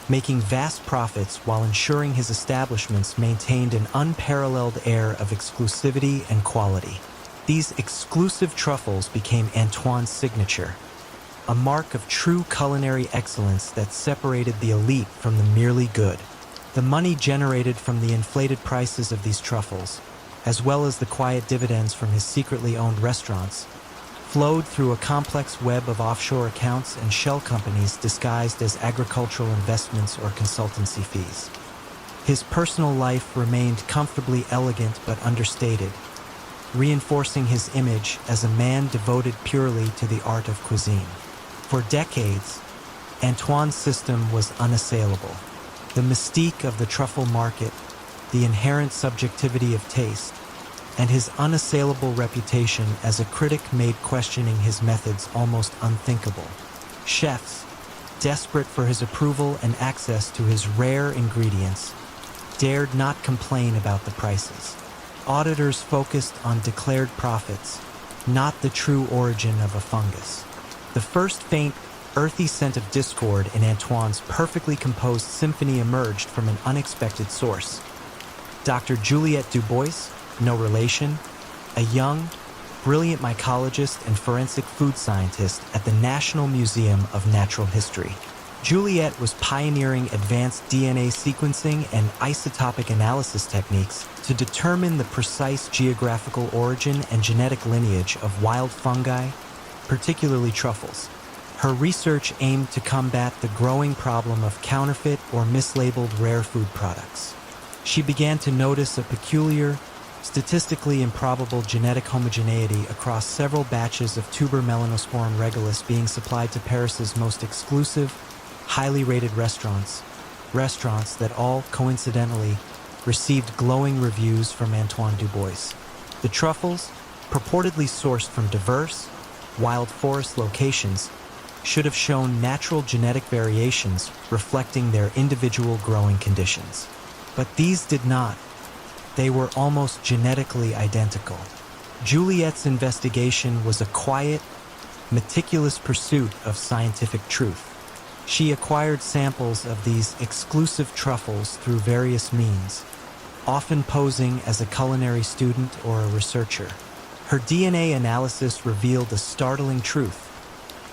making vast profits while ensuring his establishments maintained an unparalleled air of exclusivity and quality. These exclusive truffles became Antoine's signature, a mark of true culinary excellence that separated the elite from the merely good. The money generated from the inflated prices of these truffles, as well as the quiet dividends from his secretly owned restaurants, flowed through a complex web of offshore accounts and shell companies disguised as agricultural investments or consultancy fees. His personal life remained comfortably elegant but understated, reinforcing his image as a man devoted purely to the art of cuisine. For decades, Antoine's system was unassailable. The mystique of the truffle market, the inherent subjectivity of taste, and his unassailable reputation as a critic made questioning his methods almost unthinkable. Chefs, desperate for his approval and access to his rare ingredients, dared not complain about the prices. Auditors focused on declared profits, not the true origin of a fungus. The first faint, earthy scent of discord in Antoine's perfectly composed symphony emerged from an unexpected source. Dr. Juliette Dubois, No relation. A young, brilliant mycologist and forensic food scientist at the National Museum of Natural History. Juliet was pioneering advanced DNA sequencing and isotopic analysis techniques to determine the precise geographical origin and genetic lineage of wild fungi, particularly truffles. Her research aimed to combat the growing problem of counterfeit or mislabeled rare food products. She began to notice a peculiar, statistically improbable genetic homogeneity across several batches of tuber melanosporum regalis being supplied to Paris's most exclusive, highly rated restaurants that all, coincidentally, received glowing reviews from Antoine Dubois. The truffles, purportedly sourced from diverse, wild forest locations, should have shown natural genetic variations reflecting their individual growing conditions. But these did not. They were almost genetically identical. Juliet's investigation was a quiet, meticulous pursuit of scientific truth. She acquired samples of these exclusive truffles through various means, often posing as a culinary student or a researcher. Her DNA analysis revealed a startling truth.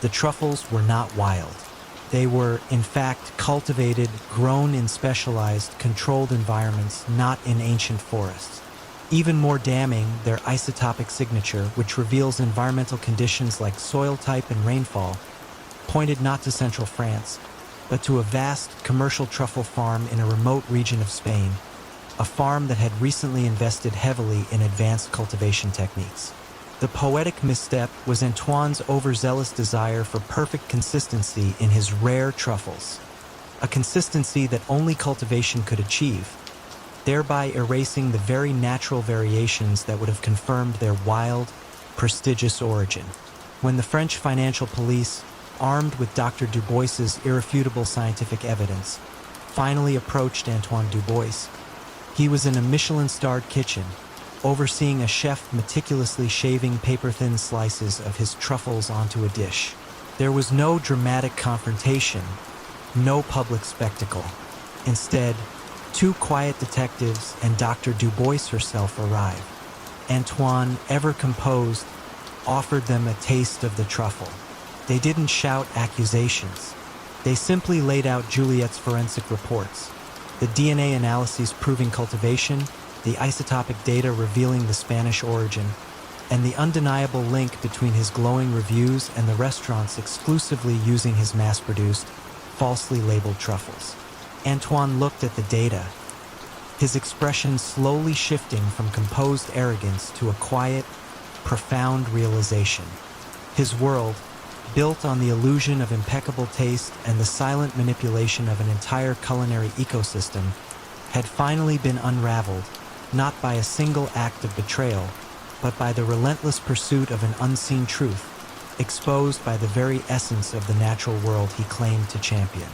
The truffles were not wild. They were, in fact, cultivated, grown in specialized, controlled environments, not in ancient forests. Even more damning, their isotopic signature, which reveals environmental conditions like soil type and rainfall, pointed not to central France, but to a vast commercial truffle farm in a remote region of Spain, a farm that had recently invested heavily in advanced cultivation techniques. The poetic misstep was Antoine's overzealous desire for perfect consistency in his rare truffles, a consistency that only cultivation could achieve, thereby erasing the very natural variations that would have confirmed their wild, prestigious origin. When the French financial police, armed with Dr. Dubois's irrefutable scientific evidence, finally approached Antoine Dubois, he was in a Michelin-starred kitchen, overseeing a chef meticulously shaving paper-thin slices of his truffles onto a dish. There was no dramatic confrontation, no public spectacle. Instead, two quiet detectives and Dr. Dubois herself arrived. Antoine, ever composed, offered them a taste of the truffle. They didn't shout accusations. They simply laid out Juliet's forensic reports, the DNA analyses proving cultivation, the isotopic data revealing the Spanish origin, and the undeniable link between his glowing reviews and the restaurants exclusively using his mass-produced, falsely labeled truffles. Antoine looked at the data, his expression slowly shifting from composed arrogance to a quiet, profound realization. His world, built on the illusion of impeccable taste and the silent manipulation of an entire culinary ecosystem, had finally been unraveled, not by a single act of betrayal, but by the relentless pursuit of an unseen truth, exposed by the very essence of the natural world he claimed to champion.